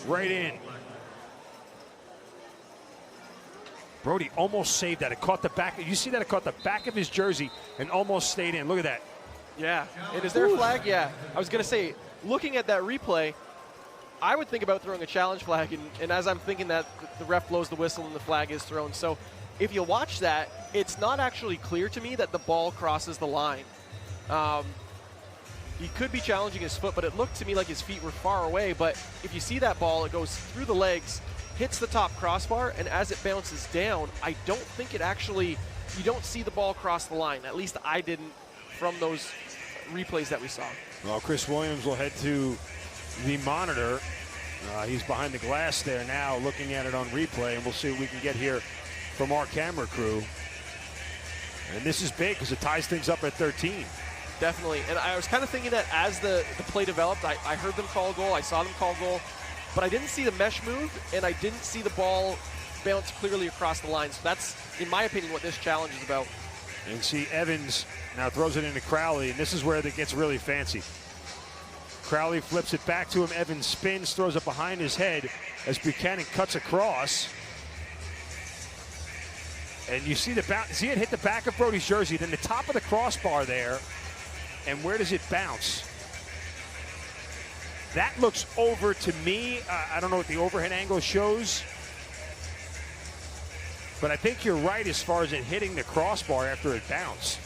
right in. Brody almost saved that. It caught the back. You see that? It caught the back of his jersey and almost stayed in. Look at that. Yeah. And is there a flag? Yeah. I was going to say, looking at that replay, I would think about throwing a challenge flag, and as I'm thinking that, the ref blows the whistle and the flag is thrown. So if you watch that, it's not actually clear to me that the ball crosses the line. He could be challenging his foot, but it looked to me like his feet were far away. But if you see that ball, it goes through the legs, hits the top crossbar, and as it bounces down, I don't think it actually, you don't see the ball cross the line. At least I didn't from those replays that we saw. Well, Chris Williams will head to the monitor. He's behind the glass there now looking at it on replay, and we'll see what we can get here from our camera crew. And this is big because it ties things up at 13. Definitely. And I was kind of thinking that as the play developed, I heard them call a goal, I saw them call a goal, but I didn't see the mesh move, and I didn't see the ball bounce clearly across the line. So that's, in my opinion, what this challenge is about. And see Evans now throws it into Crowley, and this is where it gets really fancy. Crowley flips it back to him. Evans spins, throws it behind his head as Buchanan cuts across. And you see see it hit the back of Brody's jersey, then the top of the crossbar there. And where does it bounce? That looks over to me. I don't know what the overhead angle shows, but I think you're right as far as it hitting the crossbar after it bounced.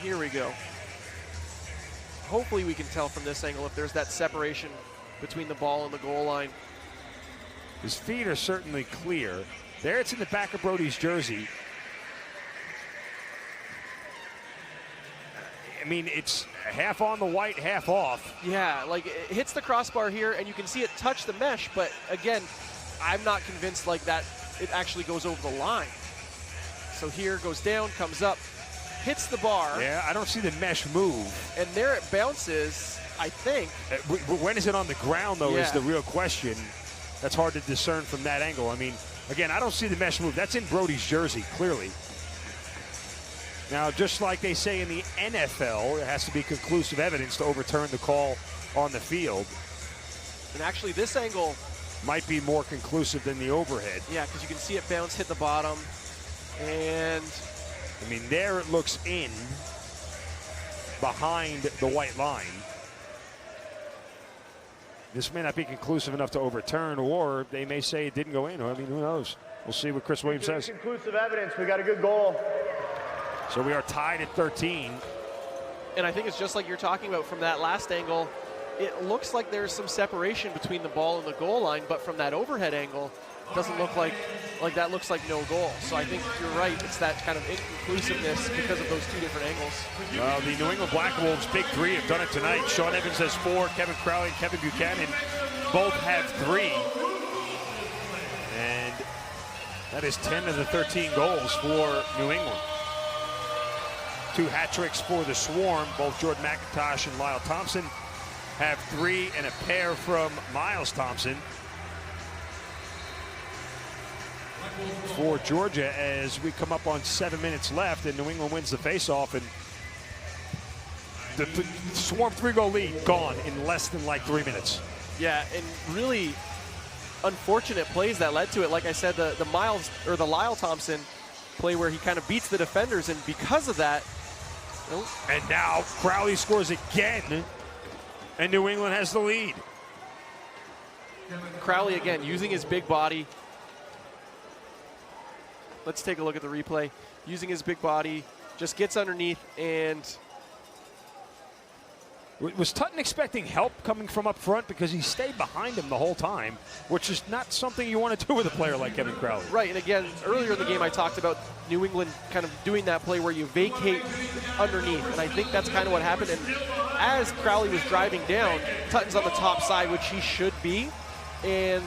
Here we go. Hopefully we can tell from this angle if there's that separation between the ball and the goal line. His feet are certainly clear. There it's in the back of Brody's jersey. I mean, it's half on the white, half off. Yeah, like it hits the crossbar here, and you can see it touch the mesh, but again, I'm not convinced like that it actually goes over the line. So here goes down, comes up, hits the bar. Yeah, I don't see the mesh move. And there it bounces, I think. When is it on the ground, though, Yeah. is the real question. That's hard to discern from that angle. I mean, again, I don't see the mesh move. That's in Brody's jersey, clearly. Now, just like they say in the NFL, it has to be conclusive evidence to overturn the call on the field. And actually, this angle might be more conclusive than the overhead. Yeah, because you can see it bounce, hit the bottom, and I mean, there it looks in behind the white line. This may not be conclusive enough to overturn, or they may say it didn't go in. I mean, who knows? We'll see what Chris Williams says. Conclusive evidence. We got a good goal. So we are tied at 13. And I think it's just like you're talking about from that last angle. It looks like there's some separation between the ball and the goal line, but from that overhead angle, it doesn't look like that looks like no goal. So I think you're right. It's that kind of inconclusiveness because of those two different angles. Well, the New England Black Wolves' big three have done it tonight. Sean Evans has 4, Kevin Crowley and Kevin Buchanan both have 3. And that is 10 of the 13 goals for New England. 2 hat tricks for the Swarm. Both Jordan McIntosh and Lyle Thompson have 3, and a pair from Miles Thompson. For Georgia, as we come up on 7 minutes left, and New England wins the faceoff, and the Swarm 3-goal lead gone in less than like 3 minutes. Yeah, and really unfortunate plays that led to it. Like I said, the Miles or the Lyle Thompson play where he kind of beats the defenders, and because of that. And now Crowley scores again, and New England has the lead. Crowley again using his big body. Let's take a look at the replay. Using his big body, just gets underneath and. Was Tutton expecting help coming from up front, because he stayed behind him the whole time, which is not something you want to do with a player like Kevin Crowley. Right, and again, earlier in the game I talked about New England kind of doing that play where you vacate underneath, and I think that's kind of what happened. And as Crowley was driving down, Tutton's on the top side, which he should be, and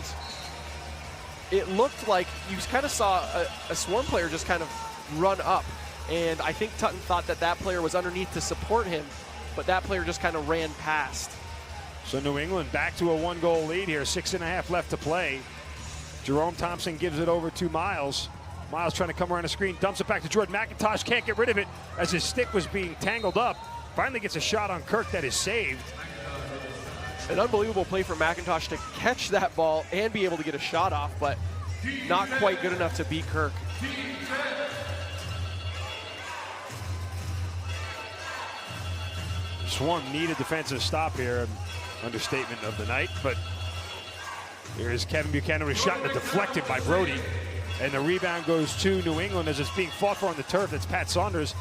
it looked like you kind of saw a Swarm player just kind of run up. And I think Tutton thought that that player was underneath to support him, but that player just kind of ran past. So New England back to a 1-goal lead here, 6.5 left to play. Jerome Thompson gives it over to Miles. Miles trying to come around the screen, dumps it back to Jordan McIntosh, can't get rid of it as his stick was being tangled up. Finally gets a shot on Kirk that is saved. An unbelievable play for McIntosh to catch that ball and be able to get a shot off, but not quite good enough to beat Kirk. Swarm need a defensive stop here, understatement of the night, but here is Kevin Buchanan with a shot deflected by Brody, and the rebound goes to New England as it's being fought for on the turf. That's Pat Saunders.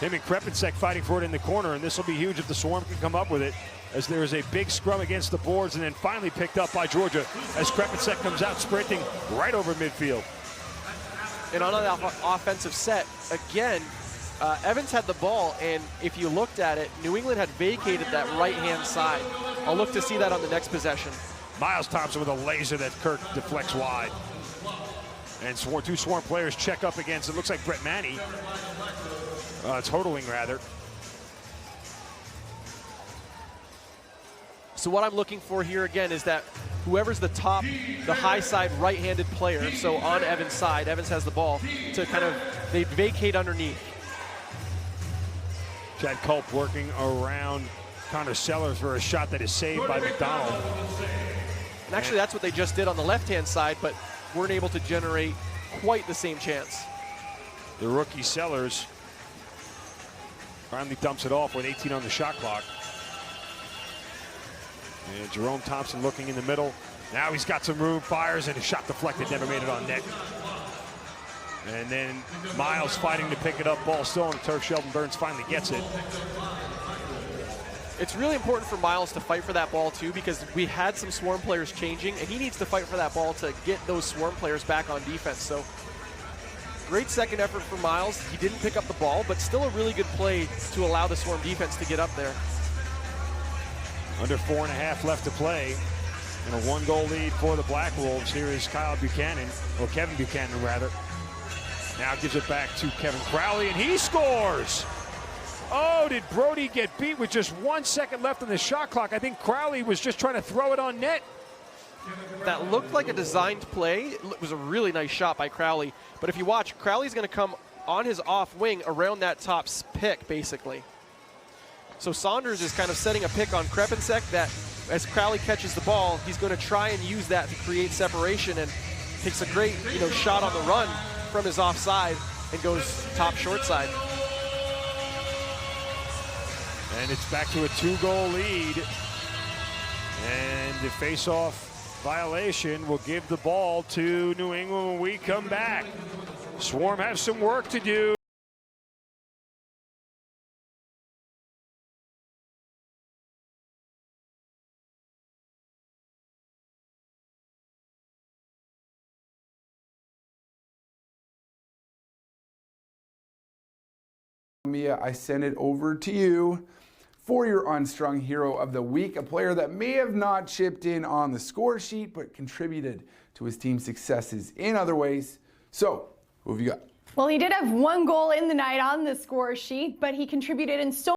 Him and Krepensek fighting for it in the corner, and this will be huge if the Swarm can come up with it, as there is a big scrum against the boards and then finally picked up by Georgia as Krepensek comes out sprinting right over midfield. And on that offensive set, again, Evans had the ball, and if you looked at it, New England had vacated that right-hand side. I'll look to see that on the next possession. Miles Thompson with a laser that Kirk deflects wide. And two Swarm players check up against, it looks like Brett Manny, totaling rather. So what I'm looking for here again is that whoever's the top, the high side right-handed player, so on Evans' side, Evans has the ball, to kind of, they vacate underneath. Chad Culp working around Connor Sellers for a shot that is saved by McDonald. And actually that's what they just did on the left-hand side, but weren't able to generate quite the same chance. The rookie Sellers finally dumps it off with 18 on the shot clock. And Jerome Thompson looking in the middle. Now he's got some room, fires, and a shot deflected, never made it on net. And then Miles fighting to pick it up, ball still on the turf. Sheldon Burns finally gets it. It's really important for Miles to fight for that ball too, because we had some Swarm players changing, and he needs to fight for that ball to get those Swarm players back on defense. So great second effort for Miles. He didn't pick up the ball, but still a really good play to allow the Swarm defense to get up there. Under 4.5 left to play, and a 1-goal lead for the Black Wolves. Here is Kyle Buchanan, or Kevin Buchanan rather. Now gives it back to Kevin Crowley, and he scores! Oh, did Brody get beat with just 1 second left on the shot clock? I think Crowley was just trying to throw it on net. That looked like a designed play. It was a really nice shot by Crowley. But if you watch, Crowley's going to come on his off wing around that top pick, basically. So Saunders is kind of setting a pick on Krepensek that as Crowley catches the ball, he's going to try and use that to create separation, and takes a great shot on the run from his offside and goes top short side. And it's back to a 2-goal lead. And the face-off violation will give the ball to New England when we come back. Swarm have some work to do. Mia, I send it over to you for your Unstrung Hero of the Week, a player that may have not chipped in on the score sheet, but contributed to his team's successes in other ways. So, who have you got? Well, he did have 1 goal in the night on the score sheet, but he contributed in so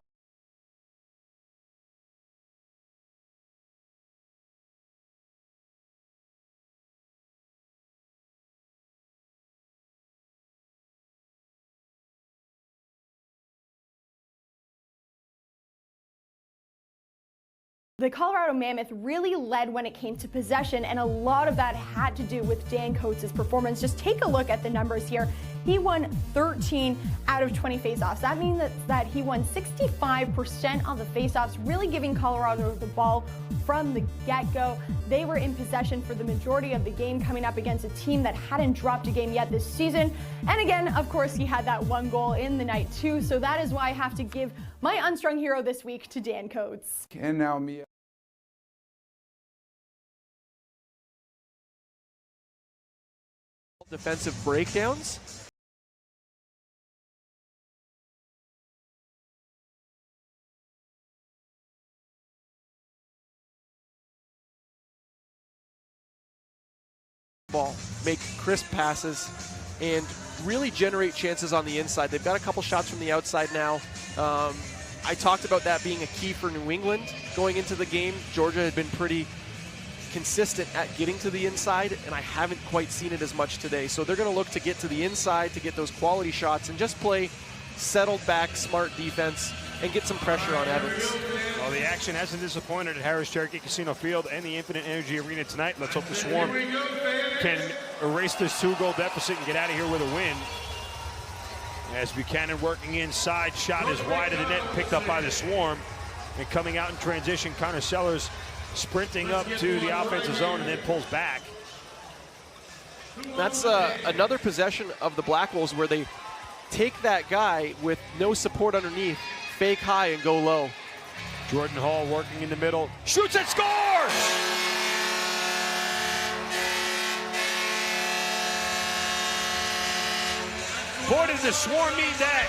The Colorado Mammoth really led when it came to possession, and a lot of that had to do with Dan Coates' performance. Just take a look at the numbers here. He won 13 out of 20 faceoffs. That means that he won 65% of the faceoffs, really giving Colorado the ball from the get-go. They were in possession for the majority of the game, coming up against a team that hadn't dropped a game yet this season. And again, of course, he had that 1 goal in the night too, so that is why I have to give my Unstrung Hero this week to Dan Coates. And now Mia. Defensive breakdowns. Ball. make crisp passes, and really generate chances on the inside. They've got a couple shots from the outside now. I talked about that being a key for New England going into the game. Georgia had been pretty consistent at getting to the inside, and I haven't quite seen it as much today. So they're going to look to get to the inside to get those quality shots and just play settled back, smart defense, and get some pressure on Evans. Well, the action hasn't disappointed at Harris Cherokee Casino Field and the Infinite Energy Arena tonight. Let's hope the Swarm can erase this 2-goal deficit and get out of here with a win. As Buchanan working inside, shot is wide of the net, picked up by the Swarm. And coming out in transition, Connor Sellers sprinting up to the offensive zone and then pulls back. That's another possession of the Black Wolves where they take that guy with no support underneath, fake high and go low. Jordan Hall working in the middle, shoots and scores! Boy, did the Swarm need that.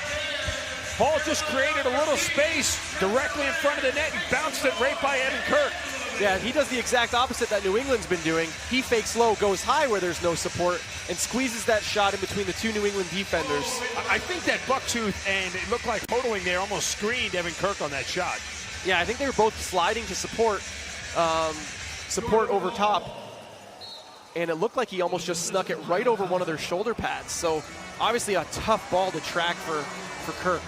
Hall just created a little space directly in front of the net and bounced it right by Evan Kirk. Yeah, he does the exact opposite that New England's been doing. He fakes low, goes high where there's no support, and squeezes that shot in between the two New England defenders. I think that Bucktooth and it looked like Hodling there almost screened Evan Kirk on that shot. Yeah, I think they were both sliding to support over top, and it looked like he almost just snuck it right over one of their shoulder pads. So obviously a tough ball to track for Kirk.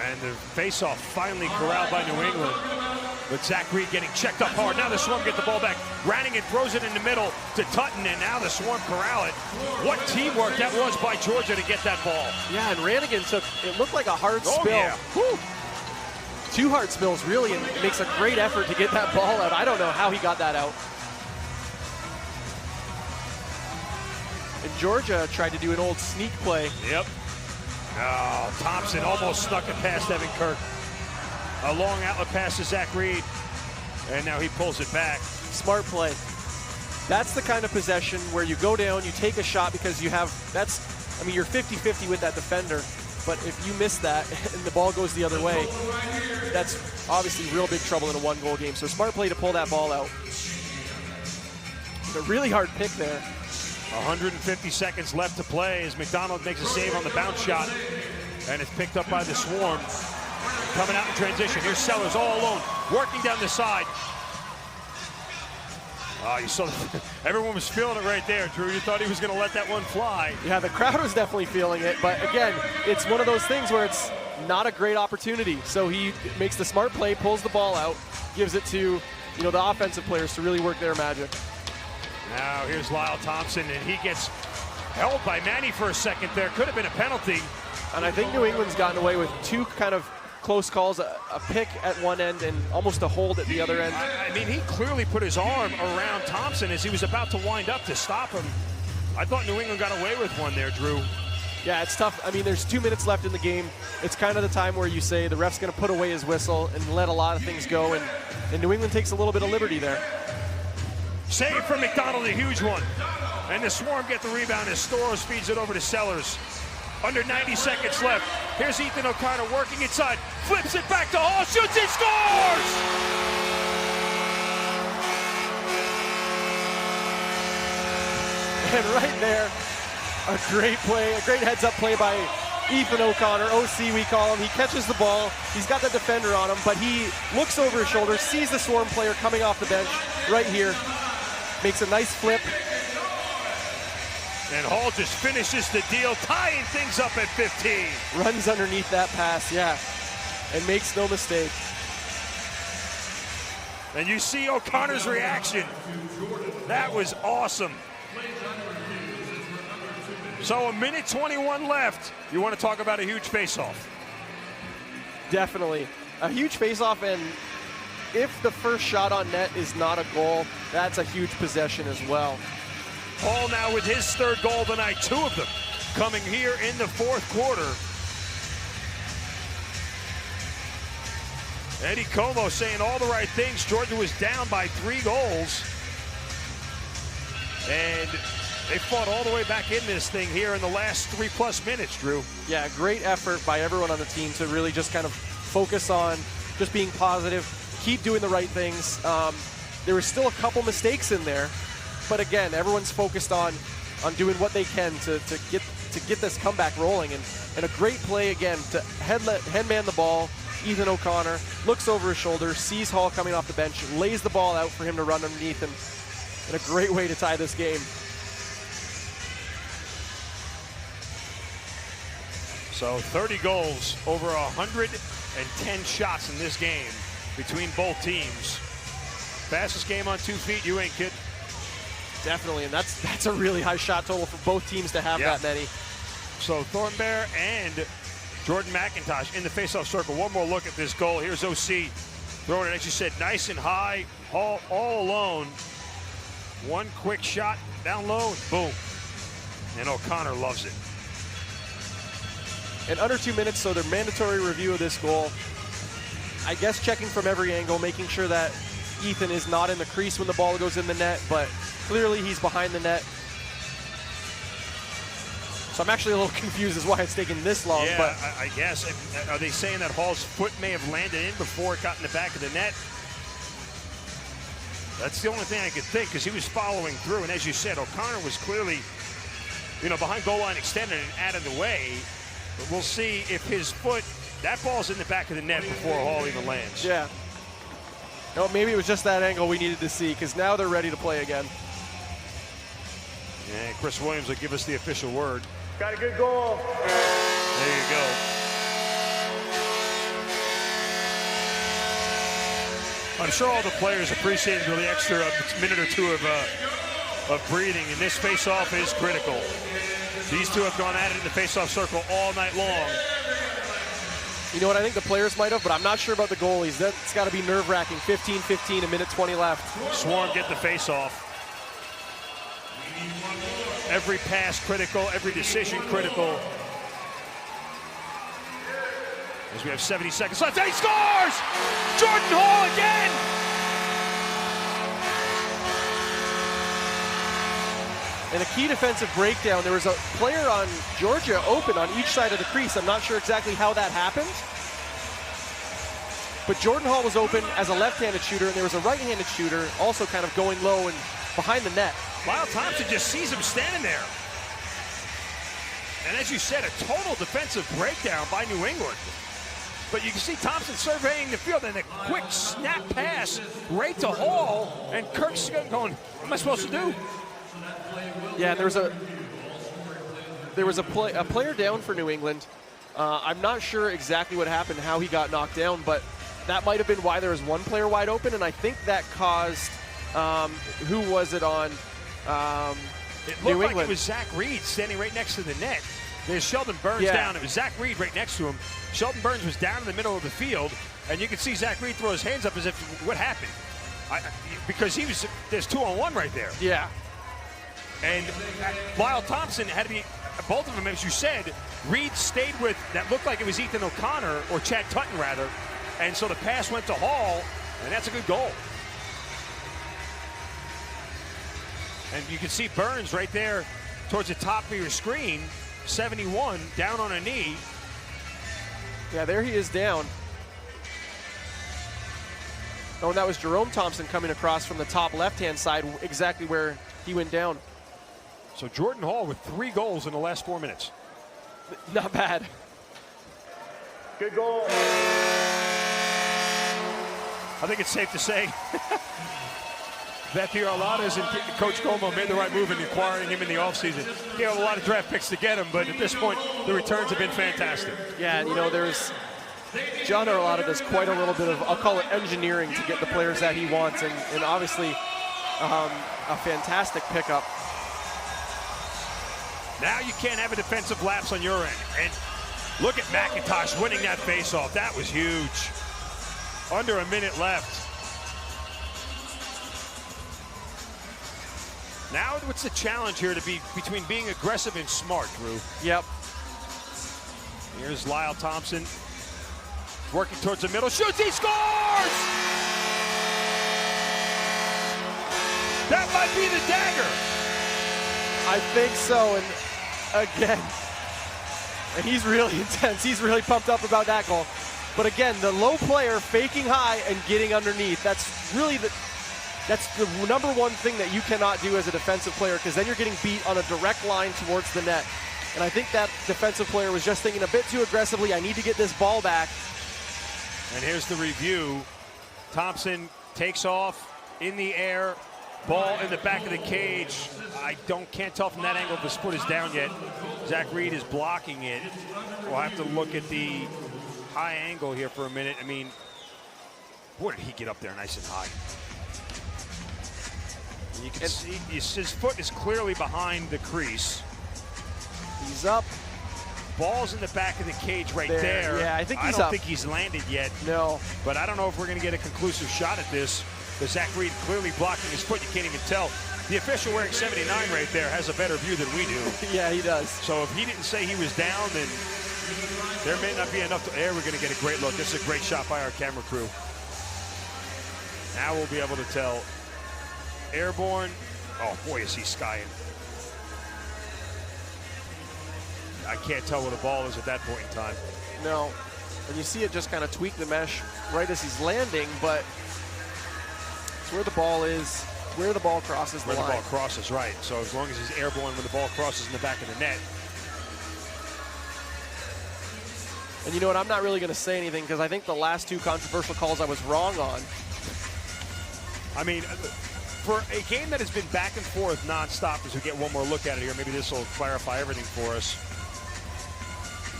And the faceoff finally corralled by New England. With Zach Reed getting checked up hard. Now the Swarm get the ball back. Rannigan throws it in the middle to Tutton, and now the Swarm corral it. What teamwork that was by Georgia to get that ball. Yeah, and Rannigan took, it looked like a hard spill. Yeah. Whew. 2 hard spills, really, and makes a great effort to get that ball out. I don't know how he got that out. And Georgia tried to do an old sneak play. Yep. Oh, Thompson almost snuck it past Evan Kirk. A long outlet pass to Zach Reed, and now he pulls it back. Smart play. That's the kind of possession where you go down, you take a shot because you have, you're 50-50 with that defender, but if you miss that and the ball goes the other way, that's obviously real big trouble in a 1-goal game. So smart play to pull that ball out. A really hard pick there. 150 seconds left to play as McDonald makes a save on the bounce shot, and it's picked up by the Swarm. Coming out in transition. Here's Sellers all alone, working down the side. Oh, you saw everyone was feeling it right there, Drew. You thought he was going to let that one fly. Yeah, the crowd was definitely feeling it, but again, it's one of those things where it's not a great opportunity. So he makes the smart play, pulls the ball out, gives it to the offensive players to really work their magic. Now here's Lyle Thompson, and he gets held by Manny for a second there. Could have been a penalty. And I think New England's gotten away with 2 kind of close calls, a pick at one end and almost a hold at the other end. I mean, he clearly put his arm around Thompson as he was about to wind up to stop him. I thought New England got away with one there, Drew. Yeah, it's tough. I mean, there's 2 minutes left in the game. It's kind of the time where you say the ref's going to put away his whistle and let a lot of things go, and New England takes a little bit of liberty there. Save from McDonald, a huge one. And the Swarm get the rebound as Storos feeds it over to Sellers. Under 90 seconds left. Here's Ethan O'Connor working inside. Flips it back to Hall, shoots and scores! And right there, a great play, a great heads-up play by Ethan O'Connor, OC we call him. He catches the ball. He's got the defender on him, but he looks over his shoulder, sees the Swarm player coming off the bench right here, makes a nice flip. And Hall just finishes the deal, tying things up at 15. Runs underneath that pass, yeah, and makes no mistake. And you see O'Connor's reaction. That was awesome. So 1:21 left. You want to talk about a huge face-off? Definitely. A huge face-off, and if the first shot on net is not a goal, that's a huge possession as well. Hall now with his 3rd goal tonight, 2 of them coming here in the 4th quarter. Eddie Como saying all the right things. Georgia was down by 3 goals. And they fought all the way back in this thing here in the last 3+ minutes, Drew. Yeah, great effort by everyone on the team to really just kind of focus on just being positive, keep doing the right things. There were still a couple mistakes in there, but again, everyone's focused on doing what they can to get this comeback rolling. And a great play again to headman the ball. Ethan O'Connor looks over his shoulder, sees Hall coming off the bench, lays the ball out for him to run underneath, and a great way to tie this game. So 30 goals, over 110 shots in this game between both teams. Fastest game on 2 feet, you ain't kidding. Definitely, and that's a really high shot total for both teams to have that many. So Thornbear and Jordan McIntosh in the faceoff circle. One more look at this goal. Here's OC throwing it, as you said, nice and high, all alone. One quick shot down low, boom. And O'Connor loves it. In under 2 minutes, so their mandatory review of this goal. I guess checking from every angle, making sure that Ethan is not in the crease when the ball goes in the net, but clearly he's behind the net. So I'm actually a little confused as why it's taking this long. Yeah, but I guess. Are they saying that Hall's foot may have landed in before it got in the back of the net? That's the only thing I could think, because he was following through. And as you said, O'Connor was clearly, behind goal line extended and out of the way. But we'll see if his foot, that ball's in the back of the net before Hall even lands. Yeah. No, maybe it was just that angle we needed to see, because now they're ready to play again. And Chris Williams will give us the official word. Got a good goal. There you go. I'm sure all the players appreciated the extra minute or two of breathing, and this face-off is critical. These two have gone at it in the face-off circle all night long. You know what, I think the players might have, but I'm not sure about the goalies. That's got to be nerve-wracking. 15-15, a minute 20 left. Swarm get the face-off. Every pass critical, every decision critical. As we have 70 seconds left, and he scores! Jordan Hall again! In a key defensive breakdown, there was a player on Georgia open on each side of the crease. I'm not sure exactly how that happened. But Jordan Hall was open as a left-handed shooter, and there was a right-handed shooter also kind of going low and behind the net. Lyle Thompson just sees him standing there. And as you said, a total defensive breakdown by New England. But you can see Thompson surveying the field, and a quick snap pass right to Hall, and Kirk's going, what am I supposed to do? Yeah, there was a player down for New England. I'm not sure exactly what happened, how he got knocked down, but that might have been why there was one player wide open, and I think that caused, who was it on? It looked like it was Zach Reed standing right next to the net. There's Sheldon Burns down. It was Zach Reed right next to him. Sheldon Burns was down in the middle of the field, and you could see Zach Reed throw his hands up as if, what happened? Because there's 2-on-1 right there. Yeah. And Lyle Thompson had to be, both of them, as you said, Reed stayed with, that looked like it was Ethan O'Connor, or Chad Tutton rather, and so the pass went to Hall, and that's a good goal. And you can see Burns right there towards the top of your screen, 71, down on a knee. Yeah, there he is down. Oh, and that was Jerome Thompson coming across from the top left-hand side, exactly where he went down. So Jordan Hall with 3 goals in the last 4 minutes. Not bad. Good goal. I think it's safe to say that the Arladas and Coach Como made the right move in acquiring him in the offseason. He had a lot of draft picks to get him, but at this point, the returns have been fantastic. Yeah, there's John Arlada does quite a little bit of, I'll call it engineering to get the players that he wants, and obviously a fantastic pickup. Now you can't have a defensive lapse on your end. And look at McIntosh winning that faceoff. That was huge. Under a minute left. Now what's the challenge here to be between being aggressive and smart, Drew? Yep. Here's Lyle Thompson working towards the middle. Shoots, he scores! That might be the dagger. I think so, and again, and he's really intense. He's really pumped up about that goal. But again, the low player faking high and getting underneath. That's really That's the number one thing that you cannot do as a defensive player, because then you're getting beat on a direct line towards the net. And I think that defensive player was just thinking a bit too aggressively, I need to get this ball back. And here's the review. Thompson takes off in the air, ball in the back of the cage. I can't tell from that angle if his foot is down yet. Zach Reed is blocking it. We'll have to look at the high angle here for a minute. I mean, boy, did he get up there nice and high. You can see his foot is clearly behind the crease. He's up. Ball's in the back of the cage right there. Yeah, I think he's I don't up. think he's landed yet. No. But I don't know if we're going to get a conclusive shot at this. Because Zach Reed clearly blocking his foot. You can't even tell. The official wearing 79 right there has a better view than we do. Yeah, he does. So if he didn't say he was down, then there may not be enough. There we're going to get a great look. This is a great shot by our camera crew. Now we'll be able to tell. Airborne. Oh, boy, is he skying. I can't tell where the ball is at that point in time. No. And you see it just kind of tweak the mesh right as he's landing, but it's where the ball is, where the ball crosses the line. Where the ball crosses, right. So as long as he's airborne when the ball crosses in the back of the net. And you know what, I'm not really going to say anything because I think the last two controversial calls I was wrong on. I mean, for a game that has been back and forth nonstop, as we get one more look at it here, maybe this will clarify everything for us.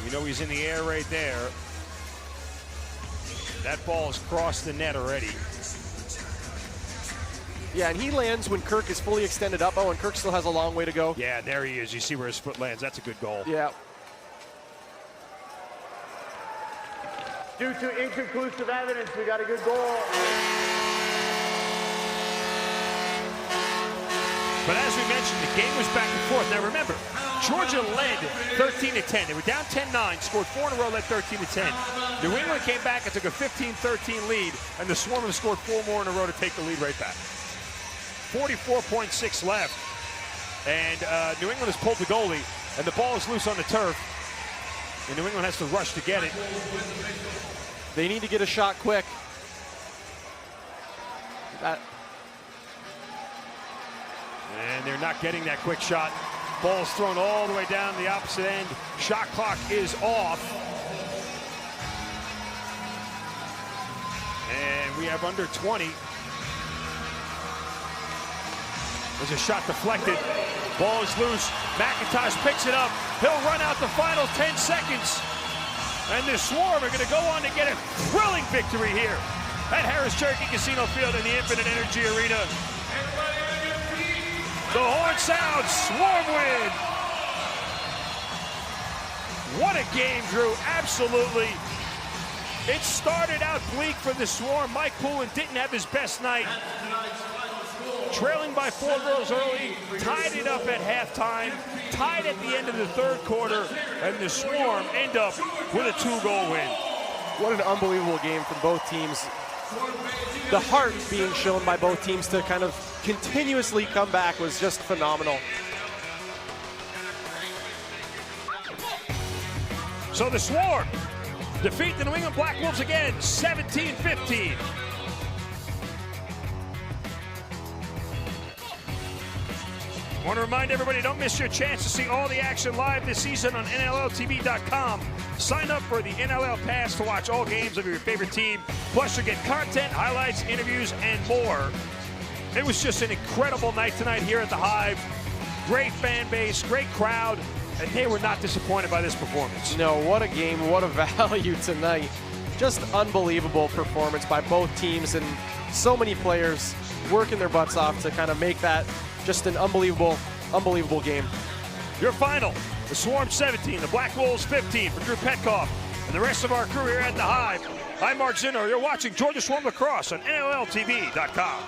We know he's in the air right there. That ball has crossed the net already. Yeah, and he lands when Kirk is fully extended up. Oh, and Kirk still has a long way to go. Yeah, there he is. You see where his foot lands. That's a good goal. Yeah. Due to inconclusive evidence, we got a good goal. But as we mentioned, the game was back and forth. Now remember, Georgia led 13-10. They were down 10-9, scored 4 in a row, led 13-10. New England came back and took a 15-13 lead, and the Swarm have scored 4 more in a row to take the lead right back. 44.6 left, and New England has pulled the goalie, and the ball is loose on the turf, and New England has to rush to get it. They need to get a shot quick. And they're not getting that quick shot. Ball's thrown all the way down the opposite end. Shot clock is off. And we have under 20. There's a shot deflected. Ball is loose. McIntosh picks it up. He'll run out the final 10 seconds. And the Swarm are going to go on to get a thrilling victory here at Harris Cherokee Casino Field in the Infinite Energy Arena. The horn sounds, Swarm win. What a game, Drew, absolutely. It started out bleak for the Swarm. Mike Poulin didn't have his best night. Trailing by 4 goals early, tied it up at halftime, tied at the end of the third quarter, and the Swarm end up with a 2-goal win. What an unbelievable game from both teams. The heart being shown by both teams to kind of continuously come back was just phenomenal. So the Swarm defeat the New England Black Wolves again, 17-15. I want to remind everybody, don't miss your chance to see all the action live this season on NLLTV.com. Sign up for the NLL Pass to watch all games of your favorite team. Plus, you'll get content, highlights, interviews, and more. It was just an incredible night tonight here at the Hive. Great fan base, great crowd, and they were not disappointed by this performance. No, what a game, what a value tonight. Just unbelievable performance by both teams, and so many players working their butts off to kind of make that just an unbelievable, unbelievable game. Your final, the Swarm 17, the Black Wolves 15 for Drew Petkoff and the rest of our crew here at the Hive. I'm Mark Zinno. You're watching Georgia Swarm Lacrosse on NLLTV.com.